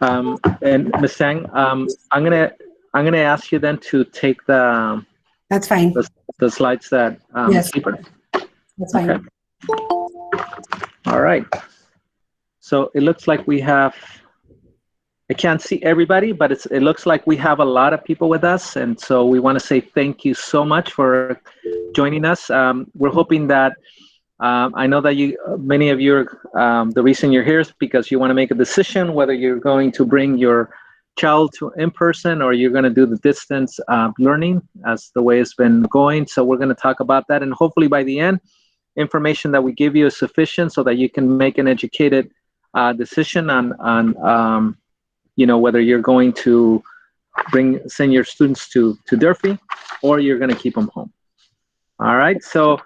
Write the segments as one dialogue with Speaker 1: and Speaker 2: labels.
Speaker 1: And Ms. Sang, I'm gonna ask you then to take
Speaker 2: That's fine.
Speaker 1: the slides that
Speaker 2: Yes,
Speaker 1: Sleeper.
Speaker 2: that's fine.
Speaker 1: Okay. All right. So it looks like we have. I can't see everybody, but it looks like we have a lot of people with us, and so we want to say thank you so much for joining us. We're hoping that I know that many of you, the reason you're here is because you want to make a decision whether you're going to bring your child to in person or you're going to do the distance learning as the way it's been going. So we're going to talk about that, and hopefully by the end, information that we give you is sufficient so that you can make an educated decision on whether you're going to send your students to Durfee or you're going to keep them home. All right. So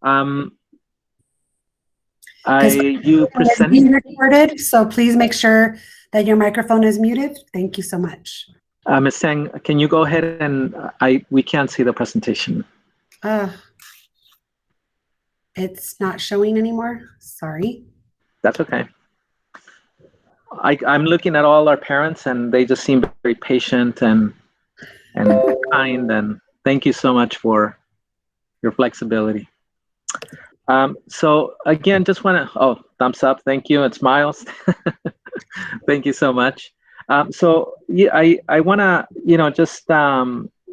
Speaker 1: you presented.
Speaker 2: Being recorded, so please make sure that your microphone is muted. Thank you so much.
Speaker 1: Ms. Sang, can you go ahead and we can't see the presentation.
Speaker 2: It's not showing anymore. Sorry.
Speaker 1: That's okay. I'm looking at all our parents, and they just seem very patient and kind. And thank you so much for your flexibility. So again, just want to thumbs up. Thank you. It's Miles. Thank you so much. So yeah, I want to just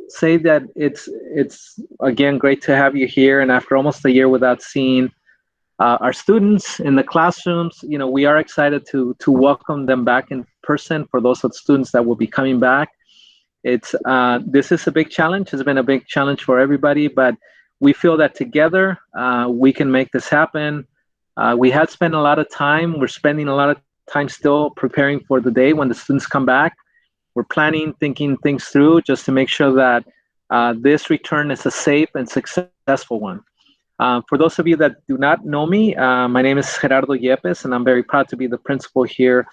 Speaker 1: say that it's again great to have you here. And after almost a year without seeing our students in the classrooms, we are excited to welcome them back in person. For those of the students that will be coming back, this is a big challenge. It's been a big challenge for everybody, but we feel that together we can make this happen. We had spent a lot of time. We're spending a lot of time still preparing for the day when the students come back. We're planning, thinking things through just to make sure that this return is a safe and successful one. For those of you that do not know me, my name is Gerardo Yepes, and I'm very proud to be the principal here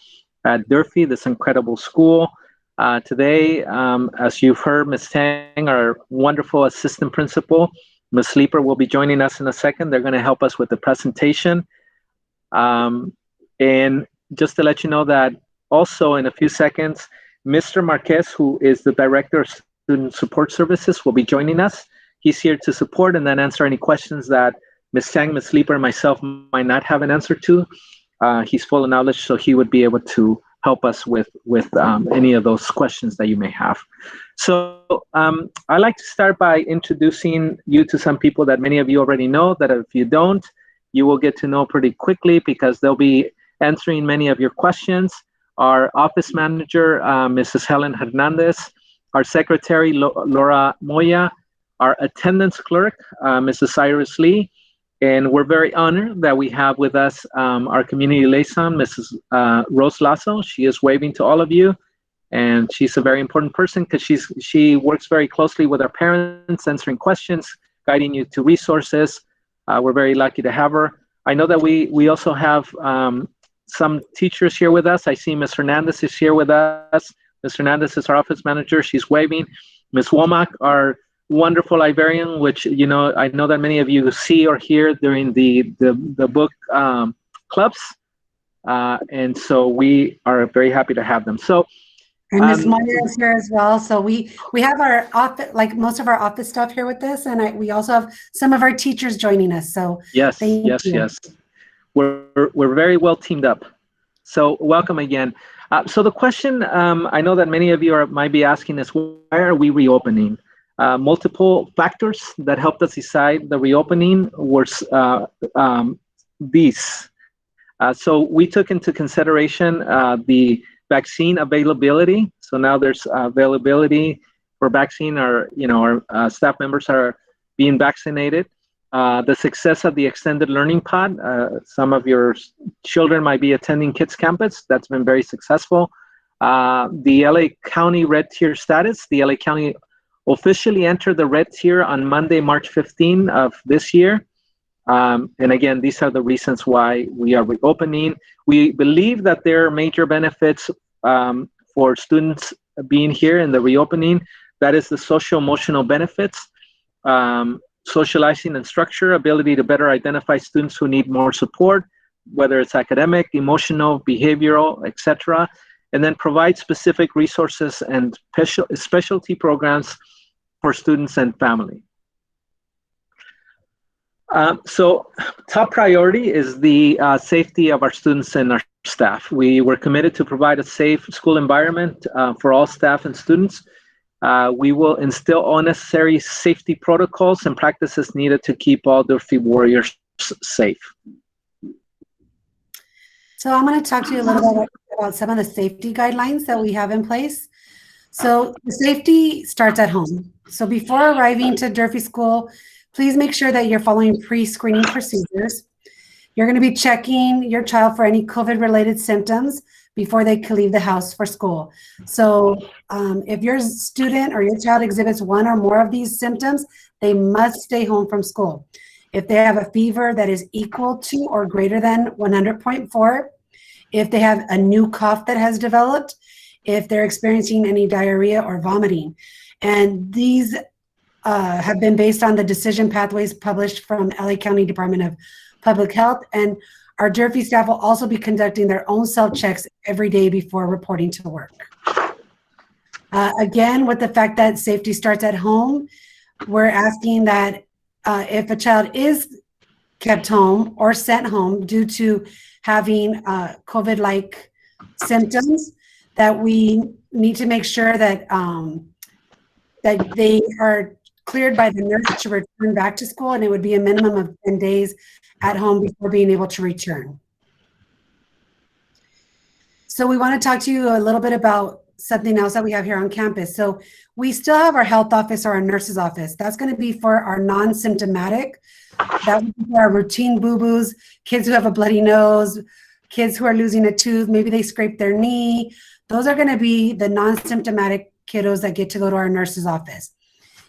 Speaker 1: at Durfee, this incredible school. Today, as you've heard, Ms. Tang, our wonderful assistant principal, Ms. Sleeper will be joining us in a second. They're going to help us with the presentation. And just to let you know that also in a few seconds, Mr. Marquez, who is the Director of Student Support Services, will be joining us. He's here to support and then answer any questions that Ms. Tang, Ms. Sleeper, and myself might not have an answer to. He's full of knowledge, so he would be able to help us with any of those questions that you may have. So I'd like to start by introducing you to some people that many of you already know, that if you don't, you will get to know pretty quickly because they'll be answering many of your questions. Our office manager, Mrs. Helen Hernandez, our secretary, Laura Moya, our attendance clerk, Mrs. Iris Lee, and we're very honored that we have with us our community liaison, Mrs. Rose Lasso. She is waving to all of you, and she's a very important person because she works very closely with our parents, answering questions, guiding you to resources. We're very lucky to have her. I know that we also have some teachers here with us. I see Ms. Hernandez is here with us. Ms. Hernandez is our office manager. She's waving. Ms. Womack, our wonderful librarian, which I know that many of you see or hear during the book clubs, and so we are very happy to have them. So,
Speaker 2: and Ms. Moya is here as well. So we have our office, like most of our office staff here with us, and we also have some of our teachers joining us. So
Speaker 1: yes. We're very well teamed up. So welcome again. So the question I know that many of you might be asking is, why are we reopening? Multiple factors that helped us decide the reopening were these. So we took into consideration the vaccine availability. So now there's availability for vaccine. Our staff members are being vaccinated. The success of the extended learning pod. Some of your children might be attending Kids Campus. That's been very successful. The LA County red tier status. The LA County officially entered the red tier on Monday, March 15 of this year. And again, these are the reasons why we are reopening. We believe that there are major benefits for students being here in the reopening. That is the social-emotional benefits. Socializing and structure, ability to better identify students who need more support, whether it's academic, emotional, behavioral, etc. and then provide specific resources and specialty programs for students and family. So top priority is the safety of our students and our staff. We were committed to provide a safe school environment for all staff and students. We will instill all necessary safety protocols and practices needed to keep all Durfee Warriors safe.
Speaker 2: So I'm going to talk to you a little bit about some of the safety guidelines that we have in place. So the safety starts at home. So before arriving to Durfee School, please make sure that you're following pre-screening procedures. You're going to be checking your child for any COVID-related symptoms before they can leave the house for school. So if your student or your child exhibits one or more of these symptoms, they must stay home from school. If they have a fever that is equal to or greater than 100.4, if they have a new cough that has developed, if they're experiencing any diarrhea or vomiting. And these have been based on the decision pathways published from LA County Department of Public Health. And our Durfee staff will also be conducting their own self-checks every day before reporting to work. Again, with the fact that safety starts at home, we're asking that if a child is kept home or sent home due to having COVID-like symptoms, that we need to make sure that that they are cleared by the nurse to return back to school, and it would be a minimum of 10 days at home before being able to return. So we want to talk to you a little bit about something else that we have here on campus. So we still have our health office or our nurse's office. That's going to be for our non-symptomatic. That would be for our routine boo-boos, kids who have a bloody nose, kids who are losing a tooth, maybe they scraped their knee. Those are going to be the non-symptomatic kiddos that get to go to our nurse's office.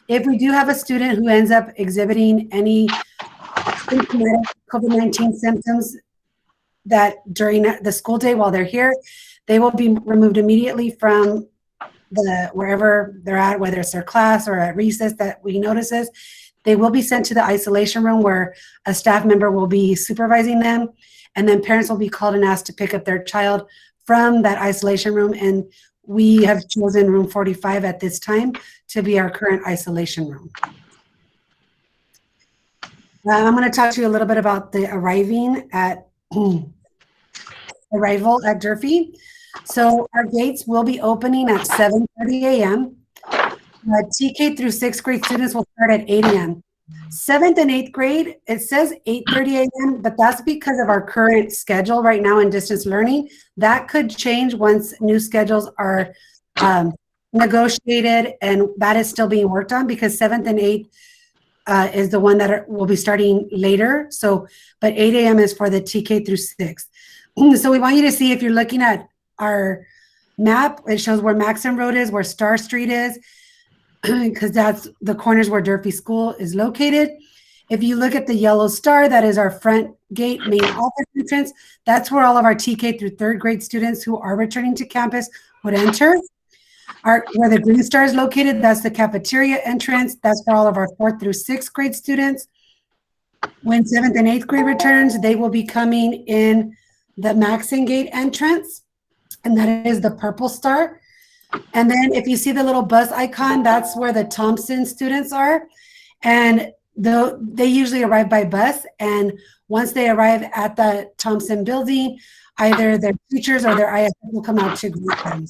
Speaker 2: If we do have a student who ends up exhibiting any symptomatic COVID-19 symptoms that during the school day while they're here, they will be removed immediately from wherever they're at, whether it's their class or at recess that we notices. They will be sent to the isolation room where a staff member will be supervising them, and then parents will be called and asked to pick up their child from that isolation room. And we have chosen room 45 at this time to be our current isolation room. I'm going to talk to you a little bit about the arrival at Durfee. So our gates will be opening at 7:30 a.m. TK through 6th grade students will start at 8 a.m. 7th and 8th grade, it says 8:30 a.m., but that's because of our current schedule right now in distance learning. That could change once new schedules are negotiated, and that is still being worked on because 7th and 8th is the one that will be starting later. So, but 8 a.m. is for the TK through 6th. So we want you to see, if you're looking at our map, it shows where Maxon Road is, where Star Street is, because that's the corners where Durfee School is located. If you look at the yellow star, that is our front gate, main office entrance. That's where all of our TK through 3rd grade students who are returning to campus would enter. Where the green star is located, that's the cafeteria entrance. That's for all of our 4th through 6th grade students. When 7th and 8th grade returns, they will be coming in the Maxon Gate entrance, and that is the purple star. And then if you see the little bus icon, that's where the Thompson students are. And they usually arrive by bus. And once they arrive at the Thompson building, either their teachers or their ISF will come out to greet them.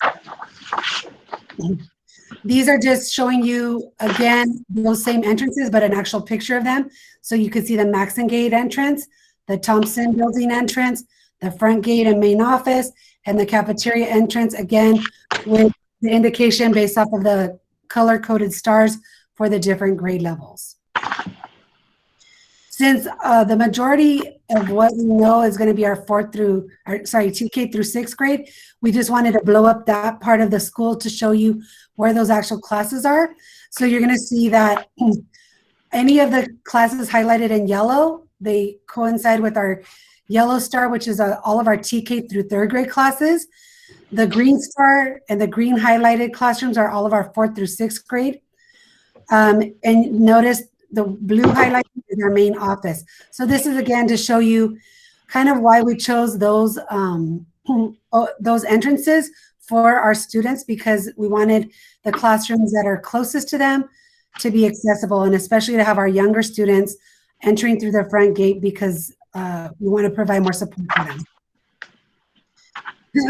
Speaker 2: These are just showing you, again, those same entrances, but an actual picture of them. So you can see the Maxon Gate entrance, the Thompson building entrance, the front gate and main office, and the cafeteria entrance, again, with the indication based off of the color-coded stars for the different grade levels. Since the majority of what we know is going to be our TK through 6th grade, we just wanted to blow up that part of the school to show you where those actual classes are. So you're going to see that any of the classes highlighted in yellow, they coincide with our yellow star, which is all of our TK through 3rd grade classes. The green star and the green highlighted classrooms are all of our 4th through 6th grade. And notice the blue highlight is our main office. So this is, again, to show you kind of why we chose those entrances for our students because we wanted the classrooms that are closest to them to be accessible, and especially to have our younger students entering through the front gate because we want to provide more support for them.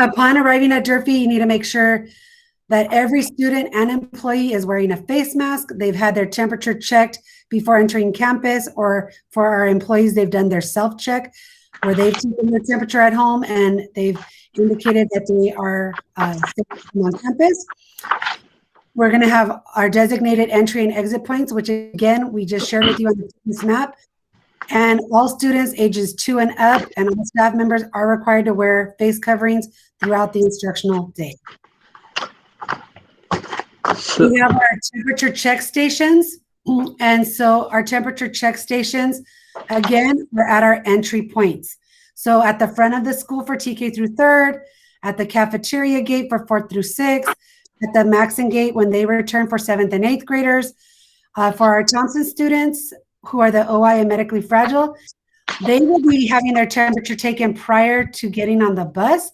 Speaker 2: Upon arriving at Durfee, you need to make sure that every student and employee is wearing a face mask. They've had their temperature checked before entering campus, or for our employees, they've done their self-check where they've taken their temperature at home and they've indicated that they are safe on campus. We're going to have our designated entry and exit points, which again, we just shared with you on this map. And all students ages 2 and up and all staff members are required to wear face coverings throughout the instructional day. We have our temperature check stations. And so our temperature check stations, again, we're at our entry points. So at the front of the school for TK through 3rd, at the cafeteria gate for 4th through 6th, at the Maxon gate when they return for 7th and 8th graders. For our Thompson students who are the OI and medically fragile, they will be having their temperature taken prior to getting on the bus.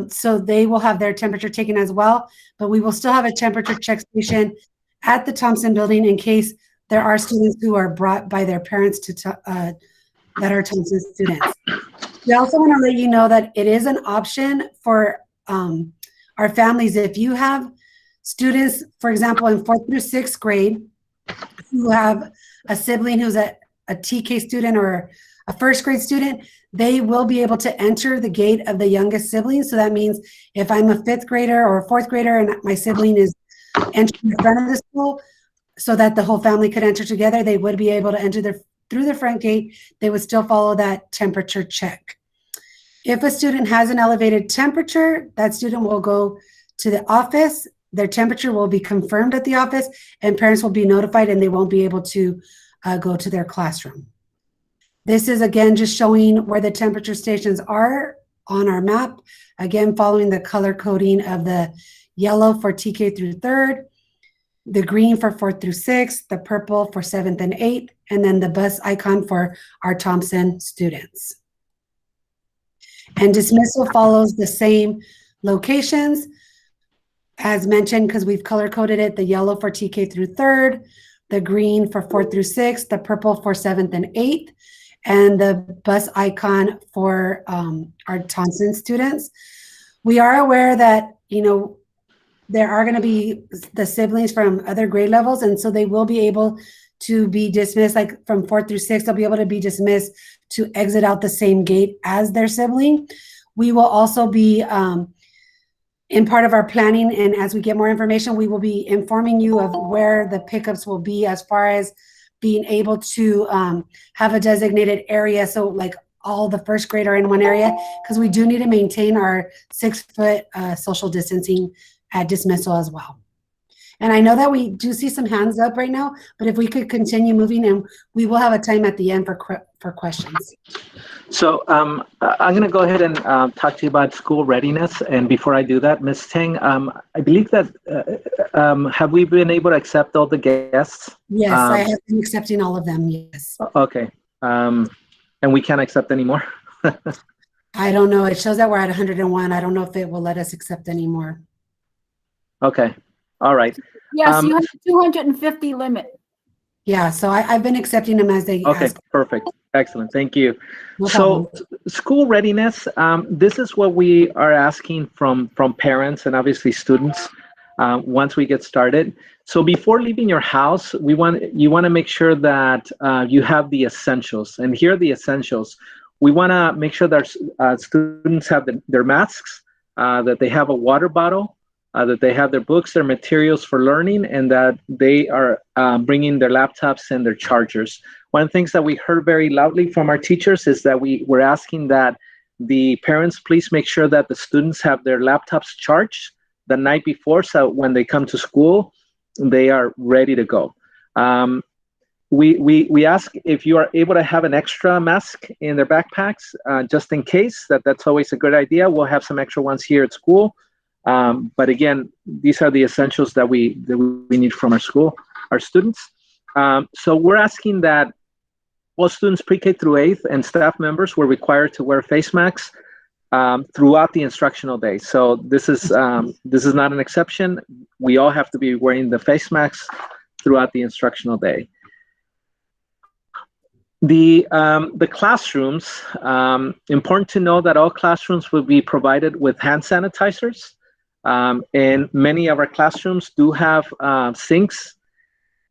Speaker 2: So they will have their temperature taken as well, but we will still have a temperature check station at the Thompson building in case there are students who are brought by their parents to that are Thompson students. We also want to let you know that it is an option for our families. If you have students, for example, in 4th through 6th grade, who have a sibling who's a TK student or a 1st grade student, they will be able to enter the gate of the youngest sibling. So that means if I'm a 5th grader or a 4th grader and my sibling is entering the front of the school so that the whole family could enter together, they would be able to enter through the front gate. They would still follow that temperature check. If a student has an elevated temperature, that student will go to the office. Their temperature will be confirmed at the office and parents will be notified and they won't be able to go to their classroom. This is again just showing where the temperature stations are on our map. Again, following the color coding of the yellow for TK through 3rd, the green for 4th through 6th, the purple for 7th and 8th, and then the bus icon for our Thompson students. And dismissal follows the same locations as mentioned because we've color coded it, the yellow for TK through 3rd, the green for 4th through 6th, the purple for 7th and 8th, and the bus icon for our Thompson students. We are aware that, you know, there are going to be the siblings from other grade levels, and so they will be able to be dismissed, like from 4th through 6th, they'll be able to be dismissed to exit out the same gate as their sibling. We will also be, in part of our planning, and as we get more information, we will be informing you of where the pickups will be as far as being able to have a designated area. So like all the 1st grade are in one area, because we do need to maintain our 6-foot social distancing at dismissal as well. And I know that we do see some hands up right now, but if we could continue moving, and we will have a time at the end for questions.
Speaker 1: So I'm going to go ahead and talk to you about school readiness. And before I do that, Ms. Tang, I believe that, have we been able to accept all the guests?
Speaker 2: Yes, I have been accepting all of them, yes.
Speaker 1: Okay. And we can't accept any more?
Speaker 2: I don't know. It shows that we're at 101. I don't know if it will let us accept any more.
Speaker 1: Okay. All right.
Speaker 3: Yes, you have a 250 limit.
Speaker 2: Yeah, so I've been accepting them as they ask.
Speaker 1: Perfect. Excellent. Thank you.
Speaker 2: No
Speaker 1: So
Speaker 2: problem.
Speaker 1: school readiness, this is what we are asking from parents and obviously students once we get started. So before leaving your house, you want to make sure that you have the essentials. And here are the essentials. We want to make sure that students have their masks, that they have a water bottle, that they have their books, their materials for learning, and that they are bringing their laptops and their chargers. One of the things that we heard very loudly from our teachers is that we're asking that the parents please make sure that the students have their laptops charged the night before, so when they come to school, they are ready to go. We ask if you are able to have an extra mask in their backpacks, just in case. That's always a good idea. We'll have some extra ones here at school. But again, these are the essentials that we need from our students. So we're asking that all students pre-K through 8th and staff members were required to wear face masks throughout the instructional day. So this is not an exception. We all have to be wearing the face masks throughout the instructional day. The classrooms, important to know that all classrooms will be provided with hand sanitizers. And many of our classrooms do have sinks.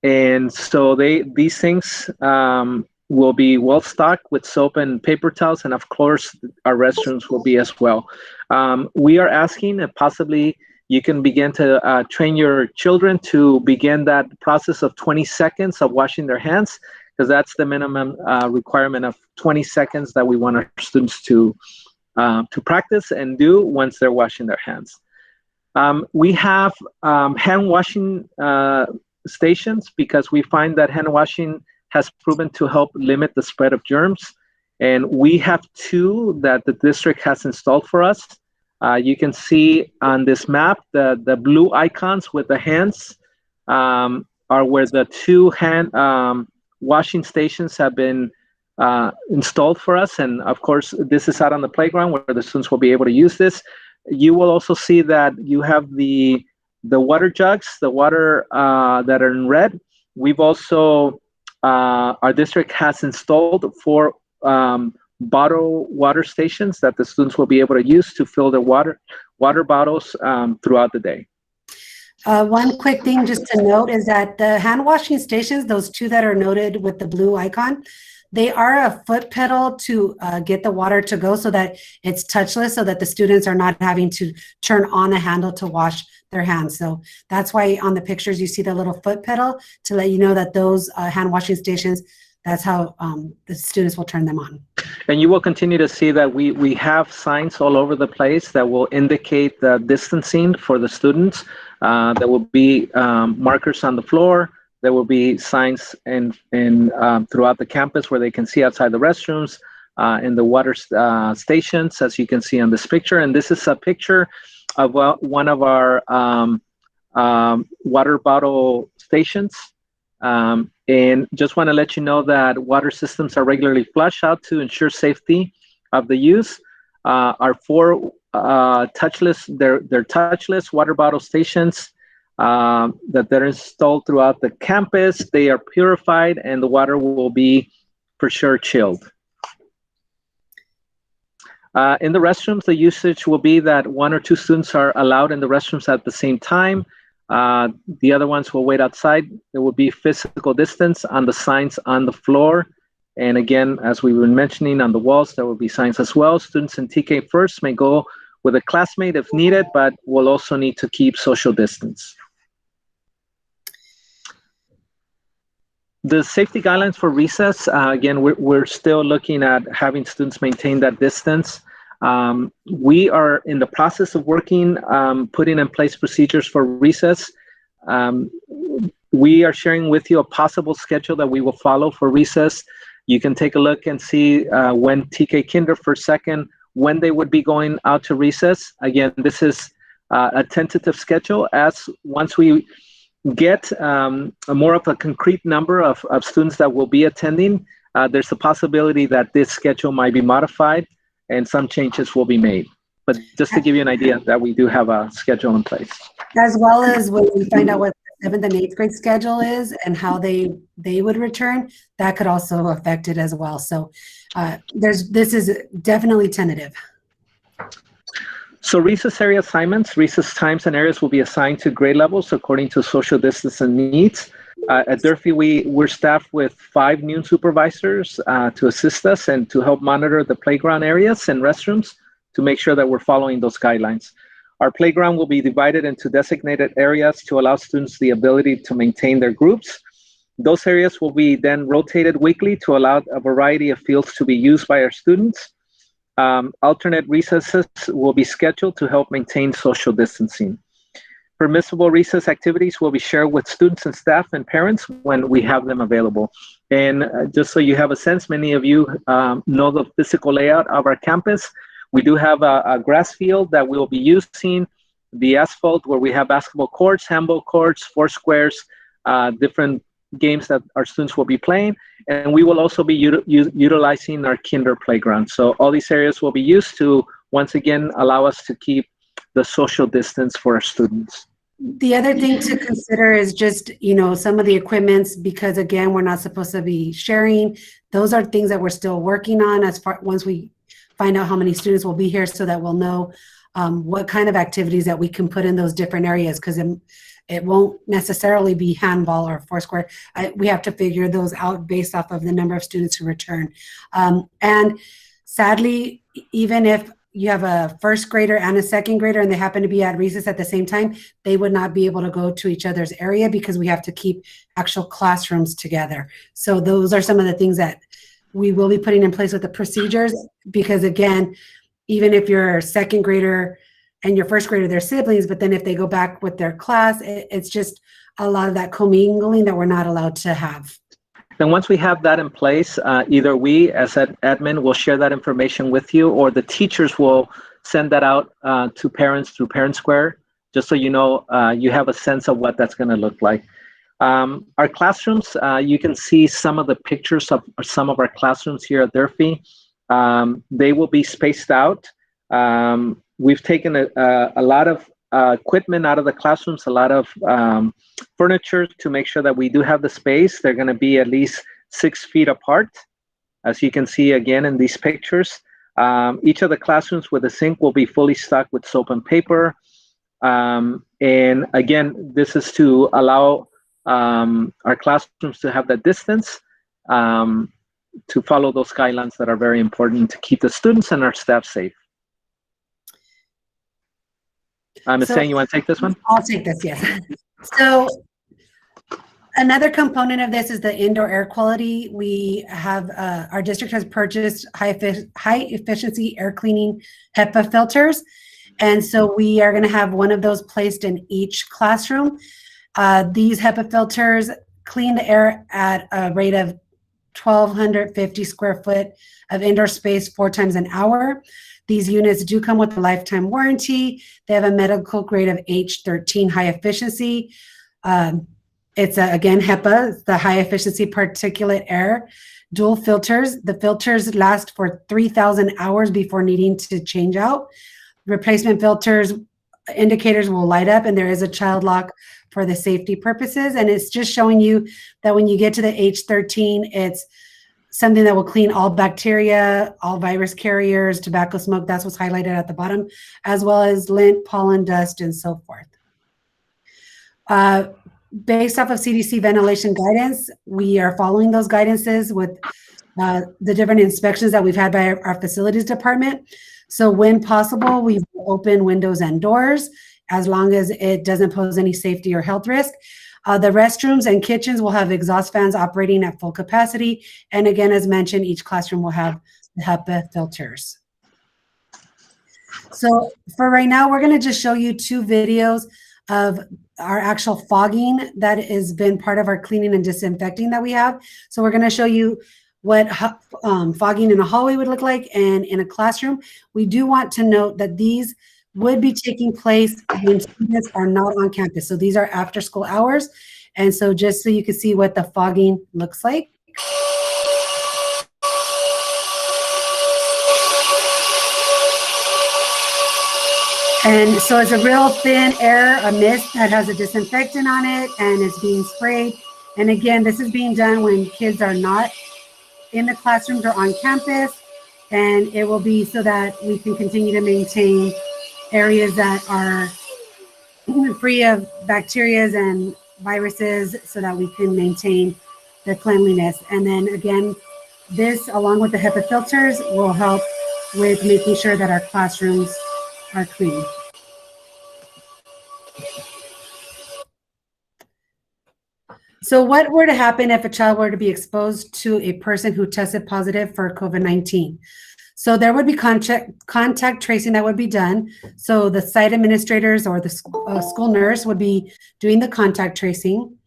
Speaker 1: And so these sinks will be well stocked with soap and paper towels. And of course, our restrooms will be as well. We are asking if possibly you can begin to train your children to begin that process of 20 seconds of washing their hands, because that's the minimum requirement of 20 seconds that we want our students to practice and do once they're washing their hands. We have hand washing stations, because we find that hand washing has proven to help limit the spread of germs. And we have 2 that the district has installed for us. You can see on this map, the blue icons with the hands are where the 2 hand washing stations have been installed for us. And of course, this is out on the playground where the students will be able to use this. You will also see that you have the water jugs, the water that are in red. We've also, our district has installed 4 bottle water stations that the students will be able to use to fill their water bottles throughout the day.
Speaker 2: One quick thing just to note is that the hand washing stations, those 2 that are noted with the blue icon, they are a foot pedal to get the water to go, so that it's touchless, so that the students are not having to turn on a handle to wash their hands. So that's why on the pictures you see the little foot pedal to let you know that those hand washing stations, that's how the students will turn them on.
Speaker 1: And you will continue to see that we have signs all over the place that will indicate the distancing for the students. There will be markers on the floor. There will be signs in throughout the campus where they can see outside the restrooms, in the water stations, as you can see on this picture. And this is a picture of one of our water bottle stations. And just want to let you know that water systems are regularly flushed out to ensure safety of the use. Our 4 touchless, they're touchless water bottle stations that they're installed throughout the campus. They are purified, and the water will be for sure chilled. In the restrooms, the usage will be that 1 or 2 students are allowed in the restrooms at the same time. The other ones will wait outside. There will be physical distance on the signs on the floor. And again, as we were mentioning, on the walls, there will be signs as well. Students in TK First may go with a classmate if needed, but will also need to keep social distance. The safety guidelines for recess, again, we're still looking at having students maintain that distance. We are in the process of working, putting in place procedures for recess. We are sharing with you a possible schedule that we will follow for recess. You can take a look and see when TK Kinder First Second, when they would be going out to recess. Again, this is a tentative schedule. As once we get more of a concrete number of students that will be attending, there's a possibility that this schedule might be modified and some changes will be made. But just to give you an idea that we do have a schedule in place. As
Speaker 2: well as when we find out what the 7th and 8th grade schedule is and how they would return, that could also affect it as well. So this is definitely tentative.
Speaker 1: So recess area assignments, recess times and areas will be assigned to grade levels according to social distance and needs. At Durfee, we're staffed with 5 noon supervisors to assist us and to help monitor the playground areas and restrooms to make sure that we're following those guidelines. Our playground will be divided into designated areas to allow students the ability to maintain their groups. Those areas will be then rotated weekly to allow a variety of fields to be used by our students. Alternate recesses will be scheduled to help maintain social distancing. Permissible recess activities will be shared with students and staff and parents when we have them available. And just so you have a sense, many of you know the physical layout of our campus. We do have a grass field that we'll be using, the asphalt where we have basketball courts, handball courts, 4 squares, different games that our students will be playing. And we will also be utilizing our kinder playground. So all these areas will be used to once again, allow us to keep the social distance for our students.
Speaker 2: The other thing to consider is just, some of the equipments, because again, we're not supposed to be sharing. Those are things that we're still working on once we find out how many students will be here, so that we'll know what kind of activities that we can put in those different areas, because it won't necessarily be handball or foursquare. We have to figure those out based off of the number of students who return. And sadly, even if you have a first grader and a second grader and they happen to be at recess at the same time, they would not be able to go to each other's area, because we have to keep actual classrooms together. So those are some of the things that we will be putting in place with the procedures, because again, even if your second grader and your first grader, they're siblings, but then if they go back with their class, it's just a lot of that commingling that we're not allowed to have.
Speaker 1: And once we have that in place, either we as admin will share that information with you, or the teachers will send that out to parents through Parent Square, just so you know, you have a sense of what that's going to look like. Our classrooms, you can see some of the pictures of some of our classrooms here at Durfee. They will be spaced out. We've taken a lot of equipment out of the classrooms, a lot of furniture, to make sure that we do have the space. They're going to be at least 6 feet apart, as you can see again in these pictures. Each of the classrooms with a sink will be fully stocked with soap and paper. And again, this is to allow our classrooms to have that distance, to follow those guidelines that are very important to keep the students and our staff safe. Ms. Sang, you want to take this one?
Speaker 2: I'll take this, yes. So another component of this is the indoor air quality. We have, our district has purchased high efficiency air cleaning HEPA filters. And so we are going to have one of those placed in each classroom. These HEPA filters clean the air at a rate of 1,250 square foot of indoor space 4 times an hour. These units do come with a lifetime warranty. They have a medical grade of H13 high efficiency. It's again HEPA, the high efficiency particulate air. Dual filters. The filters last for 3,000 hours before needing to change out. Replacement filters indicators will light up, and there is a child lock for the safety purposes. And it's just showing you that when you get to the H13, it's something that will clean all bacteria, all virus carriers, tobacco smoke. That's what's highlighted at the bottom, as well as lint, pollen, dust, and so forth. Based off of CDC ventilation guidance, we are following those guidances with the different inspections that we've had by our facilities department. So when possible, we open windows and doors, as long as it doesn't pose any safety or health risk. The restrooms and kitchens will have exhaust fans operating at full capacity. And again, as mentioned, each classroom will have the HEPA filters. So for right now, we're going to just show you 2 videos of our actual fogging that has been part of our cleaning and disinfecting that we have. So we're going to show you what fogging in a hallway would look like and in a classroom. We do want to note that these would be taking place when students are not on campus. So these are after school hours. And so just so you can see what the fogging looks like. And so it's a real thin air, a mist that has a disinfectant on it, and it's being sprayed. And again, this is being done when kids are not in the classrooms or on campus. And it will be so that we can continue to maintain areas that are free of bacteria and viruses, so that we can maintain the cleanliness. And then again, this, along with the HEPA filters, will help with making sure that our classrooms are clean. So what were to happen if a child were to be exposed to a person who tested positive for COVID-19? So there would be contact tracing that would be done. So the site administrators or the school nurse would be doing the contact tracing.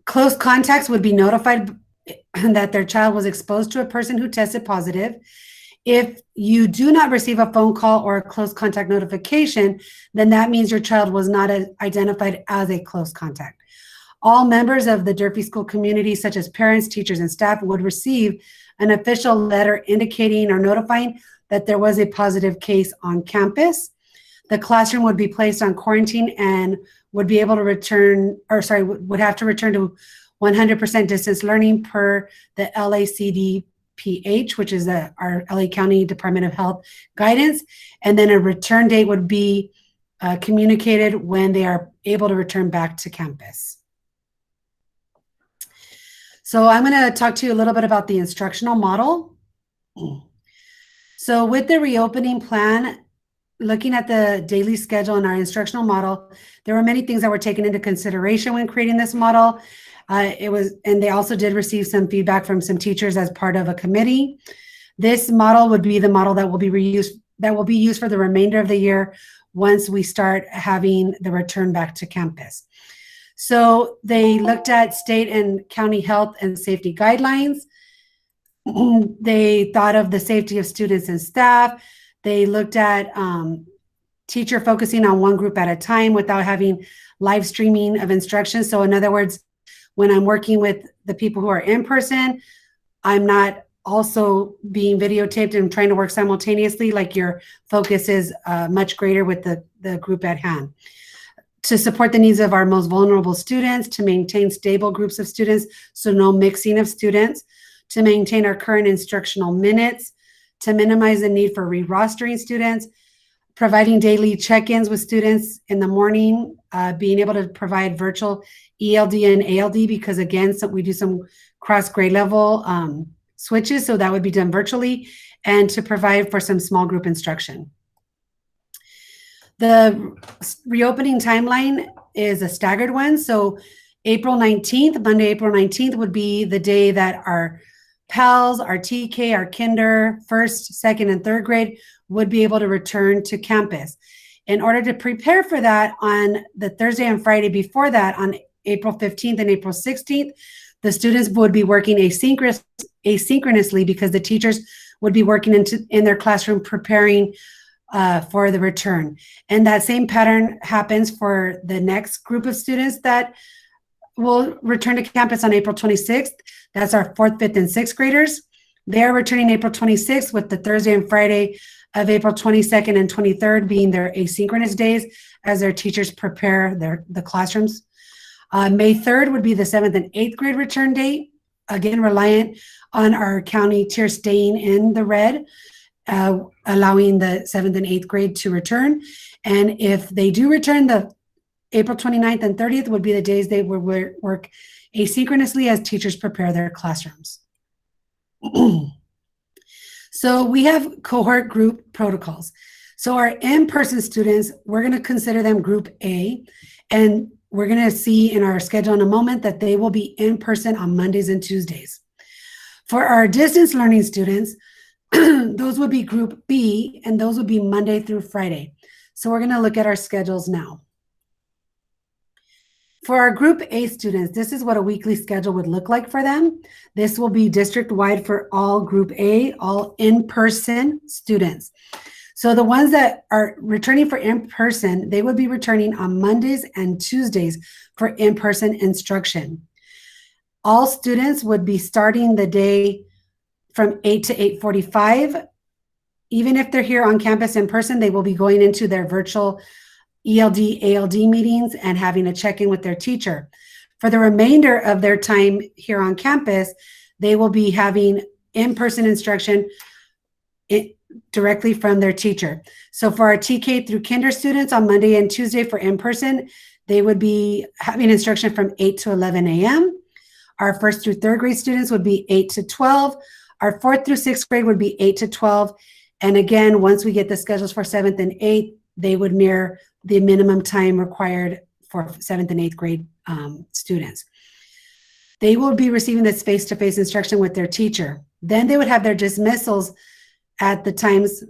Speaker 2: Close contacts would be notified that their child was exposed to a person who tested positive. If you do not receive a phone call or a close contact notification, then that means your child was not identified as a close contact. All members of the Durfee school community, such as parents, teachers, and staff, would receive an official letter indicating or notifying that there was a positive case on campus, the classroom would be placed on quarantine and would be able to would have to return to 100% distance learning per the LACDPH, which is our LA County Department of Health guidance. And then a return date would be communicated when they are able to return back to campus. So I'm going to talk to you a little bit about the instructional model. So with the reopening plan, looking at the daily schedule in our instructional model, there were many things that were taken into consideration when creating this model. And they also did receive some feedback from some teachers as part of a committee. This model would be the model that will be used for the remainder of the year once we start having the return back to campus. So they looked at state and county health and safety guidelines. They thought of the safety of students and staff. They looked at teacher focusing on one group at a time without having live streaming of instruction. So in other words, when I'm working with the people who are in person, I'm not also being videotaped and trying to work simultaneously, like your focus is much greater with the group at hand. To support the needs of our most vulnerable students, to maintain stable groups of students, so no mixing of students, to maintain our current instructional minutes, to minimize the need for re-rostering students, providing daily check-ins with students in the morning, being able to provide virtual ELD and ALD, because again, we do some cross grade level switches, so that would be done virtually, and to provide for some small group instruction. The reopening timeline is a staggered one. So April 19th, Monday, April 19th would be the day that our PALs, our TK, our kinder, first, second, and third grade would be able to return to campus. In order to prepare for that, on the Thursday and Friday before that, on April 15th and April 16th, the students would be working asynchronously because the teachers would be working in their classroom preparing for the return. And that same pattern happens for the next group of students that will return to campus on April 26th. That's our 4th, 5th, and 6th graders. They're returning April 26th, with the Thursday and Friday of April 22nd and 23rd being their asynchronous days as their teachers prepare the classrooms. May 3rd would be the 7th and 8th grade return date, again reliant on our county tier staying in the red, allowing the 7th and 8th grade to return. And if they do return, the April 29th and 30th would be the days they would work asynchronously as teachers prepare their classrooms. So we have cohort group protocols. So our in-person students, we're going to consider them group A, and we're going to see in our schedule in a moment that they will be in person on Mondays and Tuesdays. For our distance learning students, those would be group B, and those would be Monday through Friday. So we're going to look at our schedules now. For our group A students, this is what a weekly schedule would look like for them. This will be district-wide for all group A, all in-person students. So the ones that are returning for in-person, they would be returning on Mondays and Tuesdays for in-person instruction. All students would be starting the day from 8 to 8:45. Even if they're here on campus in person, they will be going into their virtual ELD, ALD meetings and having a check-in with their teacher. For the remainder of their time here on campus, they will be having in-person instruction directly from their teacher. So for our TK through kinder students on Monday and Tuesday for in-person, they would be having instruction from 8 to 11 a.m. Our 1st through 3rd grade students would be 8 to 12. Our 4th through 6th grade would be 8 to 12. And again, once we get the schedules for 7th and 8th, they would mirror the minimum time required for 7th and 8th grade students. They will be receiving this face-to-face instruction with their teacher. Then they would have their dismissals at the times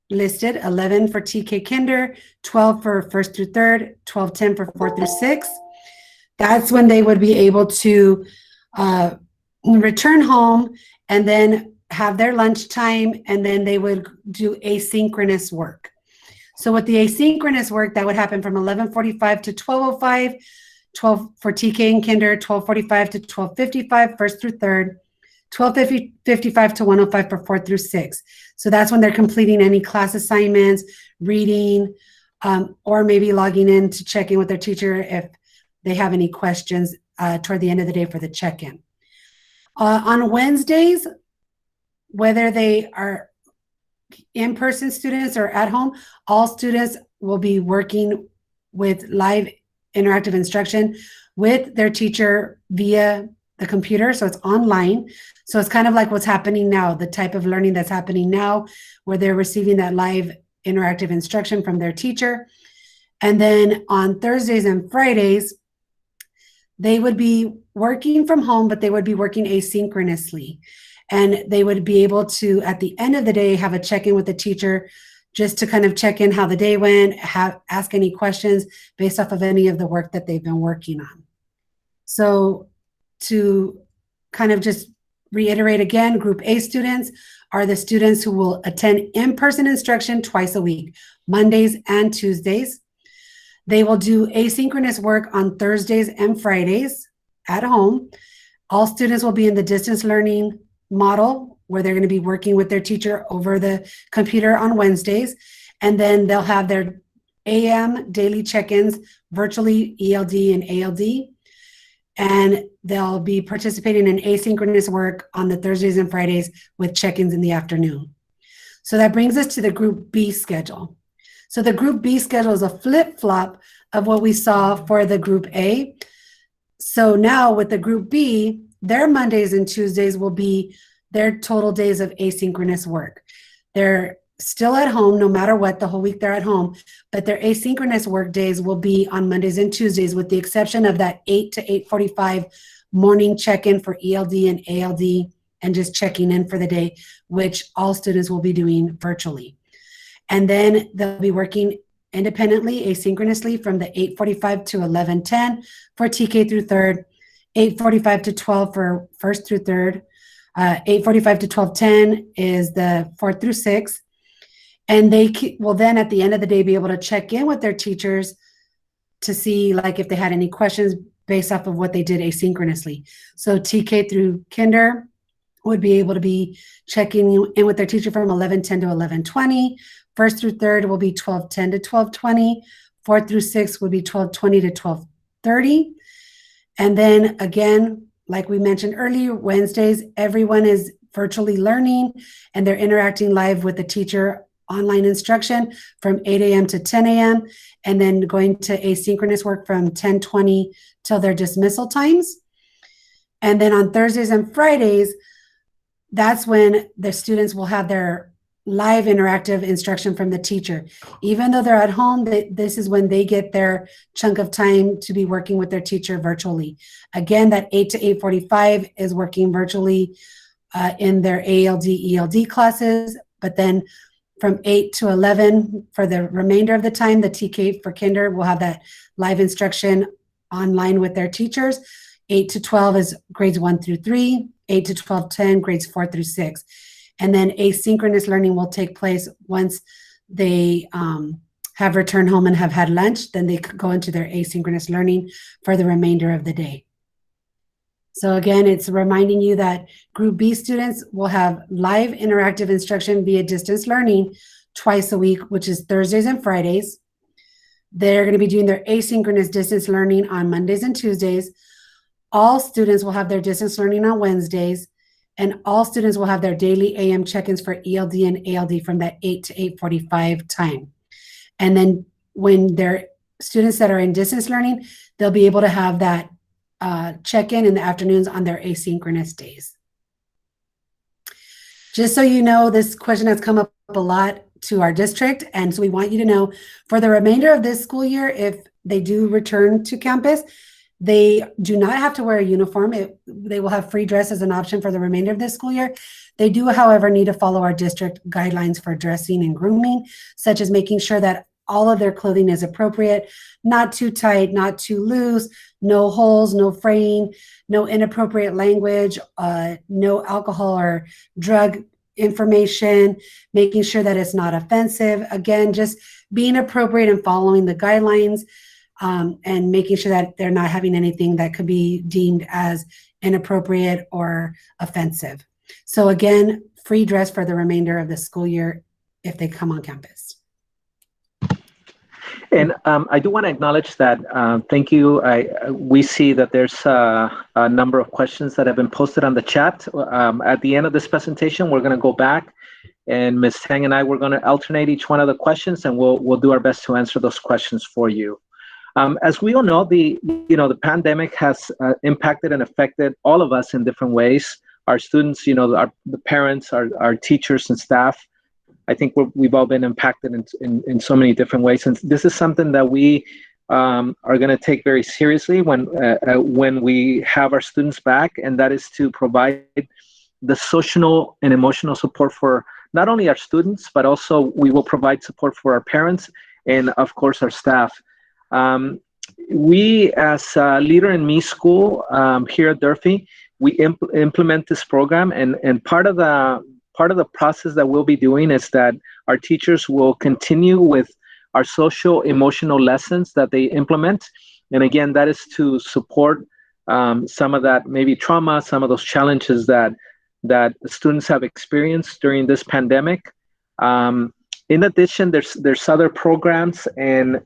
Speaker 2: listed: 11 for TK kinder, 12 for 1st through 3rd, 12:10 for 4th through 6th. That's when they would be able to return home and then have their lunch time, and then they would do asynchronous work. So with the asynchronous work, that would happen from 11:45 to 12:05, 12 for TK and kinder, 12:45 to 12:55, 1st through 3rd, 12:55 to 1:05 for 4 through 6. So that's when they're completing any class assignments, reading, or maybe logging in to check in with their teacher if they have any questions toward the end of the day for the check-in. On Wednesdays, whether they are in-person students or at home, all students will be working with live interactive instruction with their teacher via the computer. So it's online. So it's kind of like what's happening now, the type of learning that's happening now, where they're receiving that live interactive instruction from their teacher. And then on Thursdays and Fridays, they would be working from home, but they would be working asynchronously. And they would be able to, at the end of the day, have a check-in with the teacher just to kind of check in how the day went, ask any questions based off of any of the work that they've been working on. So to kind of just reiterate again, Group A students are the students who will attend in-person instruction twice a week, Mondays and Tuesdays. They will do asynchronous work on Thursdays and Fridays at home. All students will be in the distance learning model where they're going to be working with their teacher over the computer on Wednesdays. And then they'll have their AM daily check-ins, virtually ELD and ALD. And they'll be participating in asynchronous work on the Thursdays and Fridays with check-ins in the afternoon. So that brings us to the Group B schedule. So the Group B schedule is a flip-flop of what we saw for the Group A. So now with the Group B, their Mondays and Tuesdays will be their total days of asynchronous work. They're still at home no matter what, the whole week they're at home, but their asynchronous work days will be on Mondays and Tuesdays with the exception of that 8 to 8:45 morning check-in for ELD and ALD and just checking in for the day, which all students will be doing virtually. And then they'll be working independently, asynchronously from the 8:45 to 11:10 for TK through third, 8:45 to 12 for first through third, 8:45 to 12:10 is the fourth through sixth. And they will then at the end of the day be able to check in with their teachers to see like if they had any questions based off of what they did asynchronously. So TK through kinder would be able to be checking in with their teacher from 11:10 to 11:20. First through third will be 12:10 to 12:20. Fourth through sixth would be 12:20 to 12:30. And then again, like we mentioned earlier, Wednesdays, everyone is virtually learning and they're interacting live with the teacher online instruction from 8 a.m. to 10 a.m. and then going to asynchronous work from 10:20 till their dismissal times. And then on Thursdays and Fridays, that's when the students will have their live interactive instruction from the teacher. Even though they're at home, this is when they get their chunk of time to be working with their teacher virtually. Again, that 8 to 8:45 is working virtually in their ALD, ELD classes, but then from 8 to 11 for the remainder of the time, the TK for kinder will have that live instruction online with their teachers. 8 to 12 is grades 1 through 3, 8 to 12:10, grades 4 through 6. And then asynchronous learning will take place once they have returned home and have had lunch, then they could go into their asynchronous learning for the remainder of the day. So again, it's reminding you that Group B students will have live interactive instruction via distance learning twice a week, which is Thursdays and Fridays. They're going to be doing their asynchronous distance learning on Mondays and Tuesdays. All students will have their distance learning on Wednesdays, and all students will have their daily AM check-ins for ELD and ALD from that 8 to 8:45 time. And then when they're students that are in distance learning, they'll be able to have that check-in in the afternoons on their asynchronous days. Just so you know, this question has come up a lot to our district, and so we want you to know for the remainder of this school year, if they do return to campus, they do not have to wear a uniform. They will have free dress as an option for the remainder of this school year. They do, however, need to follow our district guidelines for dressing and grooming, such as making sure that all of their clothing is appropriate, not too tight, not too loose, no holes, no fraying, no inappropriate language, no alcohol or drug information, making sure that it's not offensive. Again, just being appropriate and following the guidelines. and making sure that they're not having anything that could be deemed as inappropriate or offensive. So again, free dress for the remainder of the school year if they come on campus.
Speaker 1: And I do want to acknowledge that. Thank you. We see that there's a number of questions that have been posted on the chat. At the end of this presentation, we're going to go back, and Ms. Tang and I, we're going to alternate each one of the questions, and we'll do our best to answer those questions for you. As we all know, the pandemic has impacted and affected all of us in different ways. Our students, the parents, our teachers and staff. I think we've all been impacted in so many different ways, and this is something that we are going to take very seriously when we have our students back, and that is to provide the social and emotional support for not only our students, but also we will provide support for our parents and, of course, our staff. We, as Leader in Me School here at Durfee, we implement this program, and part of the process that we'll be doing is that our teachers will continue with our social emotional lessons that they implement. And again, that is to support some of that maybe trauma, some of those challenges that students have experienced during this pandemic. In addition, there's other programs and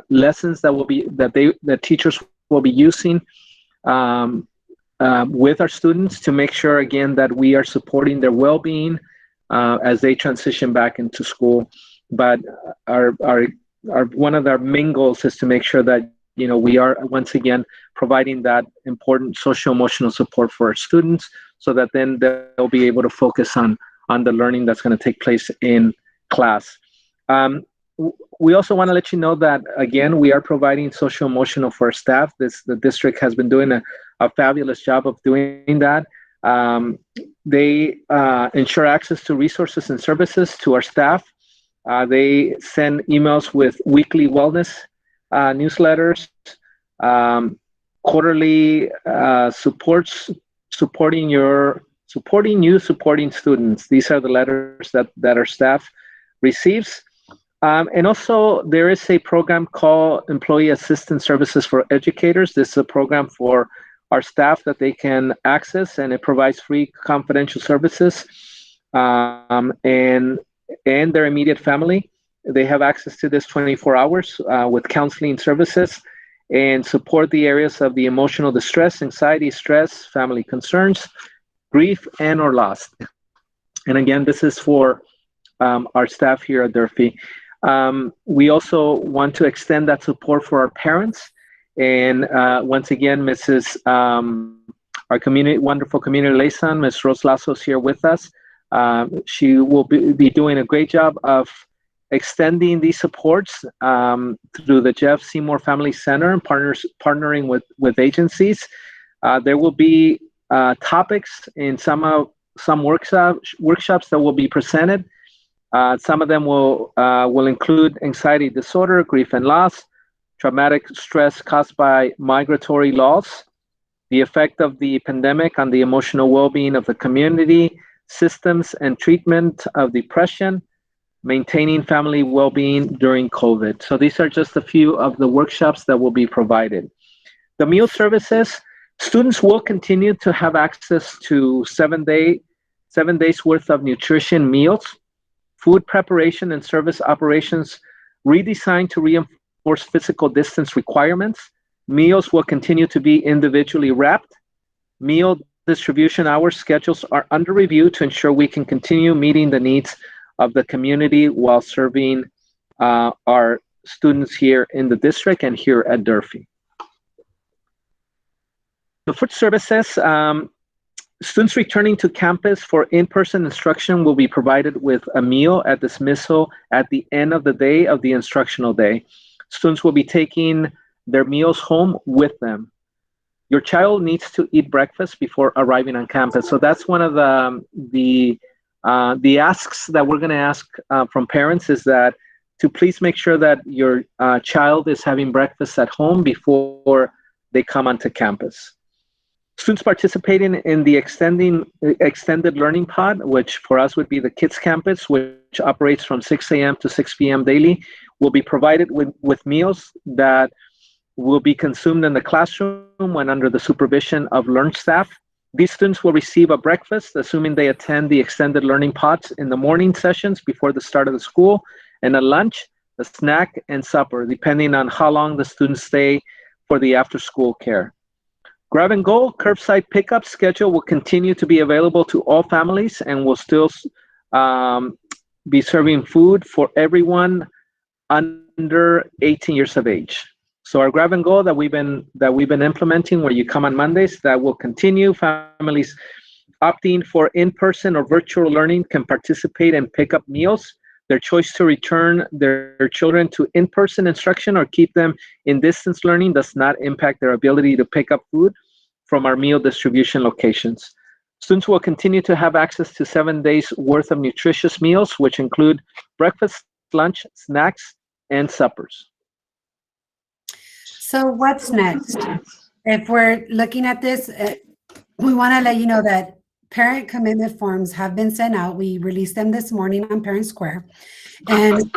Speaker 1: lessons that teachers will be using with our students to make sure, again, that we are supporting their well-being as they transition back into school. But our one of our main goals is to make sure that we are once again providing that important social-emotional support for our students, so that then they'll be able to focus on the learning that's going to take place in class. We also want to let you know that, again, we are providing social-emotional for our staff. The district has been doing a fabulous job of doing that. They ensure access to resources and services to our staff. They send emails with weekly wellness newsletters, quarterly supporting students. These are the letters that our staff receives. And also, there is a program called Employee Assistance Services for Educators. This is a program for our staff that they can access, and it provides free confidential services. And their immediate family, they have access to this 24 hours with counseling services, and support the areas of the emotional distress, anxiety, stress, family concerns, grief, and or loss. And again, this is for our staff here at Durfee. We also want to extend that support for our parents. And once again, our wonderful community liaison, Ms. Rose Lasso, is here with us. She will be doing a great job of extending these supports through the Jeff Seymour Family Center and partnering with agencies. There will be topics in some workshops that will be presented. Some of them will include anxiety disorder, grief and loss, traumatic stress caused by migratory loss, the effect of the pandemic on the emotional well-being of the community, systems and treatment of depression, maintaining family well-being during COVID. So these are just a few of the workshops that will be provided. The meal services, students will continue to have access to 7 days worth of nutrition meals, food preparation and service operations redesigned to reinforce physical distance requirements. Meals will continue to be individually wrapped. Meal distribution hour schedules are under review to ensure we can continue meeting the needs of the community while serving our students here in the district and here at Durfee. The food services, students returning to campus for in-person instruction will be provided with a meal at dismissal at the end of the day of the instructional day. Students will be taking their meals home with them. Your child needs to eat breakfast before arriving on campus. So that's one of the asks that we're going to ask from parents, is that to please make sure that your child is having breakfast at home before they come onto campus. Students participating in the extended learning pod, which for us would be the Kids Campus, which operates from 6 a.m. to 6 p.m. daily, will be provided with meals that will be consumed in the classroom when under the supervision of Learn staff. These students will receive a breakfast, assuming they attend the extended learning pods in the morning sessions before the start of the school, and a lunch, a snack, and supper, depending on how long the students stay for the after-school care. Grab and Go curbside pickup schedule will continue to be available to all families and will still be serving food for everyone under 18 years of age. So our Grab and Go that we've been implementing, where you come on Mondays, that will continue. Families opting for in-person or virtual learning can participate and pick up meals. Their choice to return their children to in-person instruction or keep them in distance learning does not impact their ability to pick up food from our meal distribution locations. Students will continue to have access to 7 days worth of nutritious meals, which include breakfast, lunch, snacks, and suppers.
Speaker 2: So what's next? If we're looking at this, we want to let you know that parent commitment forms have been sent out. We released them this morning on Parent Square. And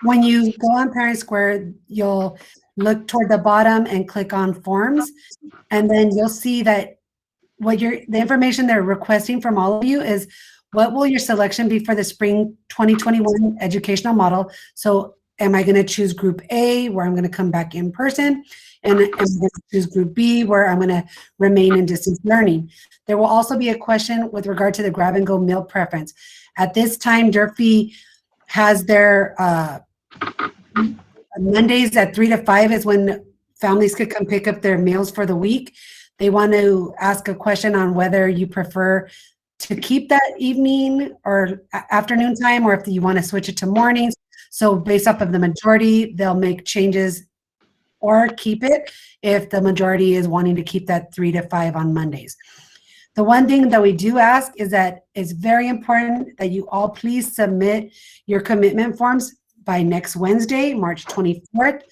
Speaker 2: when you go on Parent Square, you'll look toward the bottom and click on forms. And then you'll see that the information they're requesting from all of you is, what will your selection be for the spring 2021 educational model? So am I going to choose group A, where I'm going to come back in person? And am I going to choose group B, where I'm going to remain in distance learning? There will also be a question with regard to the Grab and Go meal preference. At this time, Durfee has their Mondays at 3 to 5 is when families could come pick up their meals for the week. They want to ask a question on whether you prefer to keep that evening or afternoon time, or if you want to switch it to mornings. So based off of the majority, they'll make changes or keep it if the majority is wanting to keep that 3 to 5 on Mondays. The one thing that we do ask is that it's very important that you all please submit your commitment forms by next Wednesday, March 24th,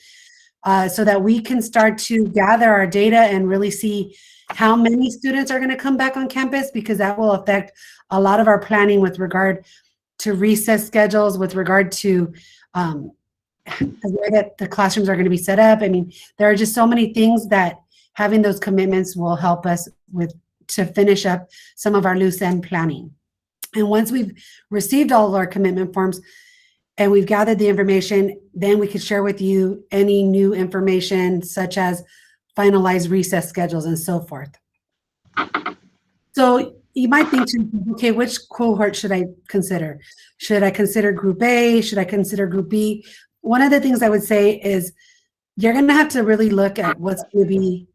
Speaker 2: so that we can start to gather our data and really see how many students are going to come back on campus, because that will affect a lot of our planning with regard to recess schedules, with regard to the way that the classrooms are going to be set up. I mean, there are just so many things that having those commitments will help us with to finish up some of our loose end planning. And once we've received all of our commitment forms and we've gathered the information, then we can share with you any new information, such as finalized recess schedules and so forth. So you might think, okay, which cohort should I consider? Should I consider group A? Should I consider group B? One of the things I would say is you're going to have to really look at what's going to be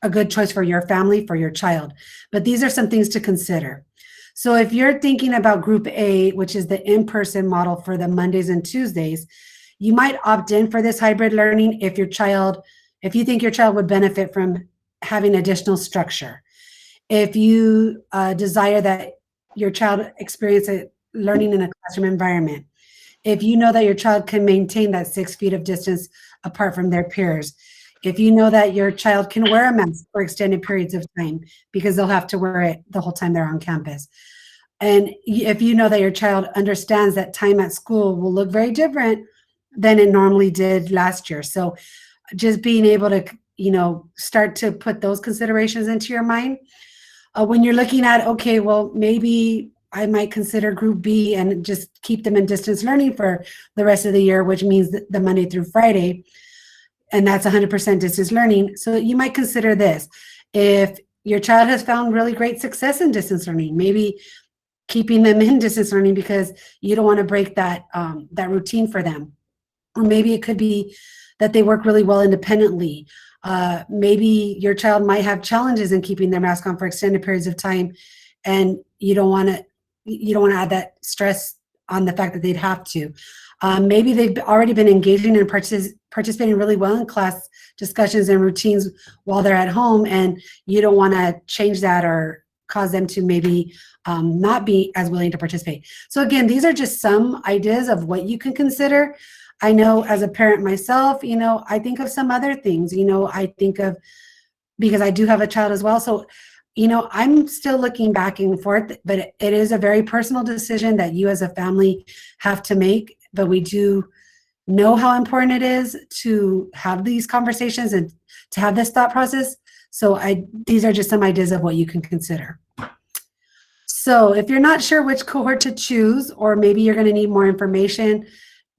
Speaker 2: a good choice for your family, for your child. But these are some things to consider. So if you're thinking about group A, which is the in-person model for the Mondays and Tuesdays, you might opt in for this hybrid learning if you think your child would benefit from having additional structure. If you desire that your child experience learning in a classroom environment. If you know that your child can maintain that 6 feet of distance apart from their peers. If you know that your child can wear a mask for extended periods of time because they'll have to wear it the whole time they're on campus. And if you know that your child understands that time at school will look very different than it normally did last year. So just being able to, start to put those considerations into your mind. When you're looking at, okay, well, maybe I might consider group B and just keep them in distance learning for the rest of the year, which means the Monday through Friday. And that's 100% distance learning. So you might consider this. If your child has found really great success in distance learning, maybe keeping them in distance learning because you don't want to break that routine for them. Or maybe it could be that they work really well independently. Maybe your child might have challenges in keeping their mask on for extended periods of time, and you don't want to add that stress on the fact that they'd have to. Maybe they've already been engaging and participating really well in class discussions and routines while they're at home, and you don't want to change that or cause them to maybe not be as willing to participate. So again, these are just some ideas of what you can consider. I know as a parent myself, I think of some other things, I think of, because I do have a child as well. So, I'm still looking back and forth, but it is a very personal decision that you as a family have to make. But we do know how important it is to have these conversations and to have this thought process. So these are just some ideas of what you can consider. So if you're not sure which cohort to choose, or maybe you're going to need more information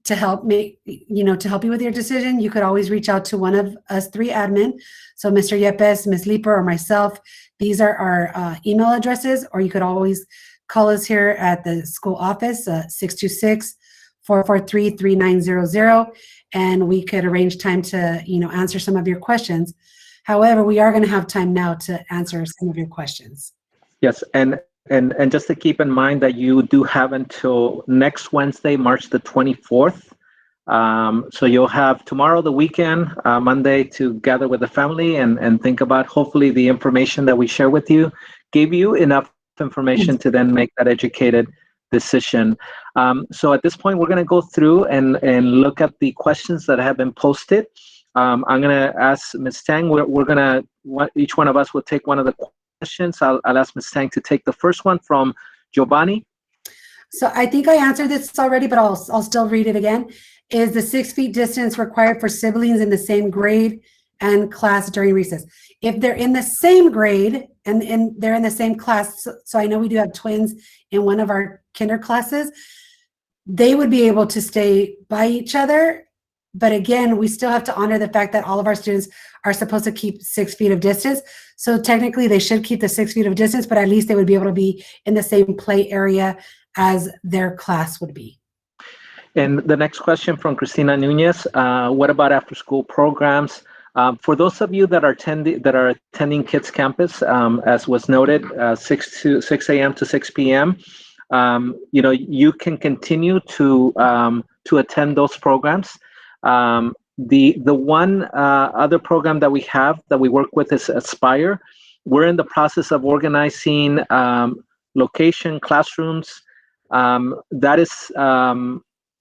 Speaker 2: to help to help you with your decision, you could always reach out to one of us 3 admin. So Mr. Yepes, Ms. Leeper, or myself. These are our email addresses, or you could always call us here at the school office, 626-443-3900, and we could arrange time to, answer some of your questions. However, we are going to have time now to answer some of your questions.
Speaker 1: Yes, and just to keep in mind that you do have until next Wednesday, March the 24th. So you'll have tomorrow, the weekend, Monday, to gather with the family and think about, hopefully the information that we share with you gave you enough information to then make that educated decision. So at this point, we're going to go through and look at the questions that have been posted. I'm going to ask Ms. Tang, we're going to, each one of us will take one of the questions. I'll ask Ms. Tang to take the first one from Giovanni.
Speaker 2: So I think I answered this already, but I'll still read it again. Is the 6 feet distance required for siblings in the same grade and class during recess? If they're in the same grade and they're in the same class, so I know we do have twins in one of our kinder classes, they would be able to stay by each other. But again, we still have to honor the fact that all of our students are supposed to keep 6 feet of distance. So technically they should keep the 6 feet of distance, but at least they would be able to be in the same play area as their class would be.
Speaker 1: And the next question from Christina Nunez, what about after school programs? For those of you that are attending Kids Campus, as was noted, 6 a.m. to 6 p.m., you can continue to attend those programs. The one other program that we have that we work with is Aspire. We're in the process of organizing location, classrooms. That is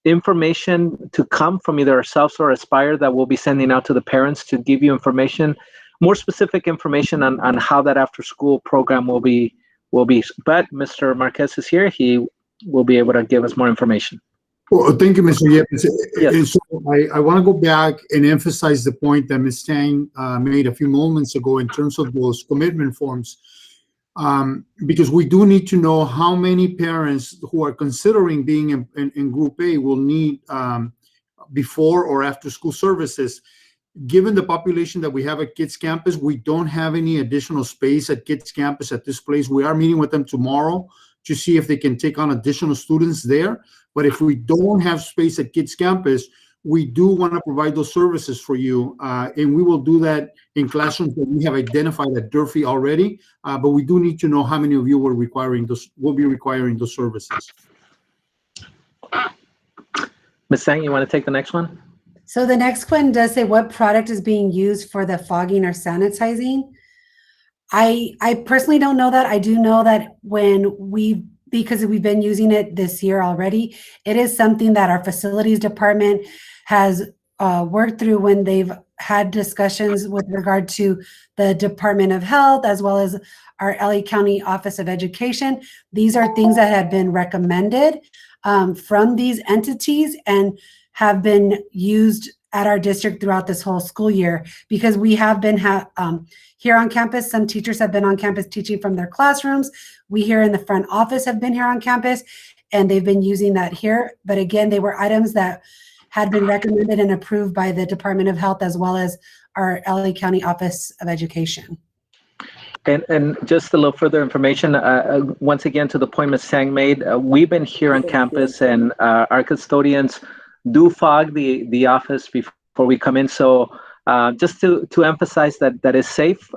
Speaker 1: information to come from either ourselves or Aspire that we'll be sending out to the parents to give you information, more specific information on how that after school program will be. But Mr. Marquez is here. He will be able to give us more information.
Speaker 4: Well, thank you, Mr. Yepes.
Speaker 1: Yes.
Speaker 4: So I want to go back and emphasize the point that Ms. Tang made a few moments ago in terms of those commitment forms, because we do need to know how many parents who are considering being in Group A will need before or after school services. Given the population that we have at Kids Campus, we don't have any additional space at Kids Campus at this place. We are meeting with them tomorrow to see if they can take on additional students there. But if we don't have space at Kids Campus, we do want to provide those services for you. And we will do that in classrooms that we have identified at Durfee already. But we do need to know how many of you will be requiring those services.
Speaker 1: Ms. Sang, you want to take the next one?
Speaker 2: So the next one does say what product is being used for the fogging or sanitizing. I personally don't know that. I do know that because we've been using it this year already, it is something that our facilities department has worked through when they've had discussions with regard to the Department of Health, as well as our LA County Office of Education. These are things that have been recommended from these entities and have been used at our district throughout this whole school year, because we have been here on campus. Some teachers have been on campus teaching from their classrooms. We here in the front office have been here on campus, and they've been using that here. But again, they were items that had been recommended and approved by the Department of Health, as well as our LA County Office of Education.
Speaker 1: And just a little further information, once again, to the point Ms. Sang made, we've been here on campus, and our custodians do fog the office before we come in. So just to emphasize that is safe.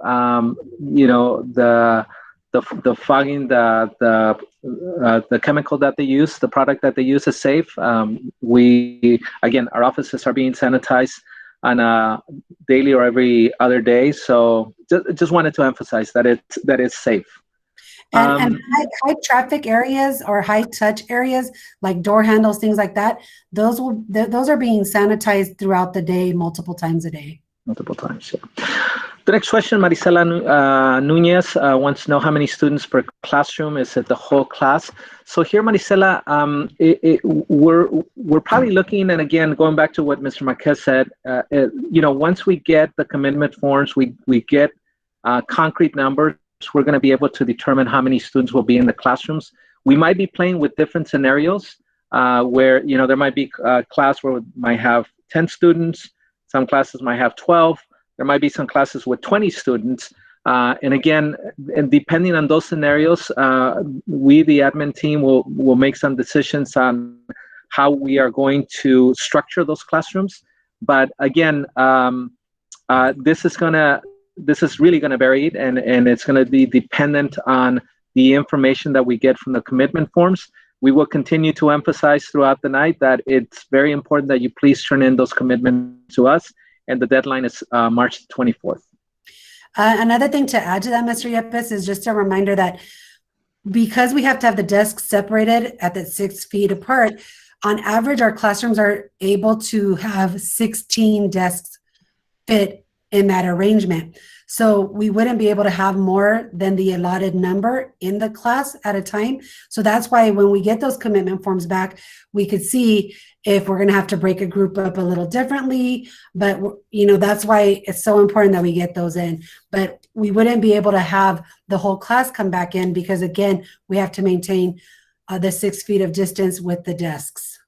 Speaker 1: The fogging, the chemical that they use, the product that they use is safe. Our offices are being sanitized on a daily or every other day. So just wanted to emphasize that it's safe.
Speaker 2: And high traffic areas or high touch areas like door handles, things like that, those are being sanitized throughout the day, multiple times a day.
Speaker 1: Multiple times, yeah. The next question, Marisela Nunez wants to know how many students per classroom. Is it the whole class? So here, Marisela, we're probably looking, and again, going back to what Mr. Marquez said, once we get the commitment forms, we get concrete numbers, we're going to be able to determine how many students will be in the classrooms. We might be playing with different scenarios where, there might be a class where we might have 10 students, some classes might have 12. There might be some classes with 20 students. And again, and depending on those scenarios, we, the admin team, will make some decisions on how we are going to structure those classrooms. But again, this is really going to vary, and it's going to be dependent on the information that we get from the commitment forms. We will continue to emphasize throughout the night that it's very important that you please turn in those commitments to us. And the deadline is March 24th.
Speaker 2: Another thing to add to that, Mr. Yepes, is just a reminder that because we have to have the desks separated at the 6 feet apart, on average, our classrooms are able to have 16 desks fit in that arrangement. So we wouldn't be able to have more than the allotted number in the class at a time. So that's why when we get those commitment forms back, we could see if we're going to have to break a group up a little differently. But, that's why it's so important that we get those in. But we wouldn't be able to have the whole class come back in because, again, we have to maintain the 6 feet of distance with the desks.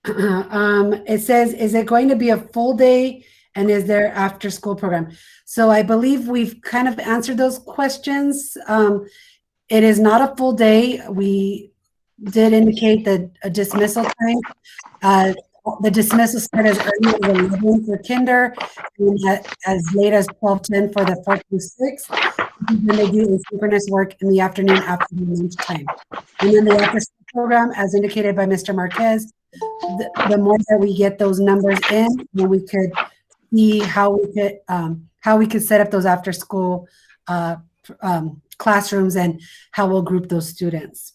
Speaker 2: It says, is it going to be a full day? And is there after school program? So I believe we've kind of answered those questions. It is not a full day. We did indicate that a dismissal time. The dismissal start as early as 11 for kinder and as late as 12:10 for the 4 through 6. And then they do asynchronous work in the afternoon after the lunch time. And then the after school program, as indicated by Mr. Marquez, the more that we get those numbers in, then we could see how we could set up those after school classrooms and how we'll group those students.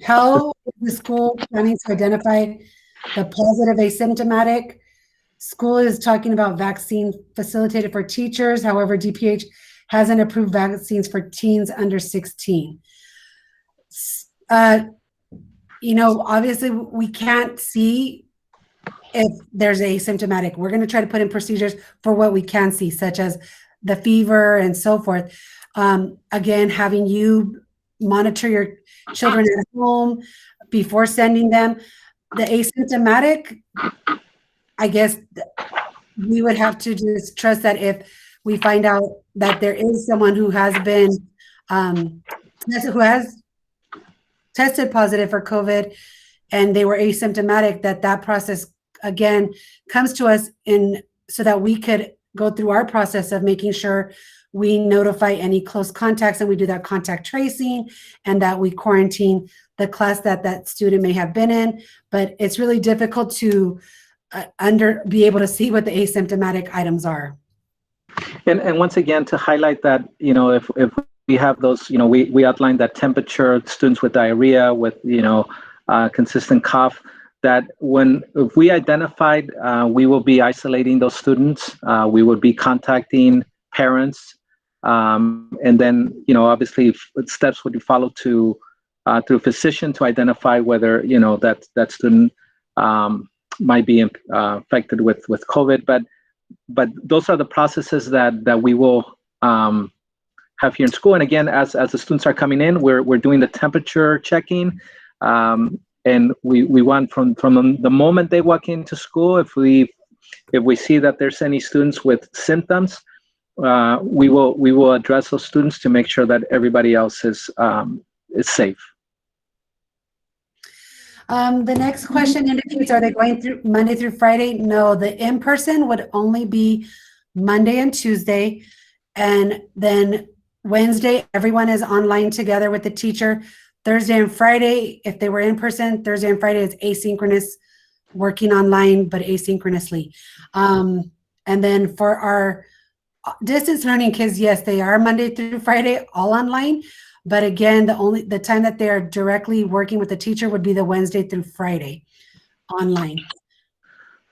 Speaker 2: How is the school planning to identify the positive asymptomatic? School is talking about vaccine facilitated for teachers. However, DPH hasn't approved vaccines for teens under 16. Obviously we can't see if there's asymptomatic. We're going to try to put in procedures for what we can see, such as the fever and so forth. Again, having you monitor your children at home before sending them. The asymptomatic, I guess we would have to just trust that if we find out that there is someone who has been who has tested positive for COVID and they were asymptomatic, that process again comes to us so that we could go through our process of making sure we notify any close contacts and we do that contact tracing and that we quarantine the class that student may have been in. But it's really difficult to be able to see what the asymptomatic items are.
Speaker 1: And once again, to highlight that, if we have those, we outlined that temperature, students with diarrhea, with, consistent cough, that if we identified, we will be isolating those students. We would be contacting parents. And then, obviously steps would be followed through physician to identify whether, that student might be infected with COVID. But those are the processes that we will have here in school. And again, as the students are coming in, we're doing the temperature checking. And we want from the moment they walk into school, if we see that there's any students with symptoms, we will address those students to make sure that everybody else is safe.
Speaker 2: The next question indicates, are they going through Monday through Friday? No, the in-person would only be Monday and Tuesday. And then Wednesday, everyone is online together with the teacher. Thursday and Friday, if they were in person, Thursday and Friday is asynchronous, working online, but asynchronously. And then for our distance learning kids, yes, they are Monday through Friday, all online. But again, the time that they are directly working with the teacher would be the Wednesday through Friday online.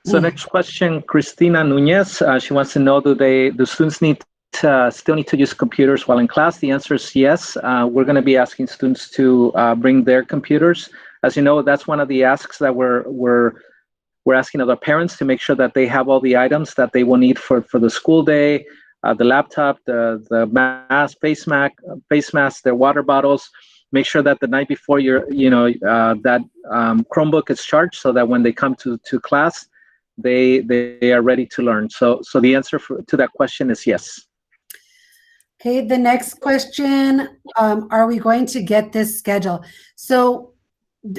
Speaker 1: So next question, Cristina Nunez. She wants to know, do students still need to use computers while in class? The answer is yes. We're going to be asking students to bring their computers. As you know, that's one of the asks that we're asking of the parents, to make sure that they have all the items that they will need for the school day, the laptop, the mask, face mask, their water bottles. Make sure that the night before that Chromebook is charged, so that when they come to class, they are ready to learn. So the answer to that question is yes.
Speaker 2: Okay, the next question, are we going to get this schedule? So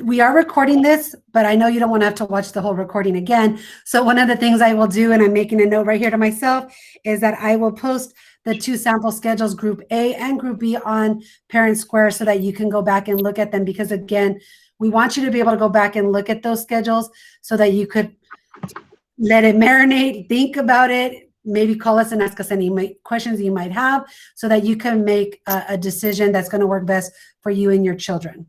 Speaker 2: we are recording this, but I know you don't want to have to watch the whole recording again. So one of the things I will do, and I'm making a note right here to myself, is that I will post the 2 sample schedules, Group A and Group B, on Parent Square, so that you can go back and look at them. Because again, we want you to be able to go back and look at those schedules so that you could let it marinate, think about it, maybe call us and ask us any questions you might have, so that you can make a decision that's going to work best for you and your children.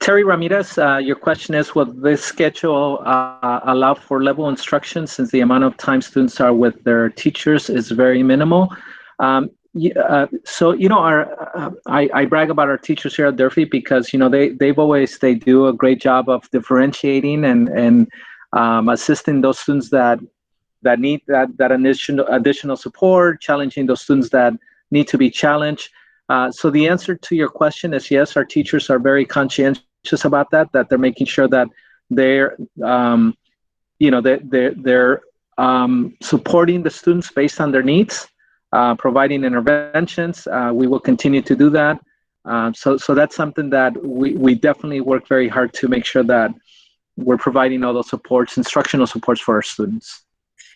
Speaker 1: Terry Ramirez, your question is, will this schedule allow for level instruction, since the amount of time students are with their teachers is very minimal? So, I brag about our teachers here at Durfee, because, they do a great job of differentiating and assisting those students that need that additional support, challenging those students that need to be challenged. So the answer to your question is yes. Our teachers are very conscientious about that they're making sure that they're supporting the students based on their needs, providing interventions. We will continue to do that. So that's something that we definitely work very hard to make sure that we're providing all those supports, instructional supports for our students.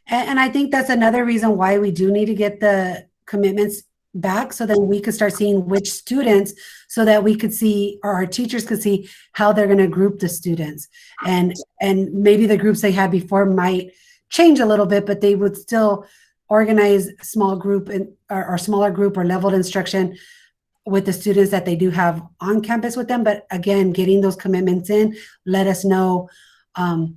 Speaker 2: And I think that's another reason why we do need to get the commitments back, so that we could start seeing which students, so that we could see, or our teachers could see, how they're going to group the students. And maybe the groups they had before might change a little bit, but they would still organize small group or smaller group or leveled instruction with the students that they do have on campus with them. But again, getting those commitments in, let us know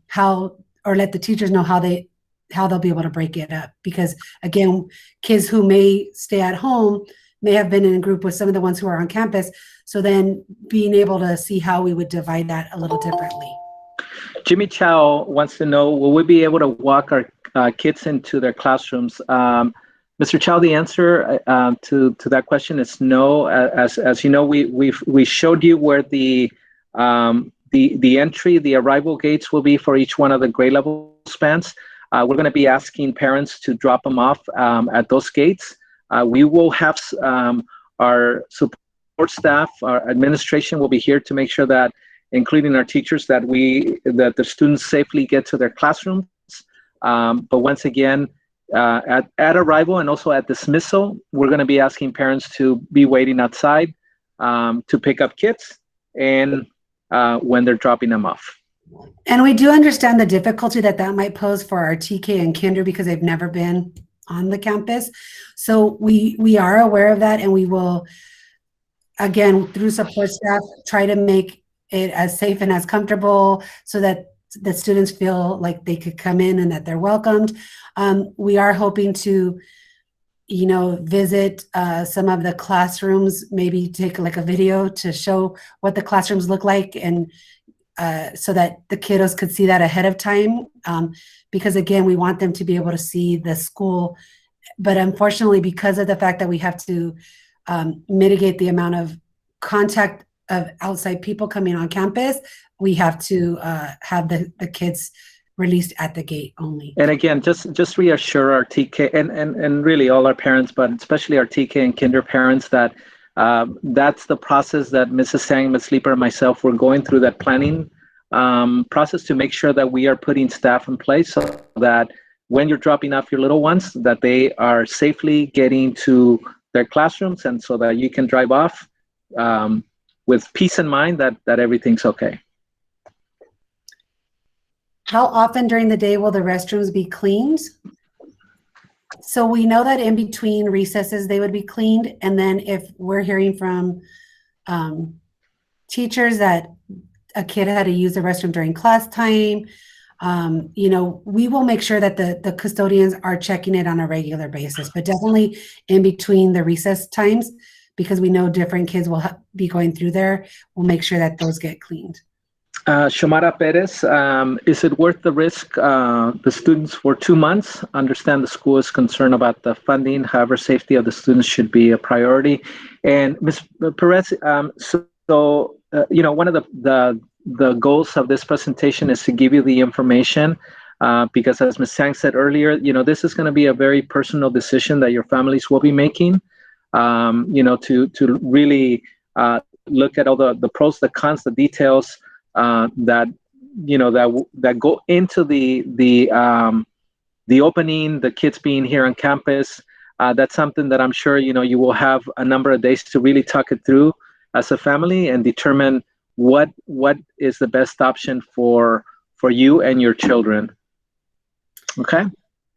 Speaker 2: how, or let the teachers know how they'll be able to break it up. Because again, kids who may stay at home may have been in a group with some of the ones who are on campus. So then being able to see how we would divide that a little differently.
Speaker 1: Jimmy Chow wants to know, will we be able to walk our kids into their classrooms? Mr. Chow, the answer to that question is no. As you know, we showed you where the entry, the arrival gates will be for each one of the grade level spans. We're going to be asking parents to drop them off at those gates. We will have our support staff, our administration will be here to make sure that, including our teachers, that the students safely get to their classrooms. But once again, at arrival and also at dismissal, we're going to be asking parents to be waiting outside to pick up kids, and when they're dropping them off.
Speaker 2: And we do understand the difficulty that might pose for our TK and kinder, because they've never been on the campus. So we are aware of that, and we will, again, through support staff, try to make it as safe and as comfortable, so that the students feel like they could come in and that they're welcomed. We are hoping to, visit some of the classrooms, maybe take like a video to show what the classrooms look like, and so that the kiddos could see that ahead of time, because again, we want them to be able to see the school. But unfortunately, because of the fact that we have to mitigate the amount of contact of outside people coming on campus, we have to have the kids released at the gate only.
Speaker 1: And again, just reassure our TK and really all our parents, but especially our TK and kinder parents, that that's the process that Mrs. Sang, Ms. Sleeper, and myself were going through, that planning process, to make sure that we are putting staff in place so that when you're dropping off your little ones, that they are safely getting to their classrooms, and so that you can drive off with peace in mind that everything's okay.
Speaker 2: How often during the day will the restrooms be cleaned? So we know that in between recesses they would be cleaned, and then if we're hearing from teachers that a kid had to use the restroom during class time, We will make sure that the custodians are checking it on a regular basis, but definitely in between the recess times, because we know different kids will be going through there. We'll make sure that those get cleaned.
Speaker 1: Shomara Perez, is it worth the risk? The students for 2 months. Understand the school is concerned about the funding. However, safety of the students should be a priority. And Ms. Perez, one of the goals of this presentation is to give you the information because, as Ms. Sang said earlier, this is going to be a very personal decision that your families will be making. To really look at all the pros, the cons, the details. That go into the opening, the kids being here on campus. That's something that I'm sure you will have a number of days to really talk it through as a family and determine what is the best option for you and your children. Okay.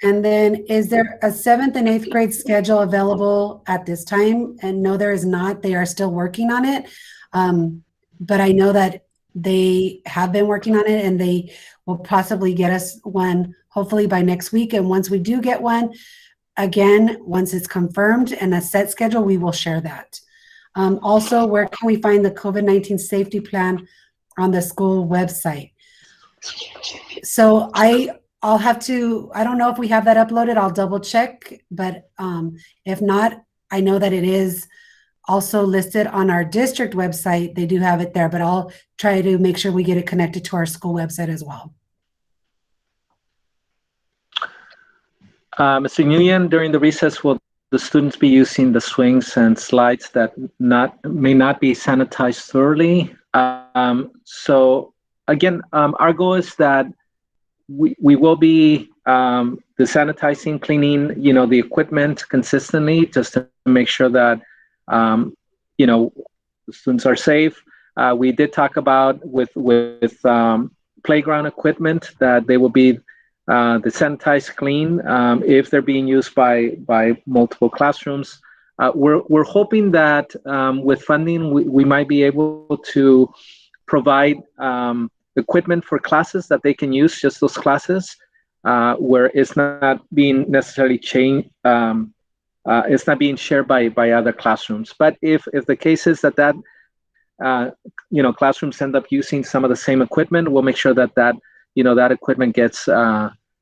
Speaker 2: And then, is there a 7th and 8th grade schedule available at this time? And no, there is not. They are still working on it, but I know that they have been working on it, and they will possibly get us one hopefully by next week. And once we do get one, again, once it's confirmed and a set schedule, we will share that. Also, where can we find the COVID-19 safety plan on the school website? So I'll have to, I don't know if we have that uploaded. I'll double check, but if not, I know that it is also listed on our district website. They do have it there, but I'll try to make sure we get it connected to our school website as well.
Speaker 1: Mr. Nguyen, during the recess, will the students be using the swings and slides that may not be sanitized thoroughly? So again, our goal is that we will be the sanitizing, cleaning, the equipment consistently, just to make sure that the students are safe. We did talk about with playground equipment that they will be the sanitized, clean if they're being used by multiple classrooms. We're hoping that with funding we might be able to provide equipment for classes that they can use, just those classes where it's not being necessarily changed. It's not being shared by other classrooms. But if the case is that classrooms end up using some of the same equipment, we'll make sure that equipment gets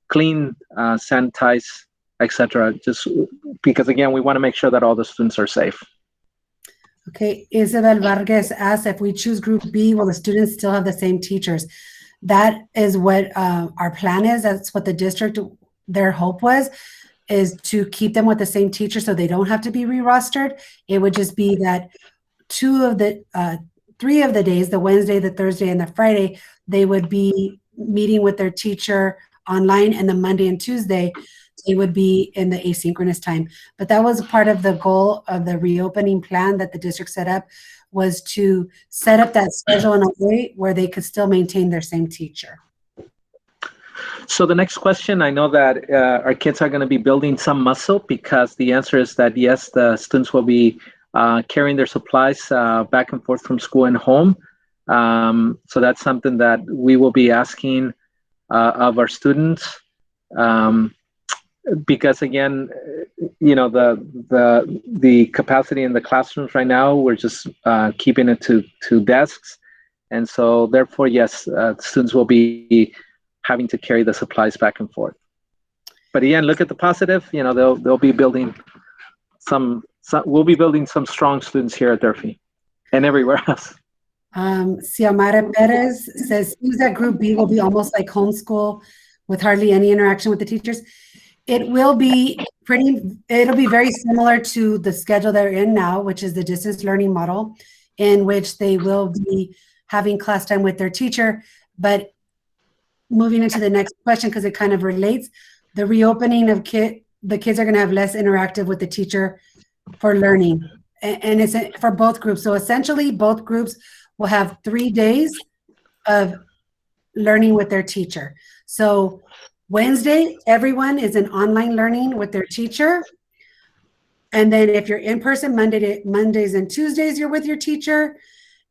Speaker 1: cleaned, sanitized, etc. Just because, again, we want to make sure that all the students are safe.
Speaker 2: Okay, Isabel Vargas asked, if we choose Group B, will the students still have the same teachers? That is what our plan is. That's what the district, their hope was, is to keep them with the same teacher so they don't have to be re-rostered. It would just be that 3 of the days, the Wednesday, the Thursday, and the Friday, they would be meeting with their teacher online, and the Monday and Tuesday, they would be in the asynchronous time. But that was part of the goal of the reopening plan that the district set up, was to set up that schedule in a way where they could still maintain their same teacher.
Speaker 1: So the next question, I know that our kids are going to be building some muscle, because the answer is that yes, the students will be carrying their supplies back and forth from school and home. So that's something that we will be asking of our students. Because again, the capacity in the classrooms right now, we're just keeping it to desks, and so therefore, yes, students will be having to carry the supplies back and forth. But again, look at the positive. They'll be building some. We'll be building some strong students here at Durfee and everywhere else.
Speaker 2: Xiomara Perez says, seems that Group B will be almost like homeschool with hardly any interaction with the teachers. It will be it'll be very similar to the schedule they're in now, which is the distance learning model, in which they will be having class time with their teacher. But moving into the next question, because it kind of relates, the reopening of the kids are going to have less interactive with the teacher for learning. And it's for both groups. So essentially, both groups will have 3 days of learning with their teacher. So Wednesday, everyone is in online learning with their teacher. And then if you're in person, Mondays and Tuesdays, you're with your teacher.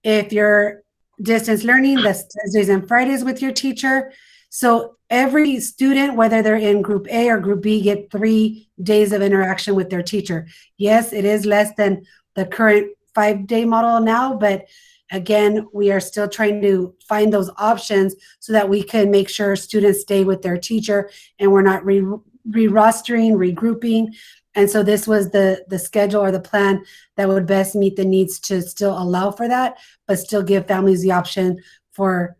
Speaker 2: If you're distance learning, that's Thursdays and Fridays with your teacher. So every student, whether they're in group A or group B, get 3 days of interaction with their teacher. Yes, it is less than the current 5-day model now, but again, we are still trying to find those options so that we can make sure students stay with their teacher and we're not re-rostering, regrouping. And so this was the schedule or the plan that would best meet the needs to still allow for that, but still give families the option for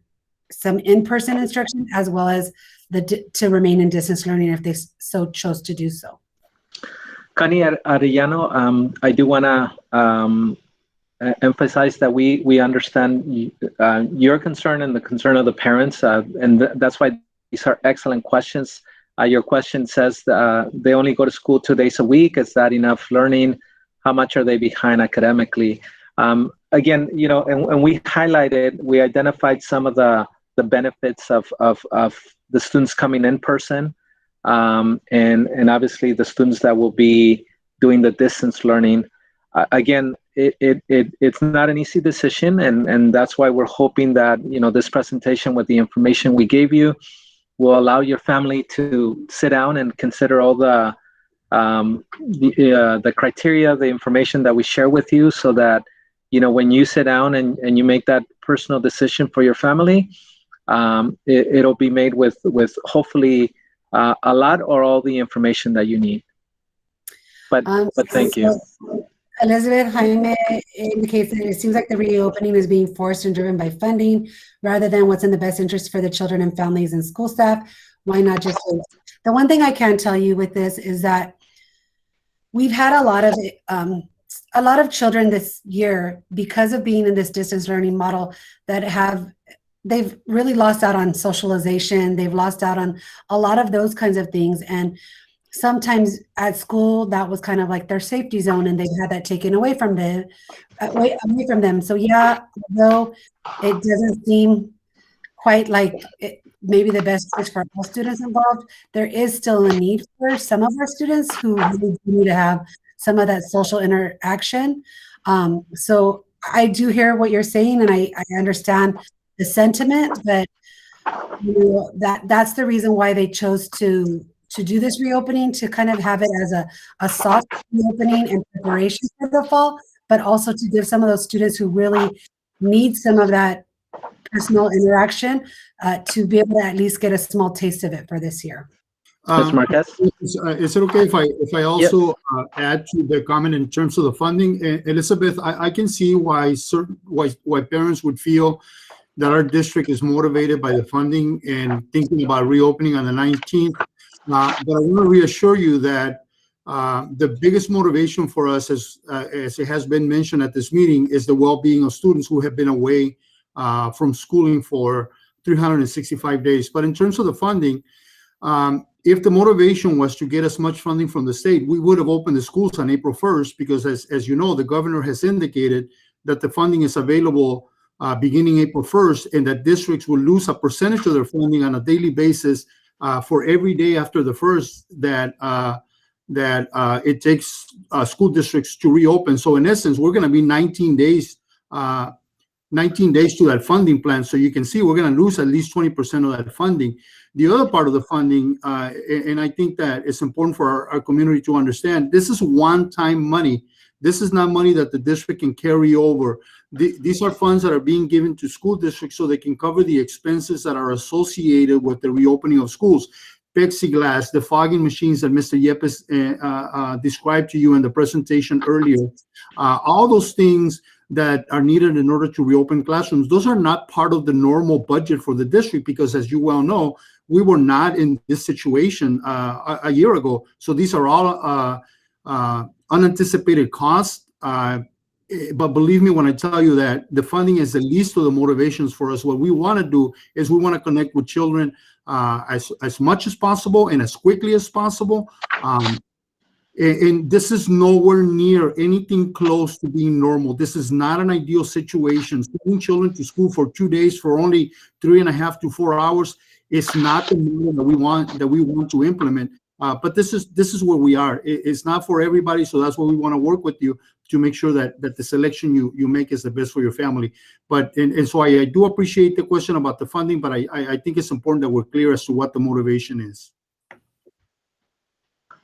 Speaker 2: some in-person instruction as well as to remain in distance learning if they so chose to do so.
Speaker 1: Connie Arellano, I do want to emphasize that we understand your concern and the concern of the parents, and that's why these are excellent questions. Your question says they only go to school 2 days a week. Is that enough learning? How much are they behind academically? Again, and we identified some of the benefits of the students coming in person, and obviously the students that will be doing the distance learning. Again, it's not an easy decision, and that's why we're hoping that this presentation with the information we gave you will allow your family to sit down and consider all the criteria, the information that we share with you, so that when you sit down and you make that personal decision for your family, it'll be made with hopefully a lot or all the information that you need. But thank you.
Speaker 2: Elizabeth Jaime indicates that it seems like the reopening is being forced and driven by funding rather than what's in the best interest for the children and families and school staff. Why not just wait? The one thing I can tell you with this is that we've had a lot of children this year, because of being in this distance learning model, that they've really lost out on socialization. They've lost out on a lot of those kinds of things. And sometimes at school, that was kind of like their safety zone, and they've had that taken away from them. So yeah, though it doesn't seem quite like maybe the best choice for all students involved, there is still a need for some of our students who really need to have some of that social interaction. So I do hear what you're saying, and I understand the sentiment, but that's the reason why they chose to do this reopening, to kind of have it as a soft reopening and preparation for the fall, but also to give some of those students who really need some of that personal interaction to be able to at least get a small taste of it for this year.
Speaker 1: Ms. Marquez?
Speaker 4: Is it okay if I also add to the comment in terms of the funding? Elizabeth, I can see why parents would feel that our district is motivated by the funding and thinking about reopening on the 19th. But I want to reassure you that the biggest motivation for us, as it has been mentioned at this meeting, is the well-being of students who have been away from schooling for 365 days. But in terms of the funding, if the motivation was to get as much funding from the state, we would have opened the schools on April 1st, because as you know, the governor has indicated that the funding is available beginning April 1st, and that districts will lose a percentage of their funding on a daily basis for every day after the 1st that it takes school districts to reopen. So in essence, we're going to be 19 days to that funding plan. So you can see we're going to lose at least 20% of that funding. The other part of the funding, and I think that it's important for our community to understand, this is one-time money. This is not money that the district can carry over. These are funds that are being given to school districts so they can cover the expenses that are associated with the reopening of schools. Plexiglass, the fogging machines that Mr. Yepes described to you in the presentation earlier, all those things that are needed in order to reopen classrooms, those are not part of the normal budget for the district, because as you well know, we were not in this situation a year ago. So these are all unanticipated costs. But believe me when I tell you that the funding is the least of the motivations for us. What we want to do is we want to connect with children as much as possible and as quickly as possible. And this is nowhere near anything close to being normal. This is not an ideal situation. Sending children to school for 2 days for only 3.5 to 4 hours is not the model that we want to implement. But this is where we are. It's not for everybody, so that's why we want to work with you to make sure that the selection you make is the best for your family. But and so I do appreciate the question about the funding, but I think it's important that we're clear as to what the motivation is.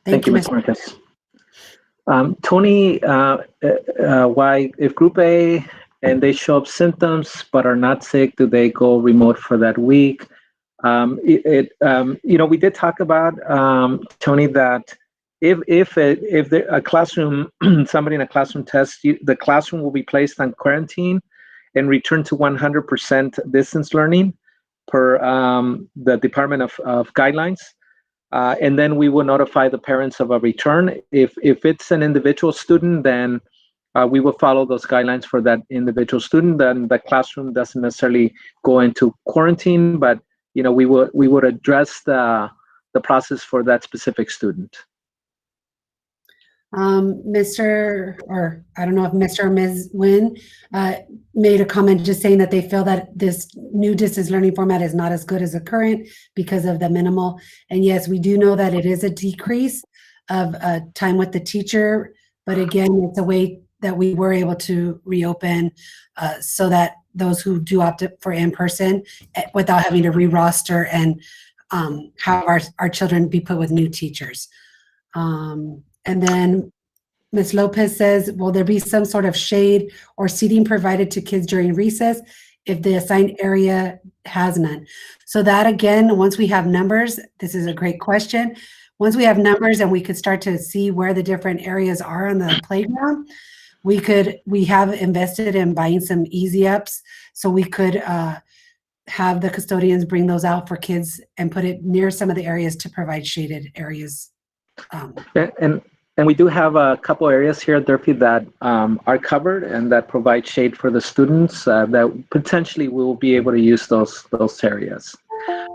Speaker 1: Thank you, Mr. Marquez. Tony, why, if Group A and they show up symptoms but are not sick, do they go remote for that week? We did talk about, Tony, that if a classroom, somebody in a classroom tests, the classroom will be placed on quarantine and return to 100% distance learning per the Department of Guidelines. And then we will notify the parents of a return. If it's an individual student, then we will follow those guidelines for that individual student. Then the classroom doesn't necessarily go into quarantine, but we would address the process for that specific student.
Speaker 2: Mr. or I don't know if Mr. or Ms. Nguyen made a comment just saying that they feel that this new distance learning format is not as good as the current because of the minimal. And yes, we do know that it is a decrease of time with the teacher, but again, it's a way that we were able to reopen so that those who do opt for in-person without having to re-roster and have our children be put with new teachers. And then Ms. Lopez says, will there be some sort of shade or seating provided to kids during recess if the assigned area has none? So that, again, once we have numbers, this is a great question. Once we have numbers and we could start to see where the different areas are on the playground, we have invested in buying some easy ups, so we could have the custodians bring those out for kids and put it near some of the areas to provide shaded areas.
Speaker 1: And we do have a couple areas here at Durfee that are covered and that provide shade for the students that potentially we will be able to use those areas.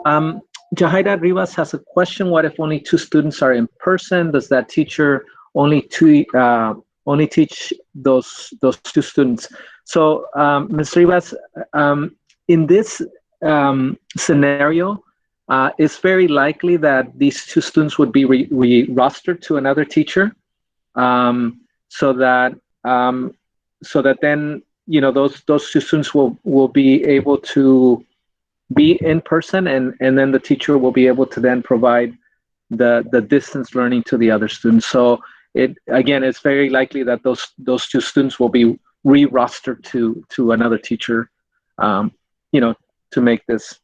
Speaker 1: Jahaira Rivas has a question. What if only 2 students are in person? Does that teacher only teach those 2 students? So, Ms. Rivas, in this scenario, it's very likely that these 2 students would be re-rostered to another teacher, so that then those 2 students will be able to be in person, and then the teacher will be able to then provide the distance learning to the other students. So it's very likely that those 2 students will be re-rostered to another teacher, to make this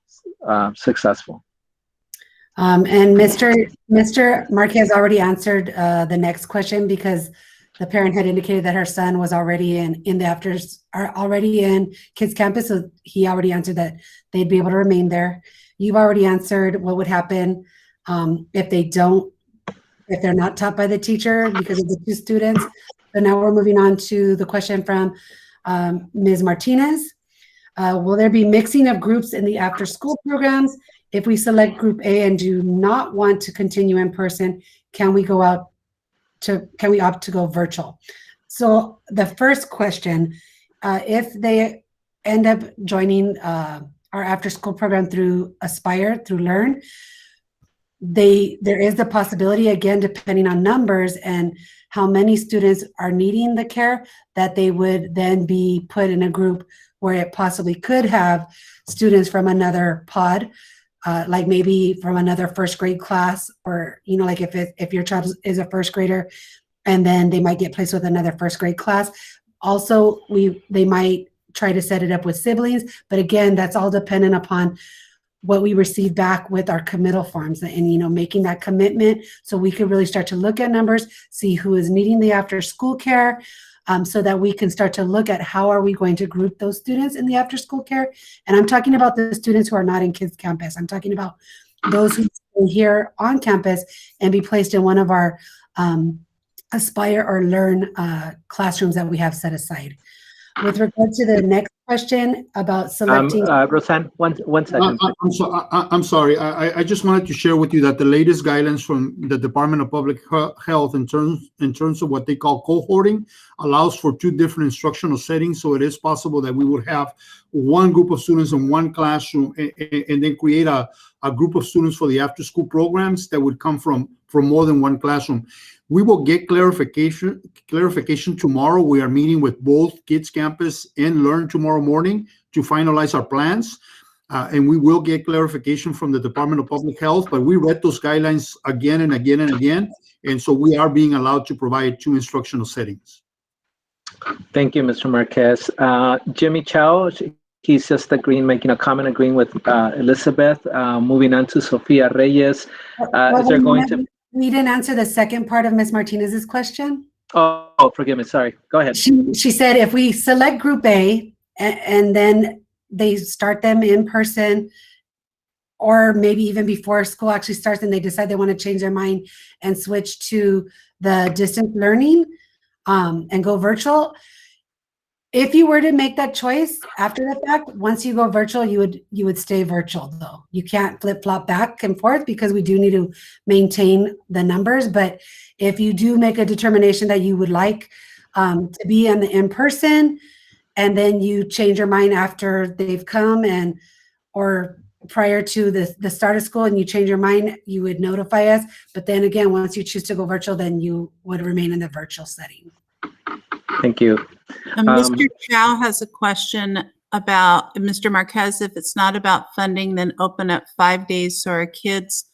Speaker 1: successful.
Speaker 2: And Mr. Marquez already answered the next question because the parent had indicated that her son was already already in Kids Campus, so he already answered that they'd be able to remain there. You've already answered what would happen if they're not taught by the teacher because of the 2 students. So now we're moving on to the question from Ms. Martinez. Will there be mixing of groups in the after-school programs? If we select Group A and do not want to continue in person, can we opt to go virtual? So the first question, if they end up joining our after-school program through Aspire, through Learn, there is the possibility, again, depending on numbers and how many students are needing the care, that they would then be put in a group where it possibly could have students from another pod, like maybe from another first grade class, or like if your child is a first grader, and then they might get placed with another first grade class. Also, they might try to set it up with siblings, but again, that's all dependent upon what we receive back with our committal forms, and making that commitment so we could really start to look at numbers, see who is needing the after school care, so that we can start to look at how are we going to group those students in the after school care. And I'm talking about the students who are not in Kids Campus. I'm talking about those who are here on campus and be placed in one of our Aspire or Learn classrooms that we have set aside. With regard to the next question about selecting...
Speaker 1: Roseanne, one second.
Speaker 4: I'm sorry. I just wanted to share with you that the latest guidance from the Department of Public Health in terms of what they call cohorting allows for 2 different instructional settings. So it is possible that we would have one group of students in one classroom and then create a group of students for the after-school programs that would come from more than one classroom. We will get clarification tomorrow. We are meeting with both Kids Campus and Learn tomorrow morning to finalize our plans. And we will get clarification from the Department of Public Health, but we read those guidelines again and again and again. And so we are being allowed to provide 2 instructional settings.
Speaker 1: Thank you, Mr. Marquez. Jimmy Chow, he's just making a comment, agreeing with Elizabeth. Moving on to Sofia Reyes. Is there going to...
Speaker 2: We didn't answer the second part of Ms. Martinez's question.
Speaker 1: Oh, forgive me. Sorry. Go ahead.
Speaker 2: She said if we select Group A and then they start them in person, or maybe even before school actually starts and they decide they want to change their mind and switch to the distance learning and go virtual. If you were to make that choice after the fact, once you go virtual, you would stay virtual though. You can't flip-flop back and forth because we do need to maintain the numbers. But if you do make a determination that you would like to be in person, and then you change your mind after they've come or prior to the start of school and you change your mind, you would notify us. But then again, once you choose to go virtual, then you would remain in the virtual setting.
Speaker 1: Thank you.
Speaker 5: Mr. Chow has a question about Mr. Marquez. If it's not about funding, then open up 5 days so our kids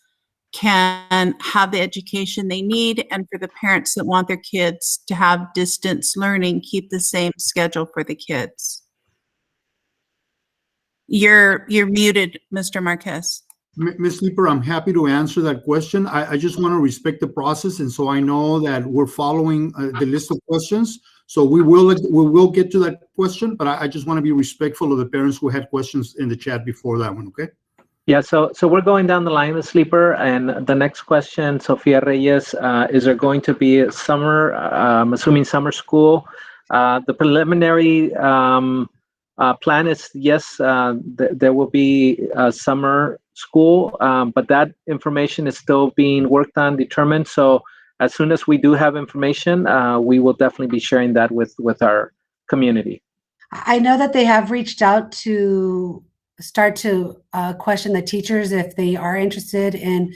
Speaker 5: can have the education they need, and for the parents that want their kids to have distance learning, keep the same schedule for the kids. You're muted, Mr. Marquez.
Speaker 4: Ms. Leeper, I'm happy to answer that question. I just want to respect the process, and so I know that we're following the list of questions. So we will get to that question, but I just want to be respectful of the parents who had questions in the chat before that one, okay?
Speaker 1: Yeah, so we're going down the line with Sleeper, and the next question, Sofia Reyes, is there going to be summer, I'm assuming summer school? The preliminary plan is yes, there will be summer school, but that information is still being worked on, determined. So as soon as we do have information, we will definitely be sharing that with our community.
Speaker 2: I know that they have reached out to start to question the teachers if they are interested in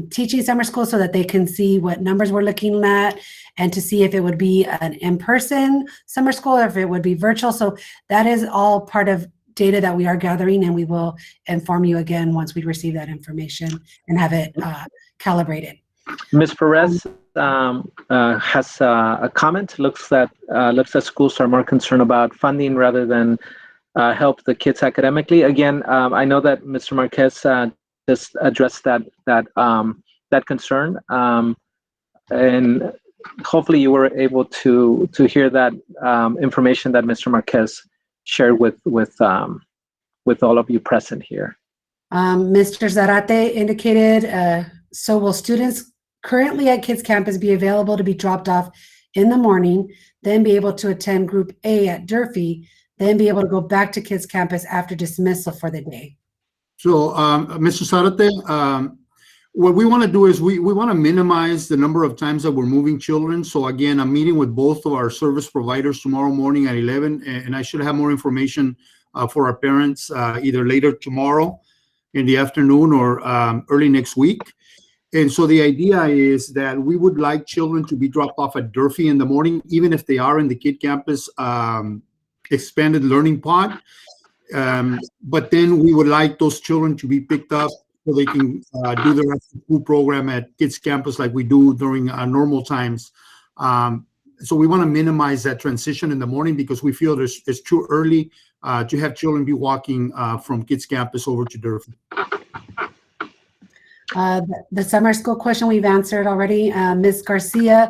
Speaker 2: teaching summer school so that they can see what numbers we're looking at and to see if it would be an in-person summer school or if it would be virtual. So that is all part of data that we are gathering, and we will inform you again once we receive that information and have it calibrated.
Speaker 1: Ms. Perez has a comment. Looks that schools are more concerned about funding rather than help the kids academically. Again, I know that Mr. Marquez just addressed that concern, and hopefully you were able to hear that information that Mr. Marquez shared with all of you present here.
Speaker 2: Mr. Zarate indicated, so will students currently at Kids Campus be available to be dropped off in the morning, then be able to attend Group A at Durfee, then be able to go back to Kids Campus after dismissal for the day?
Speaker 4: So, Mr. Zarate, what we want to do is we want to minimize the number of times that we're moving children. So again, I'm meeting with both of our service providers tomorrow morning at 11, and I should have more information for our parents either later tomorrow in the afternoon or early next week. And so the idea is that we would like children to be dropped off at Durfee in the morning, even if they are in the Kid Campus expanded learning pod. But then we would like those children to be picked up so they can do the after school program at Kids Campus like we do during normal times. So we want to minimize that transition in the morning because we feel it's too early to have children be walking from Kids Campus over to Durfee.
Speaker 2: The summer school question we've answered already. Ms. Garcia,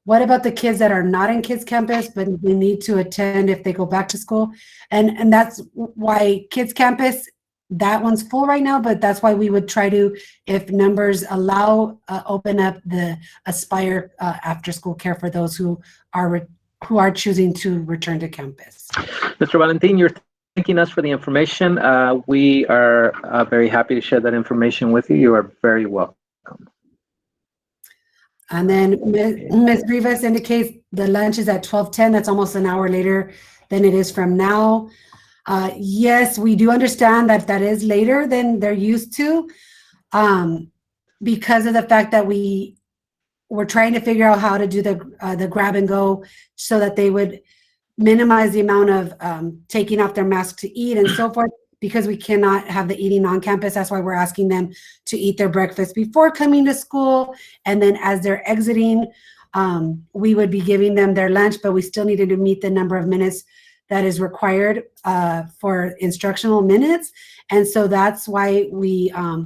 Speaker 2: what about the kids that are not in Kids Campus, but they need to attend if they go back to school? And that's why Kids Campus, that one's full right now, but that's why we would try to, if numbers allow, open up the Aspire after school care for those who are choosing to return to campus.
Speaker 1: Mr. Valentin, you're thanking us for the information. We are very happy to share that information with you. You are very welcome.
Speaker 2: And then Ms. Rivas indicates the lunch is at 12:10. That's almost an hour later than it is from now. Yes, we do understand that that is later than they're used to, because of the fact that we're trying to figure out how to do the grab and go so that they would minimize the amount of taking off their mask to eat and so forth, because we cannot have the eating on campus. That's why we're asking them to eat their breakfast before coming to school. And then as they're exiting, we would be giving them their lunch, but we still needed to meet the number of minutes that is required for instructional minutes. And so that's why we are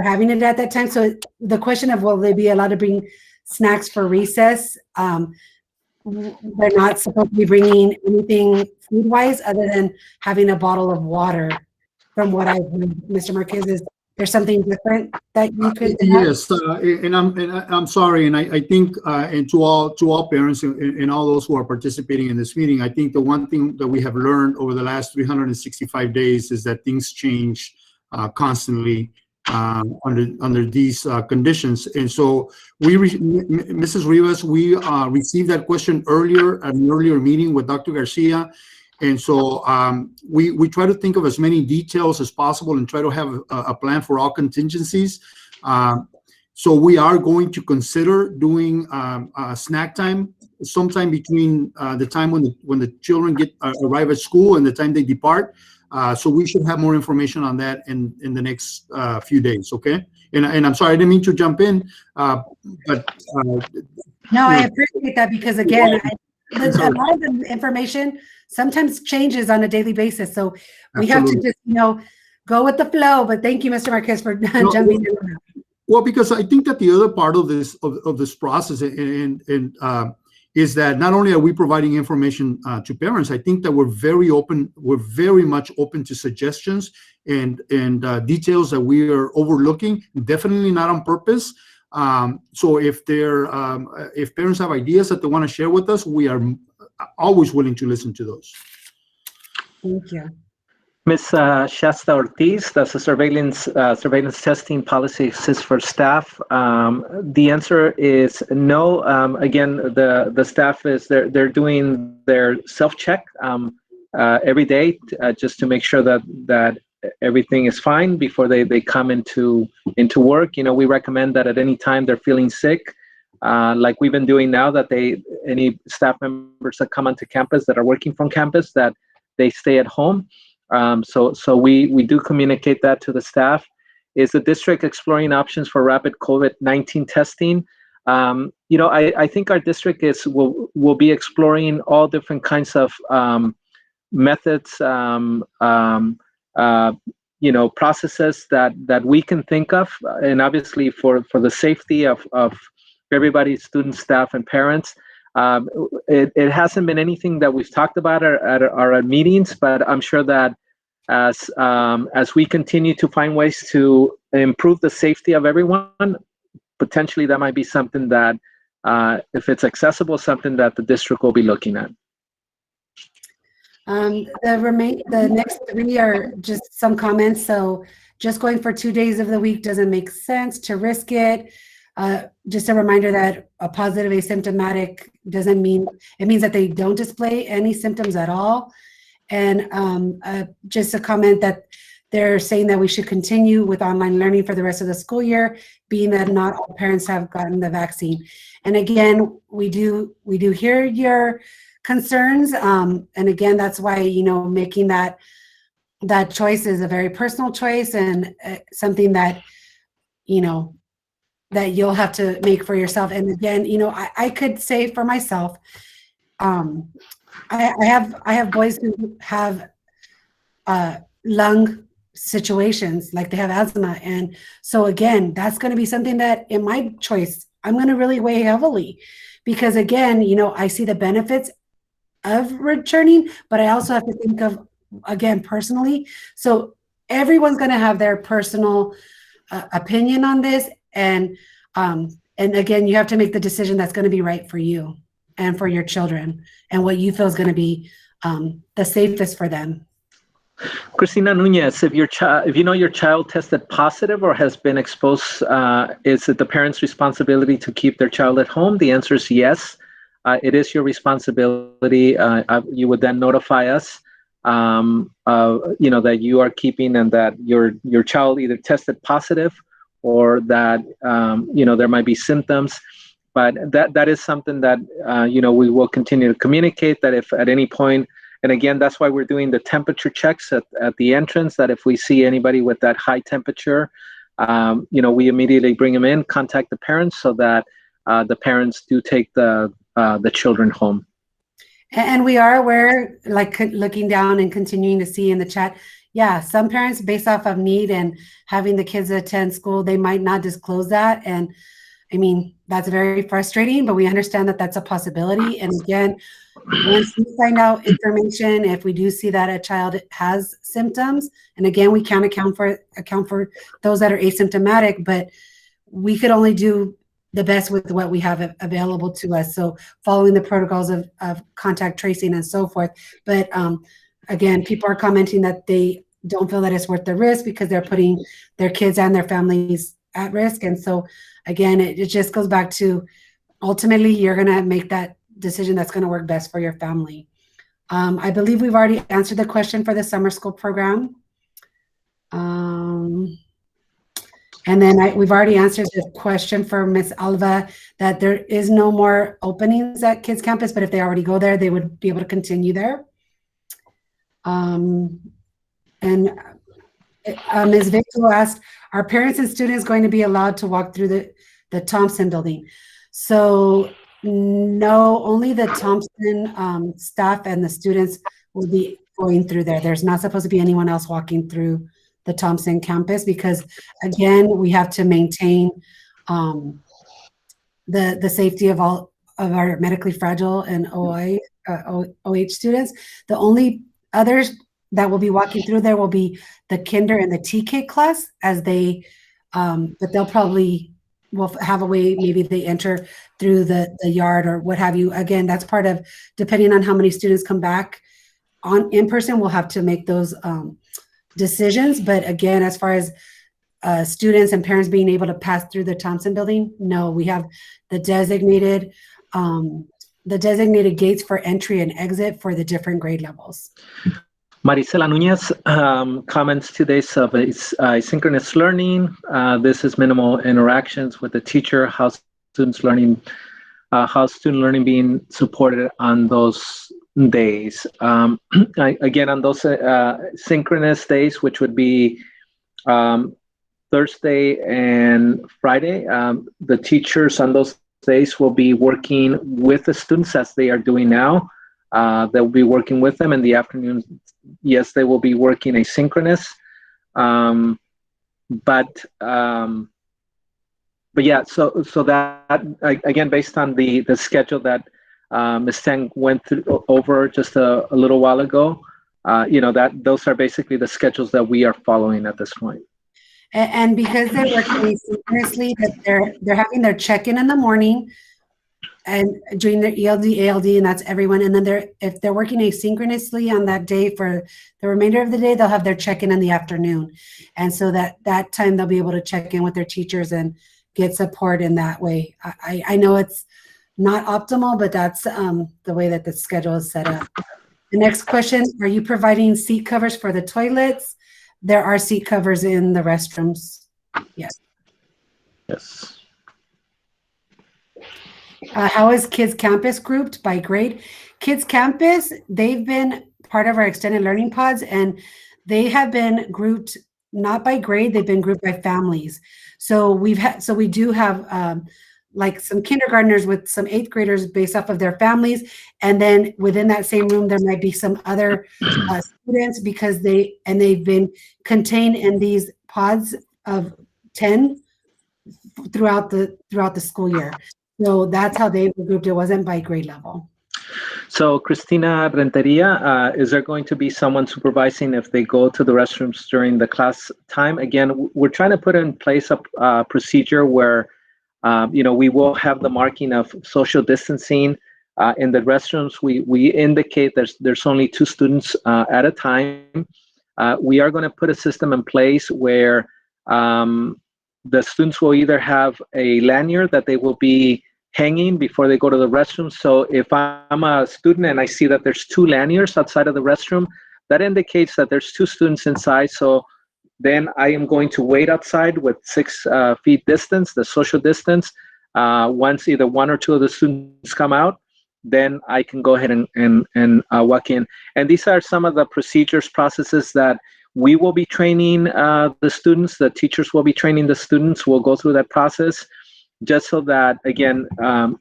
Speaker 2: having it at that time. So the question of will they be allowed to bring snacks for recess? They're not supposed to be bringing anything food-wise other than having a bottle of water. From what I've heard, Mr. Marquez, is there something different that you could have?
Speaker 4: Yes, and I'm sorry, and I think and to all parents and all those who are participating in this meeting, I think the one thing that we have learned over the last 365 days is that things change constantly under these conditions. And so Mrs. Rivas, we received that question earlier at an earlier meeting with Dr. Garcia. And so we try to think of as many details as possible and try to have a plan for all contingencies. So we are going to consider doing snack time sometime between the time when the children arrive at school and the time they depart. So we should have more information on that in the next few days, okay? And I'm sorry, I didn't mean to jump in, but
Speaker 2: no, I appreciate that, because again, a lot of the information sometimes changes on a daily basis. So we have to just, go with the flow. But thank you, Mr. Marquez, for jumping in.
Speaker 4: Well, because I think that the other part of this process is that not only are we providing information to parents, I think that we're very much open to suggestions and details that we are overlooking, definitely not on purpose. So if parents have ideas that they want to share with us, we are always willing to listen to those.
Speaker 2: Thank you.
Speaker 1: Ms. Shasta Ortiz, that's the surveillance testing policy assist for staff. The answer is no. Again, the staff they're doing their self-check every day just to make sure that everything is fine before they come into work. We recommend that at any time they're feeling sick, like we've been doing now, that any staff members that come onto campus that are working from campus, that they stay at home. So we do communicate that to the staff. Is the district exploring options for rapid COVID-19 testing? I think our district will be exploring all different kinds of methods, processes that we can think of, and obviously for the safety of everybody, students, staff, and parents. It hasn't been anything that we've talked about at our meetings, but I'm sure that as we continue to find ways to improve the safety of everyone, potentially that might be something that, if it's accessible, something that the district will be looking at.
Speaker 2: The next three are just some comments. So just going for 2 days of the week doesn't make sense to risk it. Just a reminder that a positive asymptomatic doesn't mean, it means that they don't display any symptoms at all. And just a comment that they're saying that we should continue with online learning for the rest of the school year, being that not all parents have gotten the vaccine. And again, we do hear your concerns. And again, that's why, making that choice is a very personal choice, and something that, that you'll have to make for yourself. And again, I could say for myself, I have boys who have lung situations, like they have asthma. And so again, that's going to be something that in my choice, I'm going to really weigh heavily, because again, I see the benefits of returning, but I also have to think of, again, personally. So everyone's going to have their personal opinion on this. And again, you have to make the decision that's going to be right for you and for your children, and what you feel is going to be the safest for them.
Speaker 1: Cristina Nunez, if your child tested positive or has been exposed, is it the parent's responsibility to keep their child at home? The answer is yes. It is your responsibility. You would then notify us. that you are keeping, and that your child either tested positive or that there might be symptoms. But that is something that we will continue to communicate, that if at any point, and again, that's why we're doing the temperature checks at the entrance, that if we see anybody with that high temperature, we immediately bring them in, contact the parents, so that the parents do take the children home.
Speaker 2: And we are aware, like looking down and continuing to see in the chat, yeah, some parents, based off of need and having the kids attend school, they might not disclose that. And I mean, that's very frustrating, but we understand that that's a possibility. And again, once we find out information, if we do see that a child has symptoms, and again, we can't account for those that are asymptomatic, but we could only do the best with what we have available to us. So following the protocols of contact tracing and so forth. But again, people are commenting that they don't feel that it's worth the risk because they're putting their kids and their families at risk. And so again, it just goes back to, ultimately, you're going to make that decision that's going to work best for your family. I believe we've already answered the question for the summer school program. And then we've already answered the question for Ms. Alva, that there is no more openings at Kids Campus, but if they already go there, they would be able to continue there. And Ms. Victor asked, are parents and students going to be allowed to walk through the Thompson building? So no, only the Thompson staff and the students will be going through there. There's not supposed to be anyone else walking through the Thompson campus, because again, we have to maintain the safety of all of our medically fragile and OH students. The only others that will be walking through there will be the kinder and the TK class, as they, but they'll probably will have a way, maybe they enter through the yard or what have you. Again, that's part of, depending on how many students come back in person, we'll have to make those decisions. But again, as far as students and parents being able to pass through the Thompson building, no, we have the designated gates for entry and exit for the different grade levels.
Speaker 1: Marisela Nunez comments to this of asynchronous learning. This is minimal interactions with the teacher, how student learning being supported on those days. Again, on those synchronous days, which would be Thursday and Friday, the teachers on those days will be working with the students as they are doing now. They'll be working with them in the afternoon. Yes, they will be working asynchronous. But yeah, so that, again, based on the schedule that Ms. Tang went over just a little while ago, that those are basically the schedules that we are following at this point.
Speaker 2: And because they're working asynchronously, that they're having their check-in in the morning and during their ELD, ALD, and that's everyone. And then if they're working asynchronously on that day for the remainder of the day, they'll have their check-in in the afternoon. And so that time they'll be able to check in with their teachers and get support in that way. I know it's not optimal, but that's the way that the schedule is set up. The next question, are you providing seat covers for the toilets? There are seat covers in the restrooms. Yes.
Speaker 1: Yes.
Speaker 2: How is Kids Campus grouped by grade? Kids Campus, they've been part of our extended learning pods, and they have been grouped not by grade, they've been grouped by families. So we do have like some kindergartners with some 8th graders based off of their families. And then within that same room, there might be some other students, because they've been contained in these pods of 10 throughout the school year. So that's how they were grouped. It wasn't by grade level.
Speaker 1: So Cristina Renteria, is there going to be someone supervising if they go to the restrooms during the class time? Again, we're trying to put in place a procedure where we will have the marking of social distancing in the restrooms. We indicate there's only 2 students at a time. We are going to put a system in place where the students will either have a lanyard that they will be hanging before they go to the restroom. So if I'm a student and I see that there's 2 lanyards outside of the restroom, that indicates that there's 2 students inside. So then I am going to wait outside with 6 feet distance, the social distance. Once either 1 or 2 of the students come out, then I can go ahead and walk in. And these are some of the procedures, processes that we will be training the students. The teachers will be training the students. We'll go through that process just so that, again,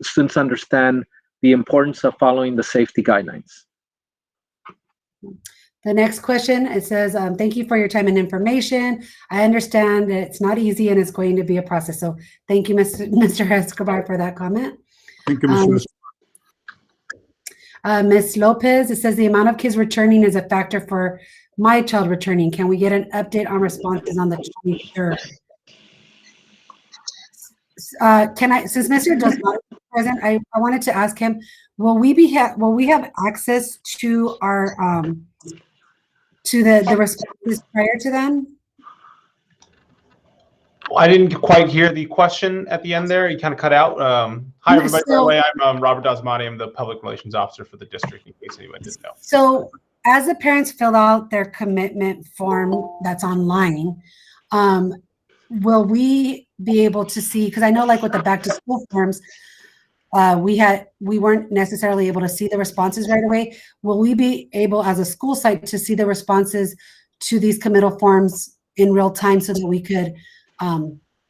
Speaker 1: students understand the importance of following the safety guidelines.
Speaker 2: The next question, it says, thank you for your time and information. I understand that it's not easy and it's going to be a process. So thank you, Mr. Escobar, for that comment.
Speaker 4: Thank you, Mr.
Speaker 2: Ms. Lopez, it says the amount of kids returning is a factor for my child returning. Can we get an update on responses on the 23rd? Since Mr. Dos Santos is present, I wanted to ask him, will we have access to our to the responses prior to then?
Speaker 6: I didn't quite hear the question at the end there. You kind of cut out. Hi, everybody. By the way, I'm Robert Dasmati. I'm the Public Relations Officer for the district, in case anyone didn't know.
Speaker 2: So as the parents fill out their commitment form that's online, will we be able to see, because I know like with the back to school forms, we weren't necessarily able to see the responses right away. Will we be able as a school site to see the responses to these committal forms in real time so that we could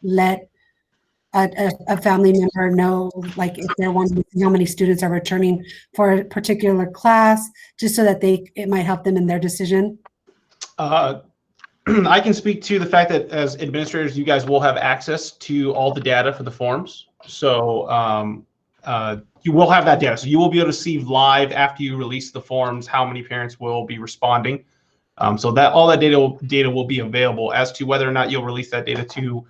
Speaker 2: let a family member know, like if they're wanting to see how many students are returning for a particular class, just so that it might help them in their decision?
Speaker 6: I can speak to the fact that as administrators, you guys will have access to all the data for the forms. So you will have that data. So you will be able to see live after you release the forms how many parents will be responding. So that all that data will be available. As to whether or not you'll release that data to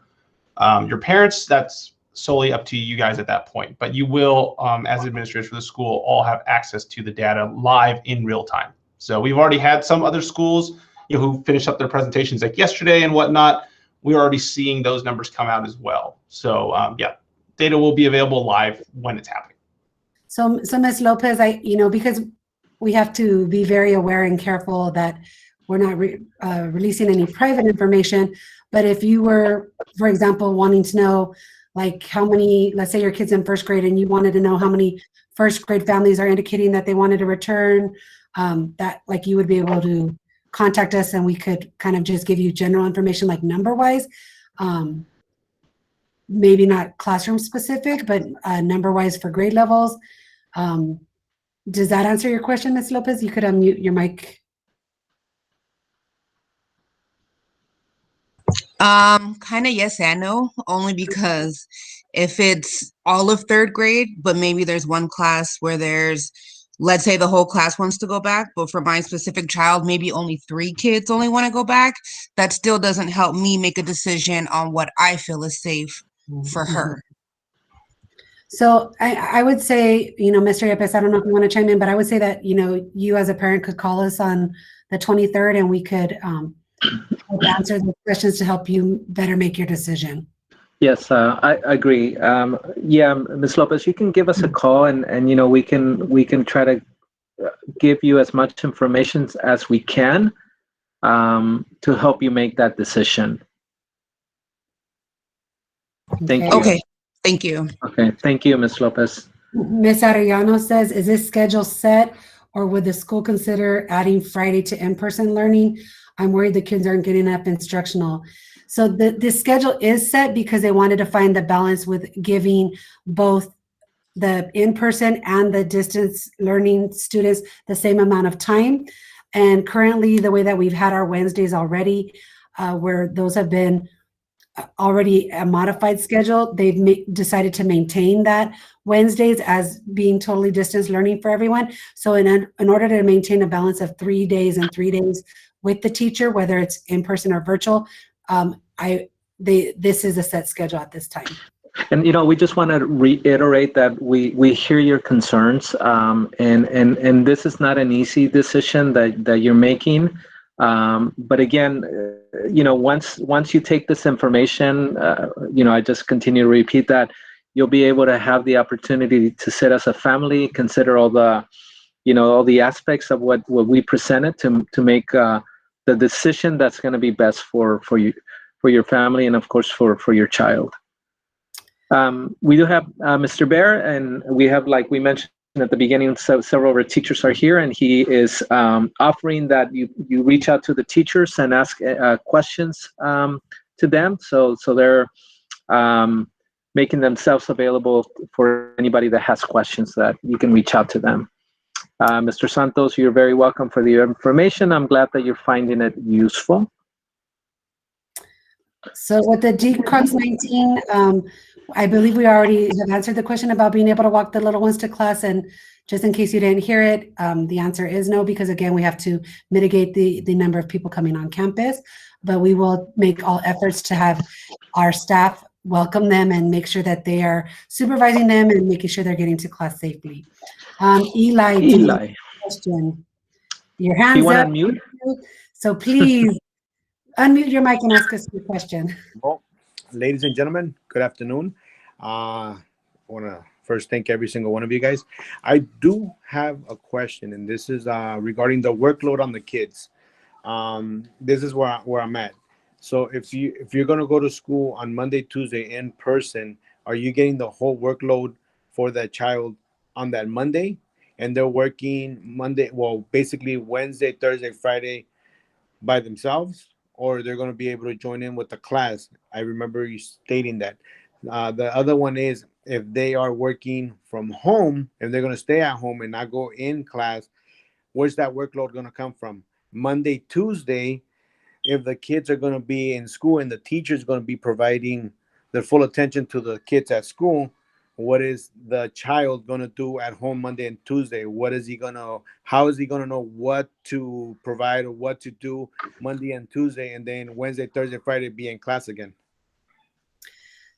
Speaker 6: your parents, that's solely up to you guys at that point. But you will, as administrators for the school, all have access to the data live in real time. So we've already had some other schools who finished up their presentations like yesterday and whatnot. We're already seeing those numbers come out as well. So yeah, data will be available live when it's happening. So
Speaker 2: Ms. Lopez, because we have to be very aware and careful that we're not releasing any private information. But if you were, for example, wanting to know like how many, let's say your kid's in first grade and you wanted to know how many first grade families are indicating that they wanted to return, that like you would be able to contact us and we could kind of just give you general information like number wise, maybe not classroom specific, but number wise for grade levels. Does that answer your question, Ms. Lopez? You could unmute your mic.
Speaker 7: Kind of yes and no, only because if it's all of third grade, but maybe there's one class where there's, let's say the whole class wants to go back, but for my specific child, maybe only 3 kids only want to go back, that still doesn't help me make a decision on what I feel is safe for her.
Speaker 2: So I would say, Mr. Yepes, I don't know if you want to chime in, but I would say that, you as a parent could call us on the 23rd and we could answer the questions to help you better make your decision.
Speaker 1: Yes, I agree. Yeah, Ms. Lopez, you can give us a call and we can try to give you as much information as we can to help you make that decision. Thank you.
Speaker 7: Okay, thank you.
Speaker 1: Okay, thank you, Ms. Lopez.
Speaker 2: Ms. Arellano says, is this schedule set or would the school consider adding Friday to in-person learning? I'm worried the kids aren't getting enough instructional. So the schedule is set because they wanted to find the balance with giving both the in-person and the distance learning students the same amount of time. And currently the way that we've had our Wednesdays already, where those have been already a modified schedule, they've decided to maintain that Wednesdays as being totally distance learning for everyone. So in order to maintain a balance of 3 days and 3 days with the teacher, whether it's in person or virtual, this is a set schedule at this time.
Speaker 1: And we just want to reiterate that we hear your concerns, and this is not an easy decision that you're making. But again, once you take this information, I just continue to repeat that you'll be able to have the opportunity to sit as a family, consider all the all the aspects of what we presented to make the decision that's going to be best for you, for your family, and of course for your child. We do have Mr. Bear, and we have, like we mentioned at the beginning, several of our teachers are here, and he is offering that you reach out to the teachers and ask questions to them. So they're making themselves available for anybody that has questions, that you can reach out to them. Mr. Santos, you're very welcome for the information. I'm glad that you're finding it useful.
Speaker 2: So with the DCROX 19, I believe we already have answered the question about being able to walk the little ones to class. And just in case you didn't hear it, the answer is no, because again, we have to mitigate the number of people coming on campus. But we will make all efforts to have our staff welcome them and make sure that they are supervising them and making sure they're getting to class safely. Eli. Question. Your hands
Speaker 1: you want
Speaker 2: up.
Speaker 1: to unmute?
Speaker 2: So please unmute your mic and ask us your question.
Speaker 8: Well, ladies and gentlemen, good afternoon. I want to first thank every single one of you guys. I do have a question, and this is regarding the workload on the kids. This is where I'm at. So if you're going to go to school on Monday, Tuesday in person, are you getting the whole workload for that child on that Monday? And they're working Monday, well, basically Wednesday, Thursday, Friday by themselves, or they're going to be able to join in with the class? I remember you stating that. The other one is, if they are working from home, if they're going to stay at home and not go in class, where's that workload going to come from? Monday, Tuesday, if the kids are going to be in school and the teacher is going to be providing their full attention to the kids at school, what is the child going to do at home Monday and Tuesday? How is he going to know what to provide or what to do Monday and Tuesday, and then Wednesday, Thursday, Friday be in class again?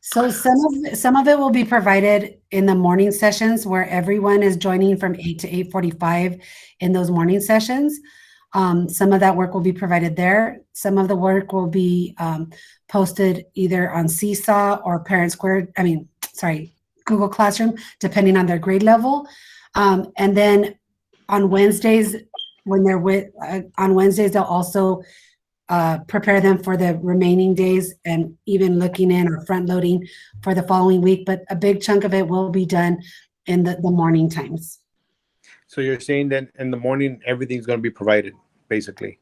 Speaker 2: So some of it will be provided in the morning sessions, where everyone is joining from 8 to 8:45 in those morning sessions. Some of that work will be provided there. Some of the work will be posted either on Seesaw or Google Classroom, depending on their grade level. And then on Wednesdays, they'll also prepare them for the remaining days, and even looking in or front loading for the following week. But a big chunk of it will be done in the morning times.
Speaker 8: So you're saying that in the morning, everything's going to be provided, basically?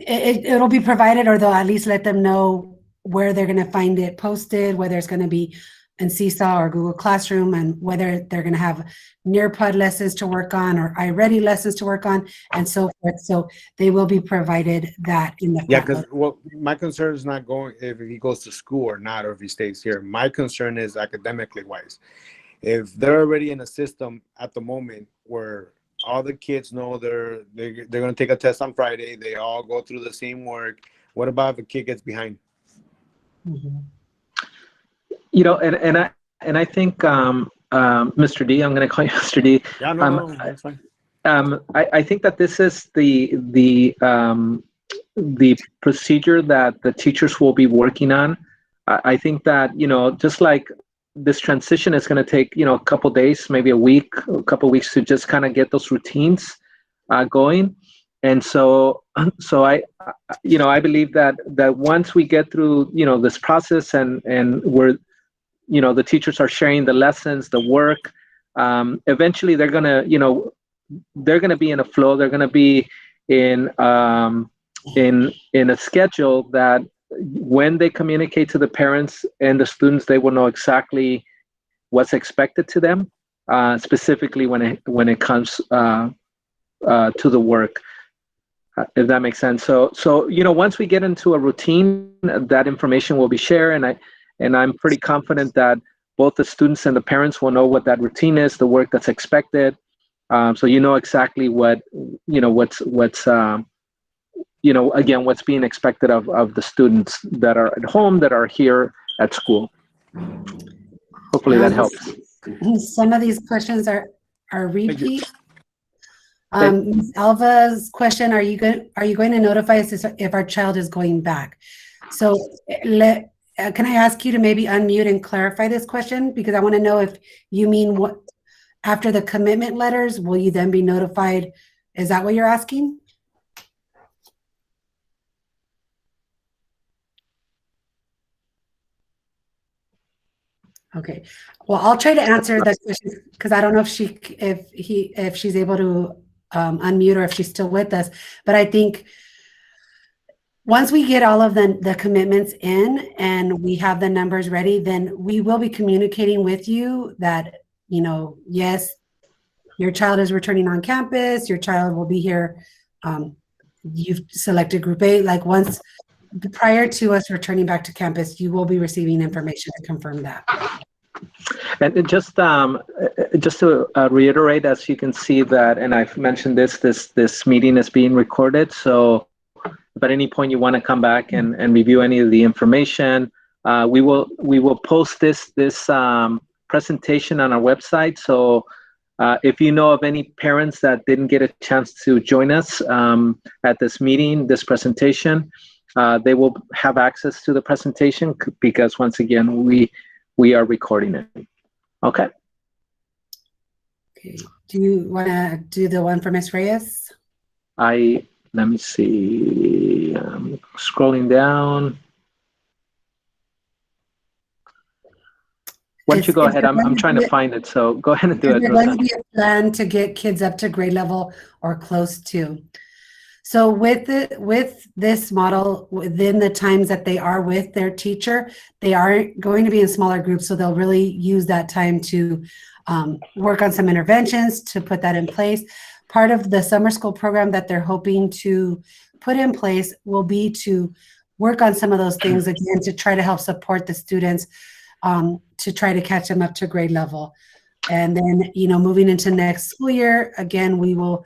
Speaker 2: It'll be provided, or they'll at least let them know where they're going to find it posted, whether it's going to be in Seesaw or Google Classroom, and whether they're going to have Nearpod lessons to work on or iReady lessons to work on, and so forth. So they will be provided that in the
Speaker 8: because my concern is not going if he goes to school or not, or if he stays here. My concern is academically wise. If they're already in a system at the moment where all the kids know they're going to take a test on Friday, they all go through the same work, what about if a kid gets behind?
Speaker 2: Mm-hmm.
Speaker 1: And I think Mr. D, I'm going to call you Mr. D.
Speaker 8: Yeah, no, that's fine.
Speaker 1: I think that this is the procedure that the teachers will be working on. I think that, just like this transition is going to take, a couple days, maybe a week, a couple weeks to just kind of get those routines going. And so I believe that once we get through, this process and we're, the teachers are sharing the lessons, the work, eventually they're going to, be in a flow. They're going to be in a schedule that when they communicate to the parents and the students, they will know exactly what's expected to them, specifically when it comes to the work, if that makes sense. So once we get into a routine, that information will be shared, and I'm pretty confident that both the students and the parents will know what that routine is, the work that's expected. So exactly what's again, what's being expected of the students that are at home, that are here at school. Hopefully that helps.
Speaker 2: Some of these questions are repeat. Ms. Alva's question: Are you going to notify us if our child is going back? So can I ask you to maybe unmute and clarify this question, because I want to know if you mean after the commitment letters, will you then be notified? Is that what you're asking? Okay. Well, I'll try to answer that question because I don't know if she's able to unmute or if she's still with us. But I think once we get all of the commitments in and we have the numbers ready, then we will be communicating with you that, yes, your child is returning on campus, your child will be here. You've selected group A. Like once prior to us returning back to campus, you will be receiving information to confirm that.
Speaker 1: And just to reiterate, as you can see that, and I've mentioned this meeting is being recorded. So if at any point you want to come back and review any of the information, we will post this presentation on our website. So if you know of any parents that didn't get a chance to join us at this meeting, this presentation, they will have access to the presentation because once again, we are recording it. Okay.
Speaker 2: Okay. Do you want to do the one for Ms. Reyes?
Speaker 1: Let me see. Scrolling down. Why don't you go ahead? I'm trying to find it, so go ahead and do it.
Speaker 2: There's going to be a plan to get kids up to grade level or close to. So with this model, within the times that they are with their teacher, they are going to be in smaller groups, so they'll really use that time to work on some interventions to put that in place. Part of the summer school program that they're hoping to put in place will be to work on some of those things again to try to help support the students to try to catch them up to grade level. And then, moving into next school year, again, we will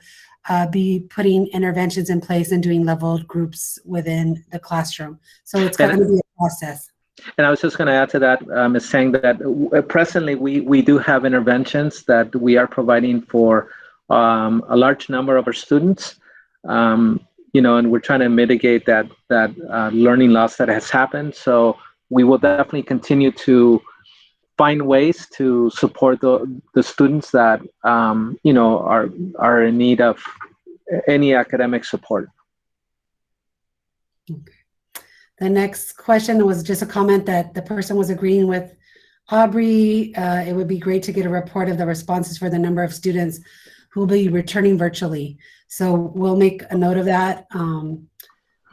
Speaker 2: be putting interventions in place and doing leveled groups within the classroom. So it's going to be a process.
Speaker 1: And I was just going to add to that, Ms. Sang, that presently we do have interventions that we are providing for a large number of our students, and we're trying to mitigate that learning loss that has happened. So we will definitely continue to find ways to support the students that are in need of any academic support.
Speaker 2: Okay. The next question was just a comment that the person was agreeing with Aubrey. It would be great to get a report of the responses for the number of students who will be returning virtually. So we'll make a note of that.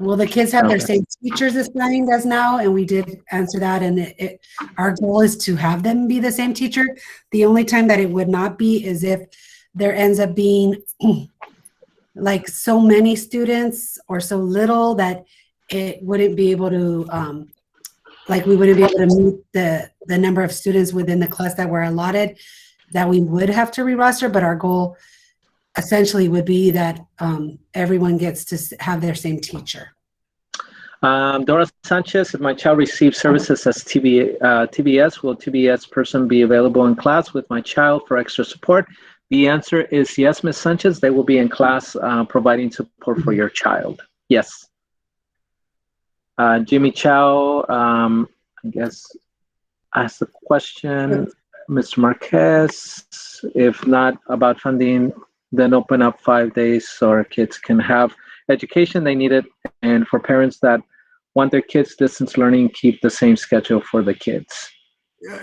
Speaker 2: Will the kids have their same teachers assigned as now? And we did answer that. And our goal is to have them be the same teacher. The only time that it would not be is if there ends up being like so many students or so little that it wouldn't be able to, we wouldn't be able to meet the number of students within the class that were allotted, that we would have to re-roster. But our goal essentially would be that everyone gets to have their same teacher.
Speaker 1: Dora Sanchez, if my child receives services as TBS, will TBS person be available in class with my child for extra support? The answer is yes, Ms. Sanchez. They will be in class providing support for your child. Yes. Jimmy Chow, I guess, asked the question. Mr. Marquez, if not about funding, then open up 5 days so our kids can have education they need it. And for parents that want their kids distance learning, keep the same schedule for the kids.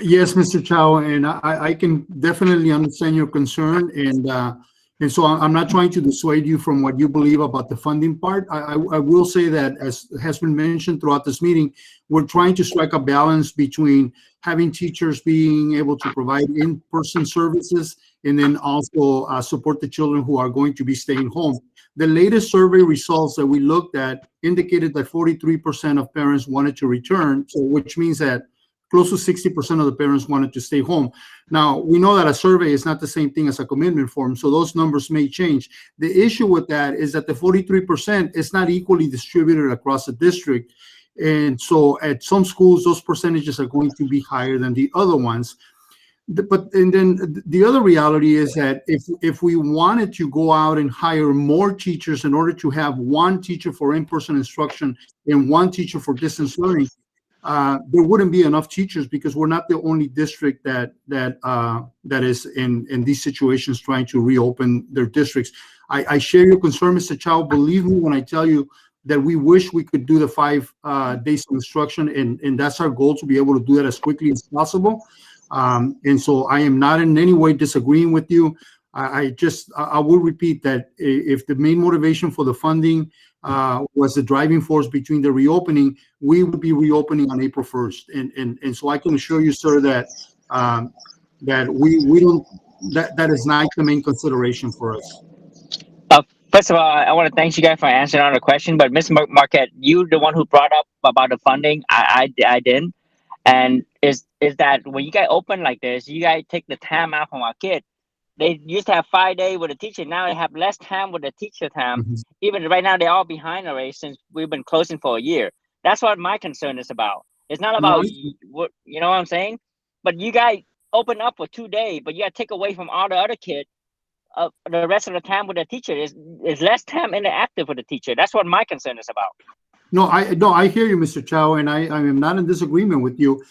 Speaker 4: Yes, Mr. Chow, and I can definitely understand your concern. And so I'm not trying to dissuade you from what you believe about the funding part. I will say that, as has been mentioned throughout this meeting, we're trying to strike a balance between having teachers being able to provide in-person services and then also support the children who are going to be staying home. The latest survey results that we looked at indicated that 43% of parents wanted to return, so which means that close to 60% of the parents wanted to stay home. Now, we know that a survey is not the same thing as a commitment form, so those numbers may change. The issue with that is that the 43% is not equally distributed across the district. And so at some schools, those percentages are going to be higher than the other ones. And then the other reality is that if we wanted to go out and hire more teachers in order to have one teacher for in-person instruction and one teacher for distance learning, there wouldn't be enough teachers because we're not the only district that is in these situations trying to reopen their districts. I share your concern, Mr. Chow. Believe me when I tell you that we wish we could do the 5 days of instruction, and that's our goal, to be able to do that as quickly as possible. And so I am not in any way disagreeing with you. I will repeat that if the main motivation for the funding was the driving force between the reopening, we would be reopening on April 1st. And so I can assure you, sir, that we don't, that is not the main consideration for us.
Speaker 9: First of all, I want to thank you guys for answering all the question. But Ms. Marquette, you the one who brought up about the funding. I didn't. And is that when you guys open like this, you guys take the time out from our kid. They used to have 5 days with a teacher. Now they have less time with the teacher time.
Speaker 4: Mhm.
Speaker 9: Even right now, they're all behind already since we've been closing for a year. That's what my concern is about. It's not about what, you know what I'm saying? But you guys open up for 2 days, but you got to take away from all the other kids the rest of the time with the teacher. Is less time interactive with the teacher. That's what my concern is about.
Speaker 4: No, I hear you, Mr. Chow, and I am not in disagreement with you.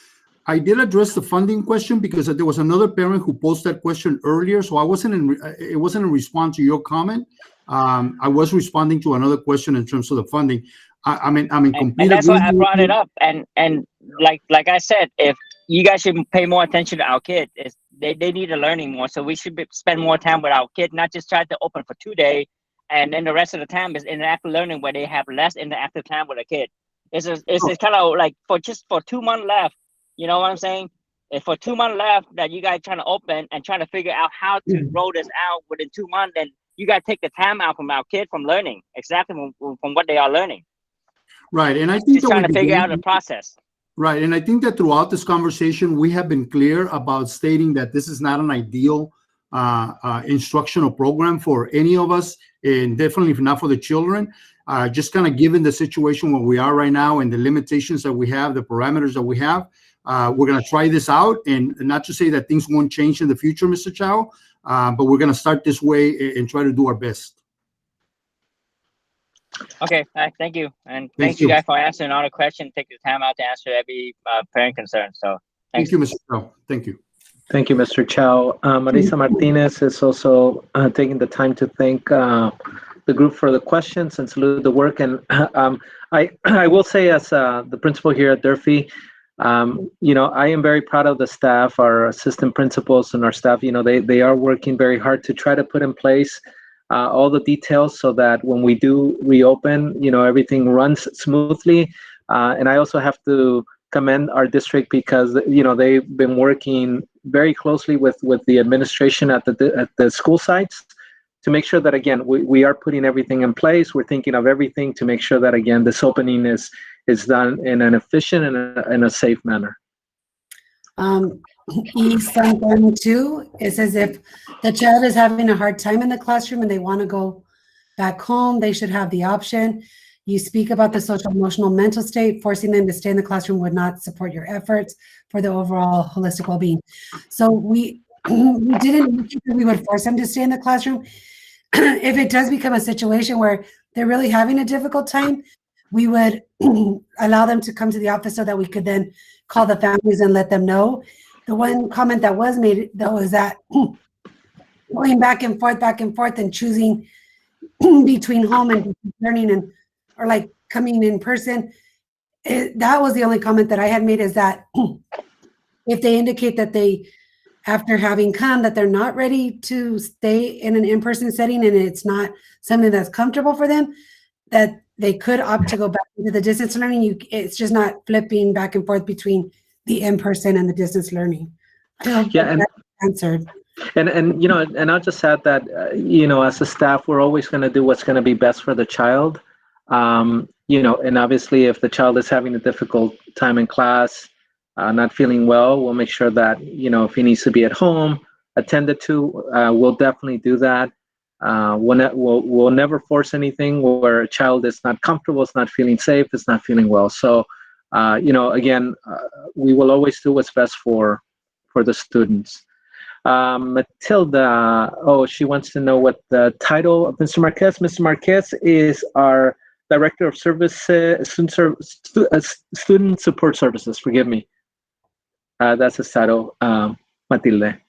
Speaker 4: I did address the funding question because there was another parent who posed that question earlier, so it wasn't in response to your comment. I was responding to another question in terms of the funding. I'm in complete
Speaker 9: and that's why I
Speaker 4: agreement
Speaker 9: brought
Speaker 4: with
Speaker 9: it up. And like I said, if you guys should pay more attention to our kids, they need to learning more. So we should spend more time with our kids, not just try to open for 2 days, and then the rest of the time is interactive learning where they have less interactive time with a kid. It's kind of like for 2 months left. You know what I'm saying? If for 2 months left that you guys trying to open and trying to figure out how to roll this out within 2 months, then you got to take the time out from our kids from learning exactly from what they are learning.
Speaker 4: Right, and I think
Speaker 9: Just trying to figure out the process.
Speaker 4: Right, and I think that throughout this conversation, we have been clear about stating that this is not an ideal instructional program for any of us, and definitely not for the children. Just kind of given the situation where we are right now and the limitations that we have, the parameters that we have, we're going to try this out, and not to say that things won't change in the future, Mr. Chow, but we're going to start this way and try to do our best.
Speaker 9: Okay, thank you. And
Speaker 4: Thank
Speaker 9: thanks you
Speaker 4: you.
Speaker 9: guys for answering all the questions. Take the time out to answer every parent concern. So thanks.
Speaker 4: Thank you, Mr. Chow. Thank you.
Speaker 1: Thank you, Mr. Chow. Marisa Martinez is also taking the time to thank the group for the questions and salute the work. And I will say, as the principal here at Durfee, I am very proud of the staff, our assistant principals and our staff. They are working very hard to try to put in place all the details so that when we do reopen, everything runs smoothly. And I also have to commend our district because, they've been working very closely with the administration at the school sites to make sure that, again, we are putting everything in place. We're thinking of everything to make sure that, again, this opening is done in an efficient and a safe manner.
Speaker 2: E7.2, it says if the child is having a hard time in the classroom and they want to go back home, they should have the option. You speak about the social, emotional, mental state. Forcing them to stay in the classroom would not support your efforts for the overall holistic well-being. So we didn't think that we would force them to stay in the classroom. If it does become a situation where they're really having a difficult time, we would allow them to come to the office so that we could then call the families and let them know. The one comment that was made, though, is that going back and forth and choosing between home and learning or like coming in person, that was the only comment that I had made, is that if they indicate that they, after having come, that they're not ready to stay in an in-person setting and it's not something that's comfortable for them, that they could opt to go back into the distance learning. It's just not flipping back and forth between the in-person and the distance learning.
Speaker 1: Yeah, and
Speaker 2: answered.
Speaker 1: And I'll just add that as a staff, we're always going to do what's going to be best for the child. And obviously, if the child is having a difficult time in class, not feeling well, we'll make sure that if he needs to be at home, attended to, we'll definitely do that. We'll never force anything where a child is not comfortable, is not feeling safe, is not feeling well. So, again, we will always do what's best for the students. Matilda, she wants to know what the title of Mr. Marquez. Mr. Marquez is our Director of Services, Student Support Services, forgive me. That's Estado, Matilde.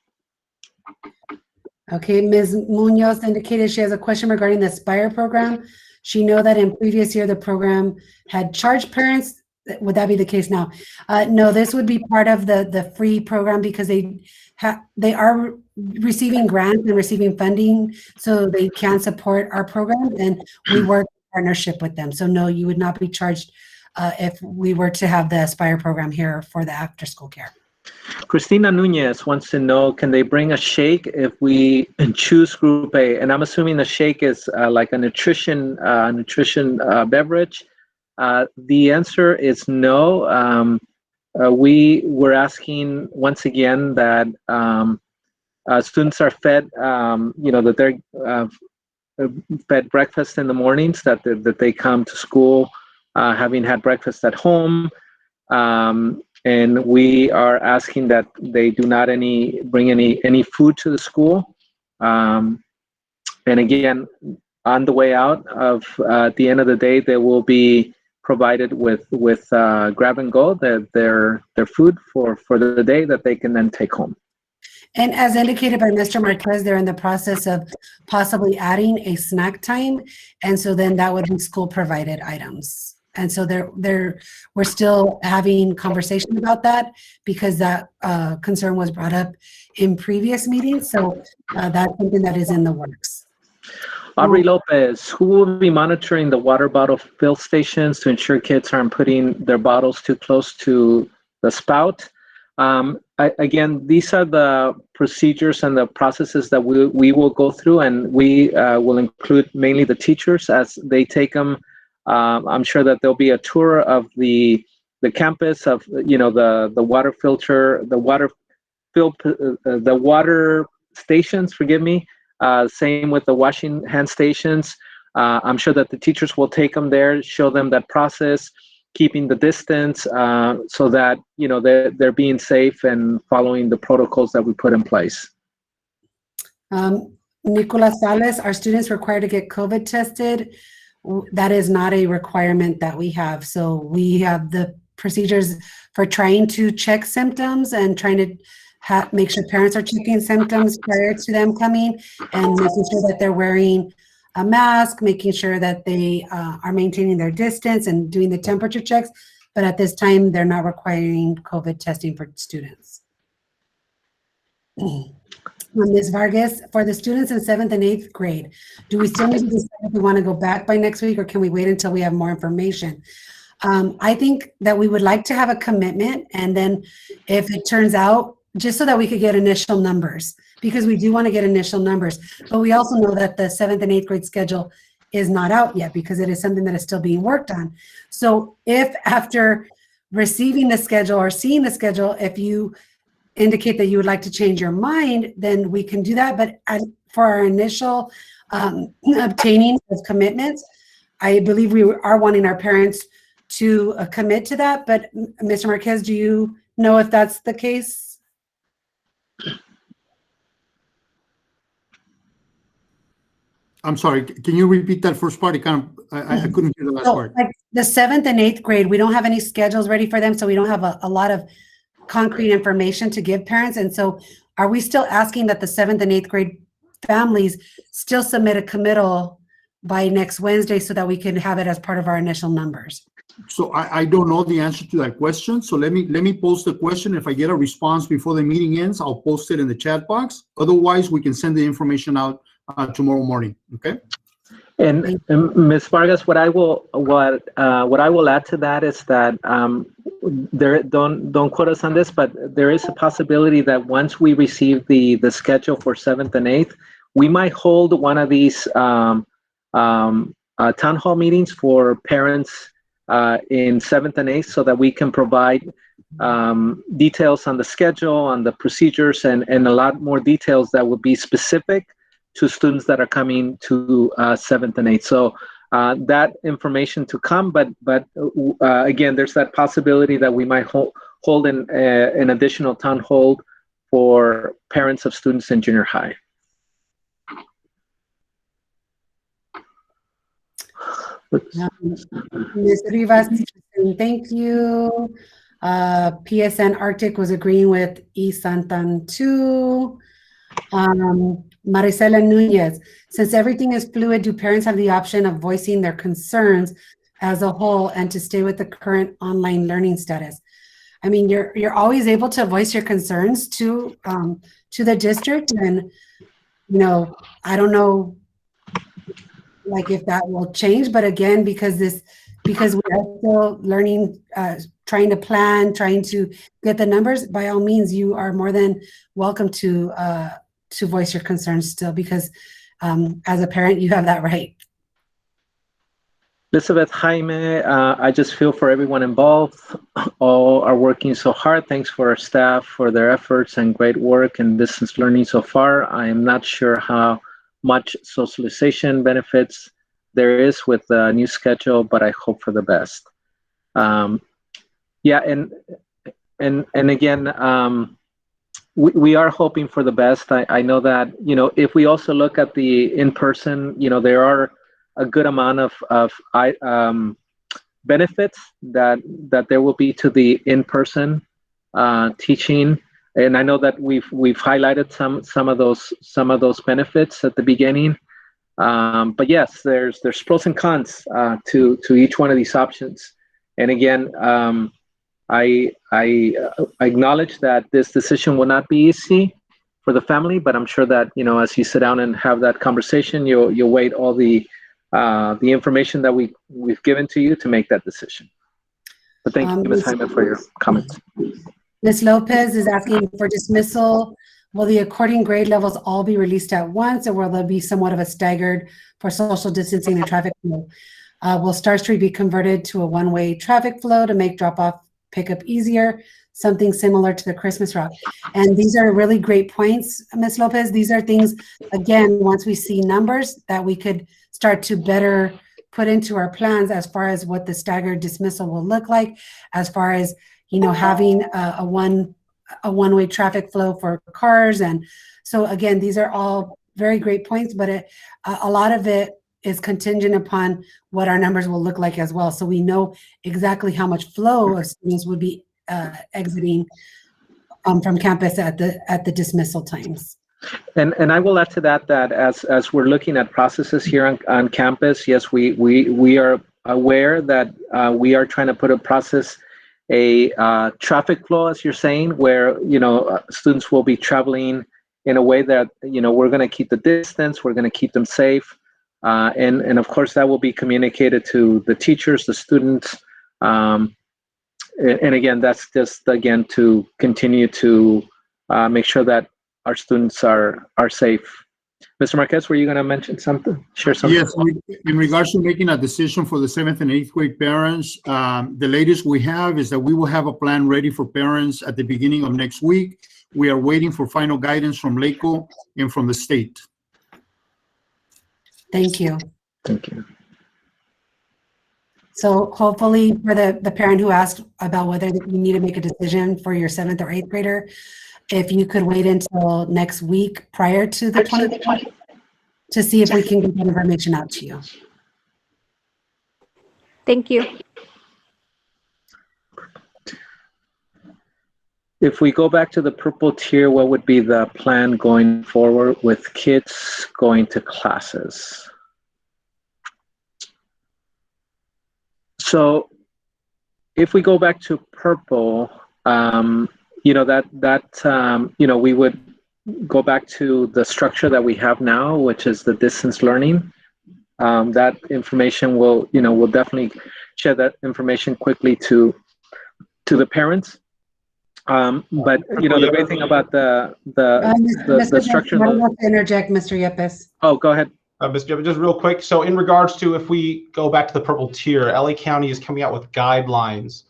Speaker 2: Okay, Ms. Munoz indicated she has a question regarding the Aspire program. She know that in previous year, the program had charged parents. Would that be the case now? No, this would be part of the free program because they are receiving grants and receiving funding, so they can support our program, and we work in partnership with them. So no, you would not be charged if we were to have the Aspire program here for the after-school care.
Speaker 1: Christina Nunez wants to know, can they bring a shake if we choose Group A? And I'm assuming the shake is like a nutrition beverage. The answer is no. We were asking once again that students are fed, that they're fed breakfast in the mornings, that they come to school having had breakfast at home. And we are asking that they do not bring any food to the school. And again, on the way out at the end of the day, they will be provided with grab and go, their food for the day that they can then take home.
Speaker 2: And as indicated by Mr. Marquez, they're in the process of possibly adding a snack time, and so then that would be school provided items. And so we're still having conversation about that because that concern was brought up in previous meetings. So that's something that is in the works.
Speaker 1: Aubrey Lopez, who will be monitoring the water bottle fill stations to ensure kids aren't putting their bottles too close to the spout? Again, these are the procedures and the processes that we will go through, and we will include mainly the teachers as they take them. I'm sure that there'll be a tour of the campus of the water filter, the water stations. Forgive me. Same with the washing hand stations. I'm sure that the teachers will take them there, show them that process, keeping the distance, so that they're being safe and following the protocols that we put in place.
Speaker 2: Nicolas Sales, are students required to get COVID tested? That is not a requirement that we have. So we have the procedures for trying to check symptoms and trying to make sure parents are checking symptoms prior to them coming, and making sure that they're wearing a mask, making sure that they are maintaining their distance and doing the temperature checks. But at this time, they're not requiring COVID testing for students. Ms. Vargas, for the students in 7th and 8th grade, do we still need to decide if we want to go back by next week, or can we wait until we have more information? I think that we would like to have a commitment, and then if it turns out, just so that we could get initial numbers, because we do want to get initial numbers, but we also know that the 7th and 8th grade schedule is not out yet because it is something that is still being worked on. So if after receiving the schedule or seeing the schedule, if you indicate that you would like to change your mind, then we can do that. But for our initial obtaining of commitments, I believe we are wanting our parents to commit to that. But Mr. Marquez, do you know if that's the case?
Speaker 4: I'm sorry, can you repeat that first part? I couldn't hear the last part.
Speaker 2: Like the 7th and 8th grade, we don't have any schedules ready for them, so we don't have a lot of concrete information to give parents. And so are we still asking that the 7th and 8th grade families still submit a committal by next Wednesday so that we can have it as part of our initial numbers?
Speaker 4: So I don't know the answer to that question. So let me post the question. If I get a response before the meeting ends, I'll post it in the chat box. Otherwise, we can send the information out tomorrow morning. Okay.
Speaker 1: And Ms. Vargas, what I will add to that is that don't quote us on this, but there is a possibility that once we receive the schedule for 7th and 8th, we might hold one of these town hall meetings for parents in 7th and 8th, so that we can provide details on the schedule, on the procedures, and a lot more details that would be specific to students that are coming to 7th and 8th. So that information to come, but again, there's that possibility that we might hold an additional town hall for parents of students in junior high.
Speaker 2: Ms. Rivas, thank you. PSN Arctic was agreeing with E. Santan too. Maricela Nunez, since everything is fluid, do parents have the option of voicing their concerns as a whole and to stay with the current online learning status? I mean, you're always able to voice your concerns to the district, and I don't know, like if that will change, but again, because we are still learning, trying to plan, trying to get the numbers, by all means, you are more than welcome to voice your concerns still, because as a parent, you have that right.
Speaker 1: Elizabeth, Jaime, I just feel for everyone involved. All are working so hard. Thanks for our staff for their efforts and great work in distance learning so far. I am not sure how much socialization benefits there is with the new schedule, but I hope for the best. Yeah, and again, we are hoping for the best. I know that, if we also look at the in-person, there are a good amount of benefits that there will be to the in-person teaching, and I know that we've highlighted some of those benefits at the beginning. But yes, there's pros and cons to each one of these options. And again, I acknowledge that this decision will not be easy for the family, but I'm sure that as you sit down and have that conversation, you'll weigh all the information that we've given to you to make that decision. But thank you, Ms. Jaime, for your comments.
Speaker 2: Ms. Lopez is asking for dismissal. Will the according grade levels all be released at once, or will there be somewhat of a staggered for social distancing and traffic flow? Will Star Street be converted to a one-way traffic flow to make drop-off pickup easier? Something similar to the Christmas route. And these are really great points, Ms. Lopez. These are things, again, once we see numbers that we could start to better put into our plans as far as what the staggered dismissal will look like, as far as, having a one-way traffic flow for cars. And so again, these are all very great points, but a lot of it is contingent upon what our numbers will look like as well. So we know exactly how much flow of students would be exiting from campus at the dismissal times.
Speaker 1: And I will add to that as we're looking at processes here on campus, yes, we are aware that we are trying to put a process, a traffic flow, as you're saying, where students will be traveling in a way that we're going to keep the distance, we're going to keep them safe, and of course that will be communicated to the teachers, the students, and again, that's just to continue to make sure that our students are safe. Mr. Marquez, were you going to mention something? Share something?
Speaker 4: Yes, in regards to making a decision for the 7th and 8th grade parents, the latest we have is that we will have a plan ready for parents at the beginning of next week. We are waiting for final guidance from LACO and from the state.
Speaker 2: Thank you.
Speaker 1: Thank you.
Speaker 2: So hopefully for the parent who asked about whether you need to make a decision for your 7th or 8th grader, if you could wait until next week prior to the 20th to see if we can get that information out to you.
Speaker 10: Thank you.
Speaker 1: If we go back to the purple tier, what would be the plan going forward with kids going to classes? So if we go back to purple, we would go back to the structure that we have now, which is the distance learning. That information will definitely share that information quickly to the parents. But the great thing about the structure.
Speaker 2: I want to interject, Mr. Yepes.
Speaker 1: Oh, go ahead.
Speaker 6: Mr. Jeffrey, just real quick. So in regards to if we go back to the purple tier, LA County is coming out with guidelines.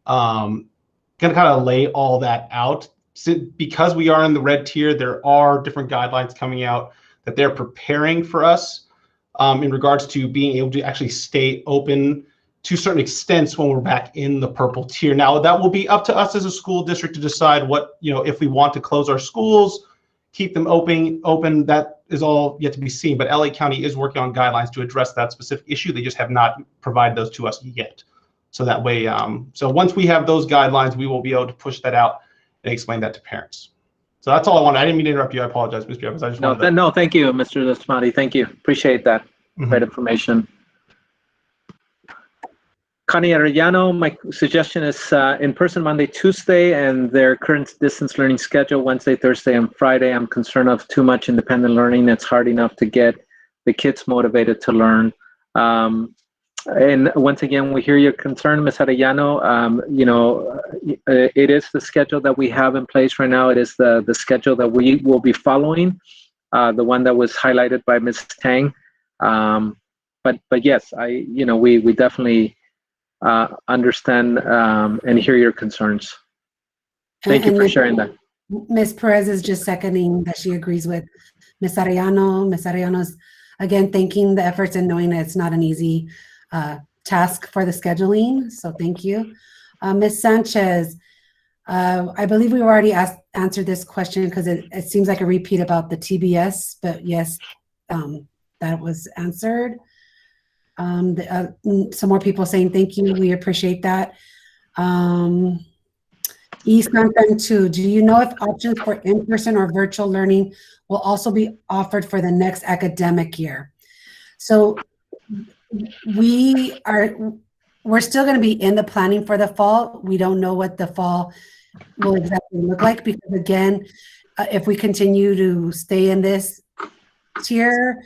Speaker 6: Going to kind of lay all that out. So because we are in the red tier, there are different guidelines coming out that they're preparing for us in regards to being able to actually stay open to certain extents when we're back in the purple tier. Now that will be up to us as a school district to decide what, if we want to close our schools, keep them open, that is all yet to be seen. But LA County is working on guidelines to address that specific issue. They just have not provided those to us yet. So that way, so once we have those guidelines, we will be able to push that out and explain that to parents. So that's all I wanted. I didn't mean to interrupt you. I apologize, Mr. Evans. I just wanted to...
Speaker 1: No, thank you, Mr. Desmati. Thank you. Appreciate that. Great information. Connie Arellano, my suggestion is in-person Monday, Tuesday, and their current distance learning schedule, Wednesday, Thursday, and Friday. I'm concerned of too much independent learning. It's hard enough to get the kids motivated to learn. And once again, we hear your concern, Ms. Arellano. It is the schedule that we have in place right now. It is the schedule that we will be following, the one that was highlighted by Ms. Tang. But yes, we definitely understand and hear your concerns. Thank you for sharing that.
Speaker 2: Ms. Perez is just seconding that she agrees with Ms. Arellano. Ms. Arellano's, again, thanking the efforts and knowing that it's not an easy task for the scheduling. So thank you. Ms. Sanchez, I believe we've already answered this question because it seems like a repeat about the TBS, but yes, that was answered. Some more people saying thank you. We appreciate that. East Mountain 2, do you know if options for in-person or virtual learning will also be offered for the next academic year? So we're still going to be in the planning for the fall. We don't know what the fall will exactly look like because, again, if we continue to stay in this tier,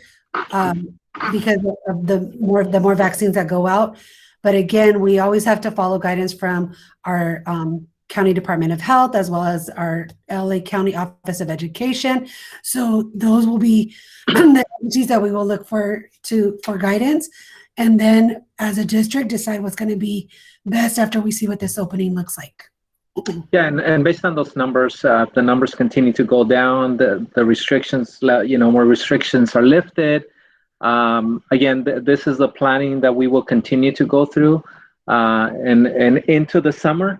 Speaker 2: because of the more vaccines that go out. But again, we always have to follow guidance from our County Department of Health as well as our LA County Office of Education. So those will be the agencies that we will look for guidance. And then as a district, decide what's going to be best after we see what this opening looks like.
Speaker 1: Yeah, and based on those numbers, the numbers continue to go down. The restrictions, more restrictions are lifted. Again, this is the planning that we will continue to go through and into the summer,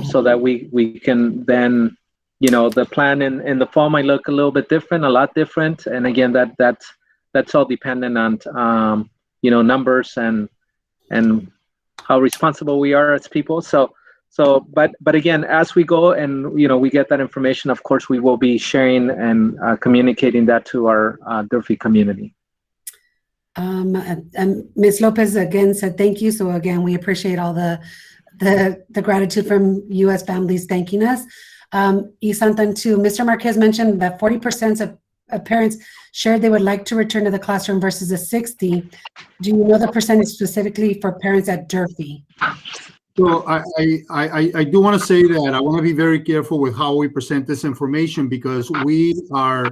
Speaker 1: so that we can then, the plan in the fall might look a little bit different, a lot different. And again, that's all dependent on numbers and how responsible we are as people. But again, as we go and we get that information, of course, we will be sharing and communicating that to our Durfee community.
Speaker 2: And Ms. Lopez again said thank you. So again, we appreciate all the gratitude from U.S. families thanking us. Isantan too, Mr. Marquez mentioned that 40% of parents shared they would like to return to the classroom versus a 60. Do you know the percentage specifically for parents at Durfee?
Speaker 4: So I do want to say that I want to be very careful with how we present this information because we are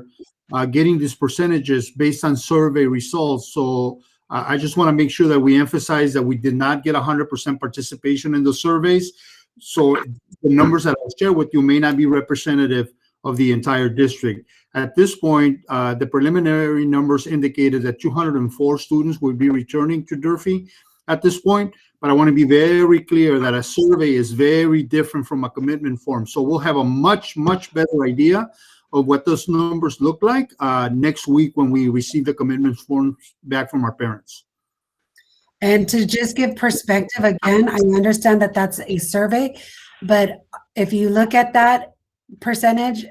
Speaker 4: getting these percentages based on survey results. So I just want to make sure that we emphasize that we did not get 100% participation in the surveys. So the numbers that I'll share with you may not be representative of the entire district. At this point, the preliminary numbers indicated that 204 students will be returning to Durfee at this point. But I want to be very clear that a survey is very different from a commitment form. So we'll have a much, much better idea of what those numbers look like next week when we receive the commitment forms back from our parents.
Speaker 2: And to just give perspective, again, I understand that that's a survey, but if you look at that percentage,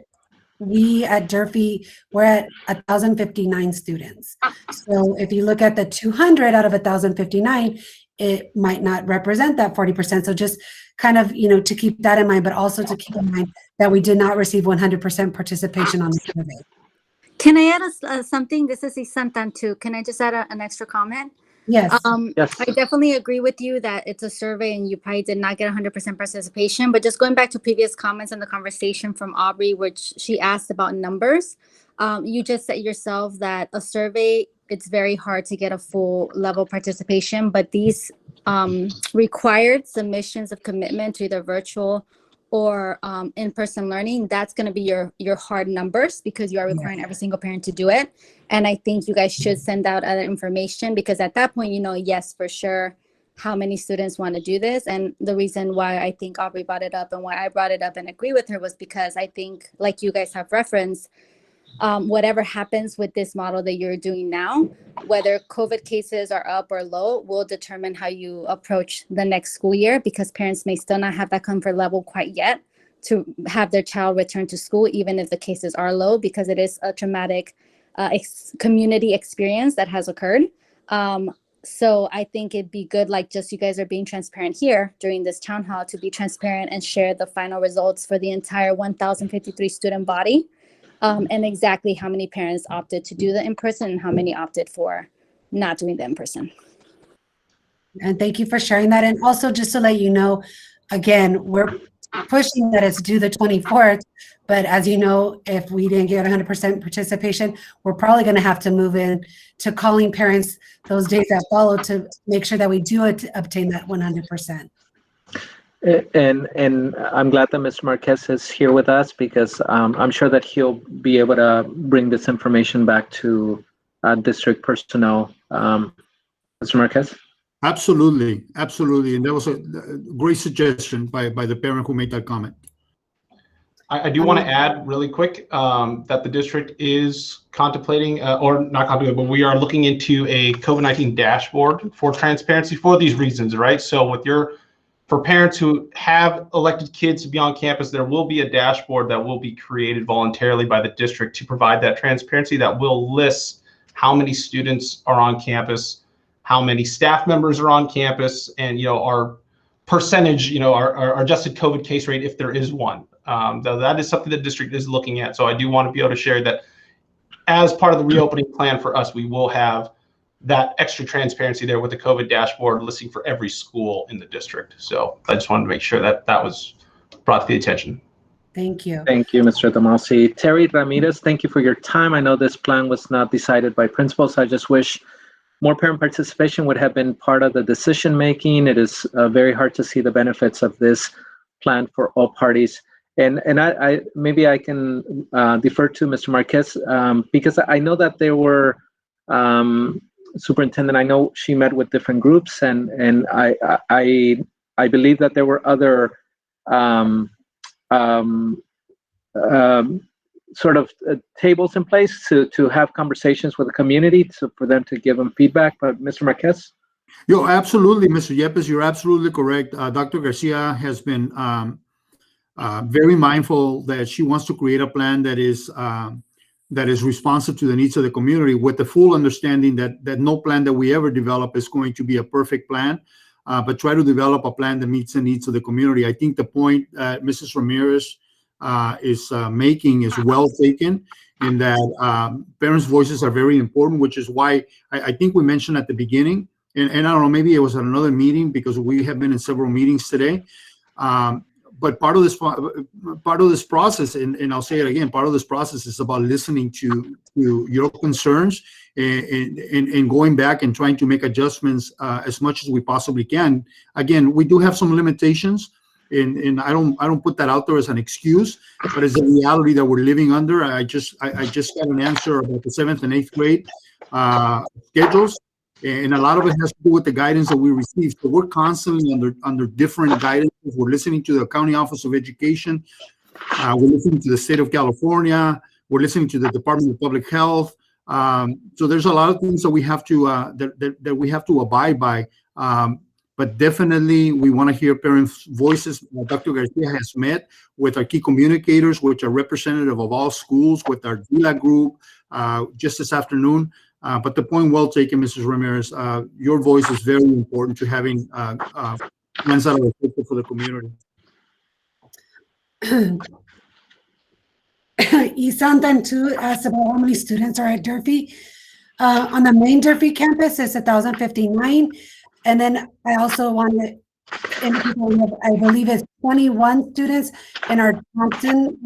Speaker 2: we at Durfee, we're at 1,059 students. So if you look at the 200 out of 1,059, it might not represent that 40%. So just kind of, to keep that in mind, but also to keep in mind that we did not receive 100% participation on the survey.
Speaker 3: Can I add something? This is Isantan too. Can I just add an extra comment?
Speaker 2: Yes.
Speaker 1: Yes.
Speaker 3: I definitely agree with you that it's a survey and you probably did not get 100% participation. But just going back to previous comments in the conversation from Aubrey, which she asked about numbers, you just said yourself that a survey, it's very hard to get a full level participation, but these required submissions of commitment to either virtual or in-person learning, that's going to be your hard numbers because you are requiring every single parent to do it. And I think you guys should send out other information because at that point, yes, for sure, how many students want to do this. And the reason why I think Aubrey brought it up and why I brought it up and agree with her was because I think, like you guys have referenced, whatever happens with this model that you're doing now, whether COVID cases are up or low, will determine how you approach the next school year, because parents may still not have that comfort level quite yet to have their child return to school, even if the cases are low, because it is a traumatic community experience that has occurred. So I think it'd be good, like just you guys are being transparent here during this town hall, to be transparent and share the final results for the entire 1,053 student body, and exactly how many parents opted to do the in-person and how many opted for not doing the in-person.
Speaker 2: And thank you for sharing that. And also, just to let you know, again, we're pushing that it's due the 24th, but as you know, if we didn't get 100% participation, we're probably going to have to move in to calling parents those days that follow to make sure that we do obtain that 100%.
Speaker 1: And I'm glad that Mr. Marquez is here with us, because I'm sure that he'll be able to bring this information back to district personnel. Mr. Marquez?
Speaker 4: Absolutely, absolutely. And that was a great suggestion by the parent who made that comment.
Speaker 6: I do want to add really quick that the district is contemplating, or not contemplating, but we are looking into a COVID-19 dashboard for transparency for these reasons, right? So for parents who have elected kids to be on campus, there will be a dashboard that will be created voluntarily by the district to provide that transparency, that will list how many students are on campus, how many staff members are on campus, and our percentage, our adjusted COVID case rate, if there is one. That is something the district is looking at. So I do want to be able to share that as part of the reopening plan for us, we will have that extra transparency there with the COVID dashboard listing for every school in the district. So I just wanted to make sure that that was brought to the attention.
Speaker 2: Thank you.
Speaker 1: Thank you, Mr. Damalsi. Terry Ramirez, thank you for your time. I know this plan was not decided by principals. I just wish more parent participation would have been part of the decision making. It is very hard to see the benefits of this plan for all parties. And I maybe I can defer to Mr. Marquez, because I know that there were superintendent. I know she met with different groups, and I believe that there were other sort of tables in place to have conversations with the community, for them to give them feedback. But Mr. Marquez?
Speaker 4: Absolutely, Mr. Yepes, you're absolutely correct. Dr. Garcia has been very mindful that she wants to create a plan that is responsive to the needs of the community, with the full understanding that no plan that we ever develop is going to be a perfect plan, but try to develop a plan that meets the needs of the community. I think the point Mrs. Ramirez is making is well taken, in that parents' voices are very important, which is why I think we mentioned at the beginning, and I don't know, maybe it was at another meeting, because we have been in several meetings today. But part of this process, and I'll say it again, part of this process is about listening to your concerns and going back and trying to make adjustments as much as we possibly can. Again, we do have some limitations, and I don't put that out there as an excuse, but it's a reality that we're living under. I just got an answer about the 7th and 8th grade schedules, and a lot of it has to do with the guidance that we receive. So we're constantly under different guidance. We're listening to the County Office of Education. We're listening to the State of California. We're listening to the Department of Public Health. So there's a lot of things that we have to that we have to abide by. But definitely, we want to hear parents' voices. Dr. Garcia has met with our key communicators, which are representative of all schools, with our DILA group just this afternoon. But the point well taken, Mrs. Ramirez. Your voice is very important to having plans that are effective for the community.
Speaker 2: Isantan too asked about how many students are at Durfee. On the main Durfee campus, it's 1,059. And then I also want to indicate I believe it's 21 students in our Thompson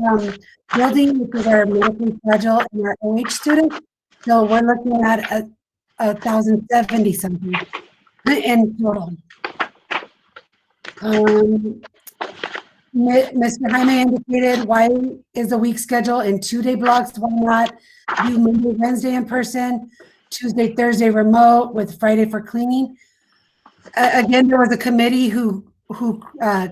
Speaker 2: building, which is our medically fragile and our OH students. So we're looking at 1,070 something in total. Mr. Jaime indicated, why is the week schedule in 2-day blocks? Why not do Monday, Wednesday in person, Tuesday, Thursday remote, with Friday for cleaning? Again, there was a committee who who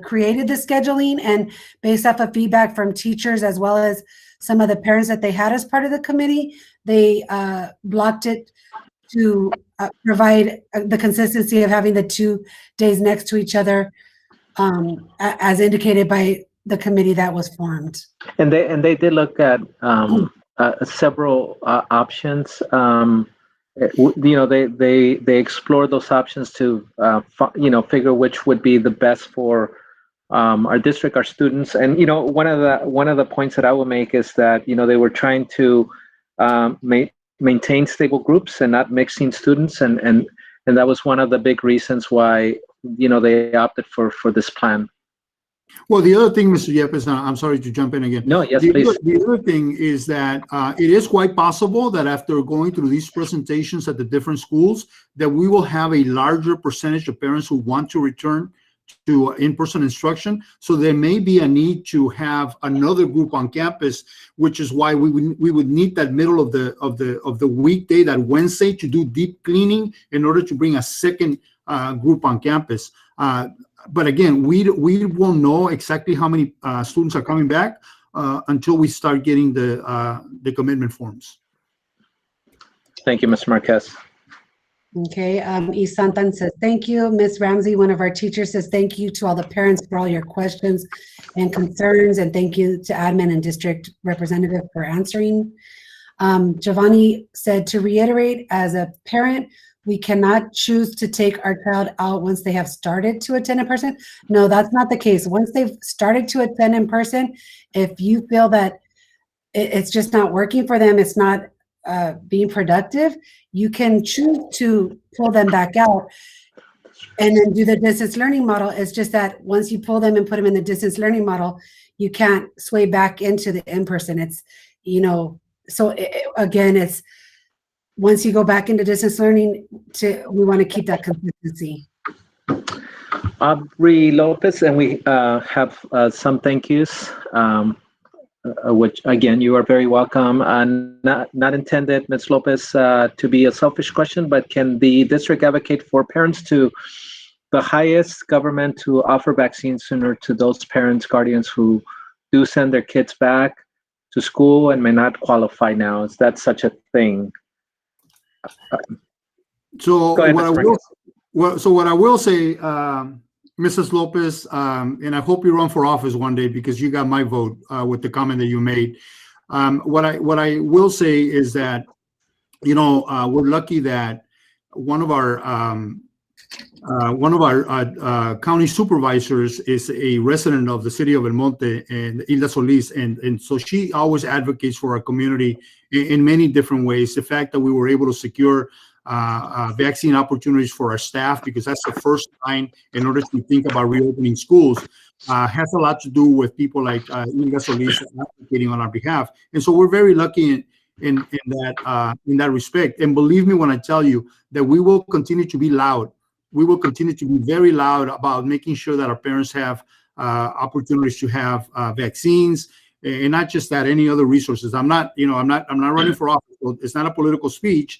Speaker 2: created the scheduling, and based off of feedback from teachers as well as some of the parents that they had as part of the committee, they blocked it to provide the consistency of having the 2 days next to each other, as indicated by the committee that was formed.
Speaker 1: And they did look at several options. They explored those options to figure which would be the best for our district, our students. And one of the points that I will make is that they were trying to maintain stable groups and not mixing students, and that was one of the big reasons why they opted for this plan.
Speaker 4: Well, the other thing, Mr. Yepes, I'm sorry to jump in again.
Speaker 1: No, yes, please.
Speaker 4: The other thing is that it is quite possible that after going through these presentations at the different schools, that we will have a larger percentage of parents who want to return to in-person instruction. So there may be a need to have another group on campus, which is why we would need that middle of the weekday, that Wednesday, to do deep cleaning in order to bring a second group on campus. But again, we won't know exactly how many students are coming back until we start getting the commitment forms.
Speaker 1: Thank you, Mr. Marquez.
Speaker 2: Okay, Isantan says, thank you. Ms. Ramsey, one of our teachers, says, thank you to all the parents for all your questions and concerns, and thank you to admin and district representative for answering. Giovanni said, to reiterate, as a parent, we cannot choose to take our child out once they have started to attend in person. No, that's not the case. Once they've started to attend in person, if you feel that it's just not working for them, it's not being productive, you can choose to pull them back out and then do the distance learning model. It's just that once you pull them and put them in the distance learning model, you can't sway back into the in-person. It's, again, it's once you go back into distance learning, we want to keep that consistency.
Speaker 1: Aubrey Lopez, and we have some thank yous. Which again, you are very welcome. Not intended, Ms. Lopez, to be a selfish question, but can the district advocate for parents to the highest government to offer vaccines sooner to those parents, guardians who do send their kids back to school and may not qualify now? Is that such a thing?
Speaker 4: So
Speaker 1: Go ahead,
Speaker 4: what I will say, Mrs. Lopez, and I hope you run for office one day because you got my vote with the comment that you made. What I will say is that, we're lucky that one of our county supervisors is a resident of the city of El Monte and Isla Solis, and so she always advocates for our community in many different ways. The fact that we were able to secure vaccine opportunities for our staff, because that's the first time in order to think about reopening schools, has a lot to do with people like Inga Solis advocating on our behalf. And so we're very lucky in that respect. And believe me when I tell you that we will continue to be loud. We will continue to be very loud about making sure that our parents have opportunities to have vaccines, and not just that, any other resources. I'm not running for office, so it's not a political speech.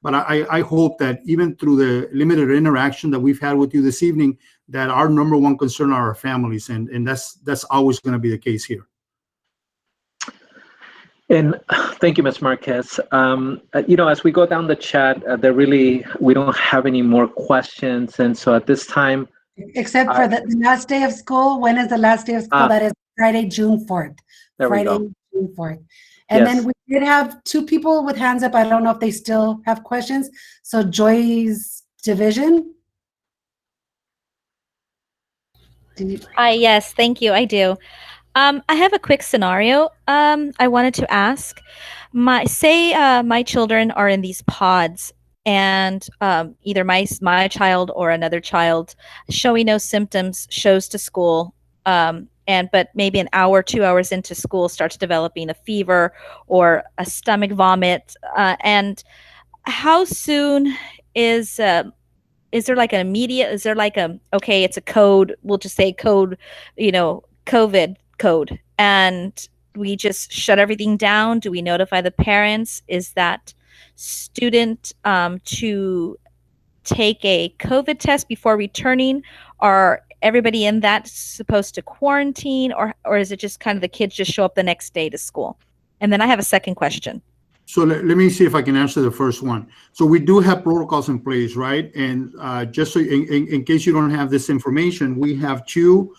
Speaker 4: But I hope that even through the limited interaction that we've had with you this evening, that our number one concern are our families, and that's always going to be the case here.
Speaker 1: And thank you, Ms. Marquez. As we go down the chat, we don't have any more questions, and so at this time,
Speaker 2: except for the last day of school. When is the last day of school? That is Friday, June 4th.
Speaker 1: There we go.
Speaker 2: Friday, June 4th. And then we did have 2 people with hands up. I don't know if they still have questions. So Joy's division.
Speaker 10: Yes, thank you. I do. I have a quick scenario I wanted to ask. My children are in these pods, and either my child or another child showing no symptoms shows to school, but maybe an hour, 2 hours into school starts developing a fever or a stomach vomit. And how soon is there like an immediate, is there like okay, it's a code, we'll just say code, COVID code, and we just shut everything down? Do we notify the parents? Is that student to take a COVID test before returning? Are everybody in that supposed to quarantine, or is it just kind of the kids just show up the next day to school? And then I have a second question.
Speaker 4: So let me see if I can answer the first one. So we do have protocols in place, right? And just so in case you don't have this information, we have two,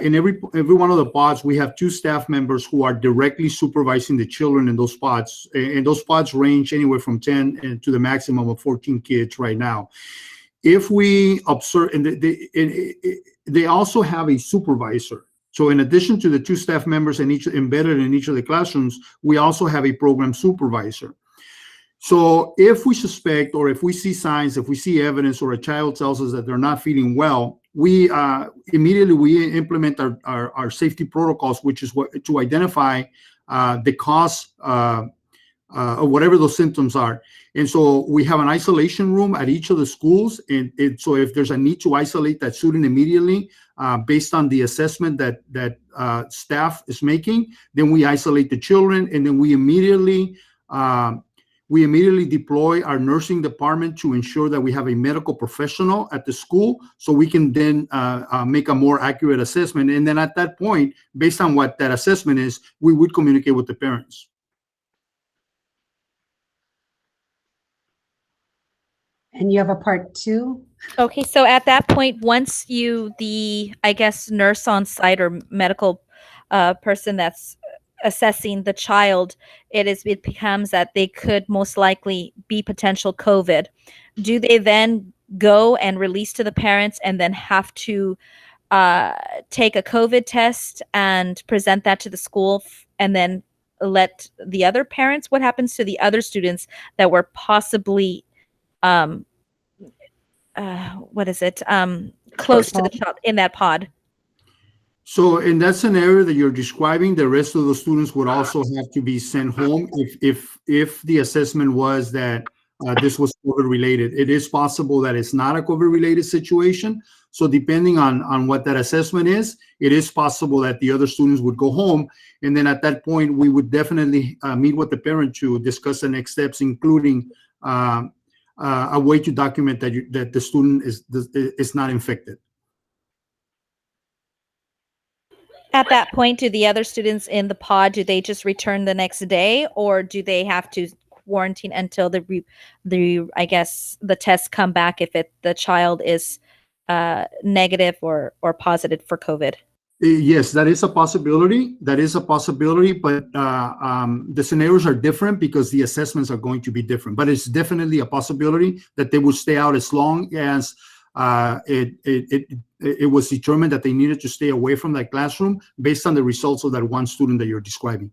Speaker 4: in every one of the pods, we have two staff members who are directly supervising the children in those pods. And those pods range anywhere from 10 and to the maximum of 14 kids right now. If we observe, and they also have a supervisor. So in addition to the two staff members and each embedded in each of the classrooms, we also have a program supervisor. So if we suspect, or if we see signs, if we see evidence, or a child tells us that they're not feeling well, we immediately implement our safety protocols, which is to identify the cause of whatever those symptoms are. And so we have an isolation room at each of the schools. And so if there's a need to isolate that student immediately, based on the assessment that staff is making, then we isolate the children, and then we immediately deploy our nursing department to ensure that we have a medical professional at the school, so we can then make a more accurate assessment. And then at that point, based on what that assessment is, we would communicate with the parents.
Speaker 2: And you have a part two?
Speaker 10: Okay, so at that point, once I guess, nurse on site or medical person that's assessing the child, it becomes that they could most likely be potential COVID. Do they then go and release to the parents and then have to take a COVID test and present that to the school and then let the other parents? What happens to the other students that were possibly close to the child in that pod?
Speaker 4: So in that scenario that you're describing, the rest of the students would also have to be sent home if the assessment was that this was COVID related. It is possible that it's not a COVID related situation. So depending on what that assessment is, it is possible that the other students would go home. And then at that point, we would definitely meet with the parent to discuss the next steps, including a way to document that the student is not infected.
Speaker 10: At that point, do the other students in the pod, do they just return the next day, or do they have to quarantine until the tests come back if the child is negative or positive for COVID?
Speaker 4: Yes, that is a possibility. But the scenarios are different because the assessments are going to be different. But it's definitely a possibility that they will stay out as long as it was determined that they needed to stay away from that classroom based on the results of that one student that you're describing.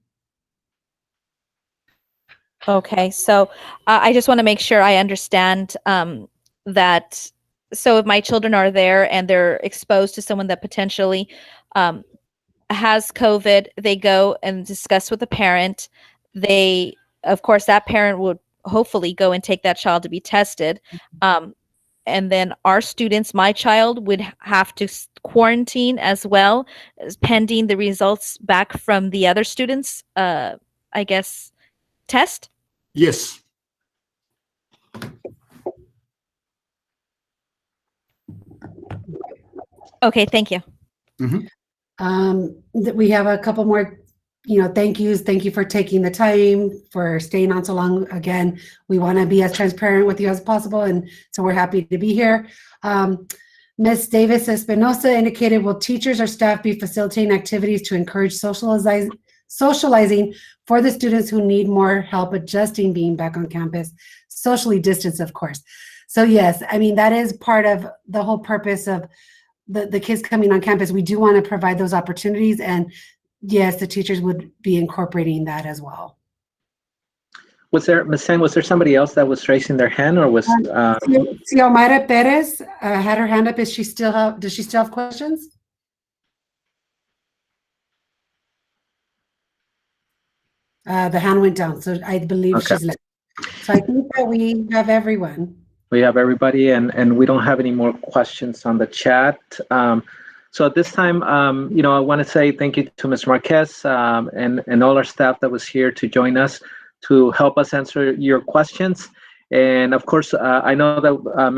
Speaker 10: Okay, so I just want to make sure I understand that. So if my children are there and they're exposed to someone that potentially has COVID, they go and discuss with the parent. Of course, that parent would hopefully go and take that child to be tested. And then our students, my child, would have to quarantine as well, pending the results back from the other students, test?
Speaker 4: Yes.
Speaker 10: Okay, thank you.
Speaker 4: Mm-hmm.
Speaker 2: We have a couple more, thank yous. Thank you for taking the time, for staying on so long. Again, we want to be as transparent with you as possible, and so we're happy to be here. Ms. Davis Espinosa indicated, will teachers or staff be facilitating activities to encourage socializing for the students who need more help adjusting being back on campus, socially distanced, of course. So yes, that is part of the whole purpose of the kids coming on campus. We do want to provide those opportunities, and yes, the teachers would be incorporating that as well.
Speaker 1: Was there, Ms. Sang, was there somebody else that was raising their hand, or was
Speaker 2: Xiomara Perez had her hand up. Does she still have questions? The hand went down, so I believe
Speaker 1: okay.
Speaker 2: She's left. So I think that we have everyone.
Speaker 1: We have everybody, and we don't have any more questions on the chat. So at this time, I want to say thank you to Mr. Marquez and all our staff that was here to join us to help us answer your questions. And of course, I know that many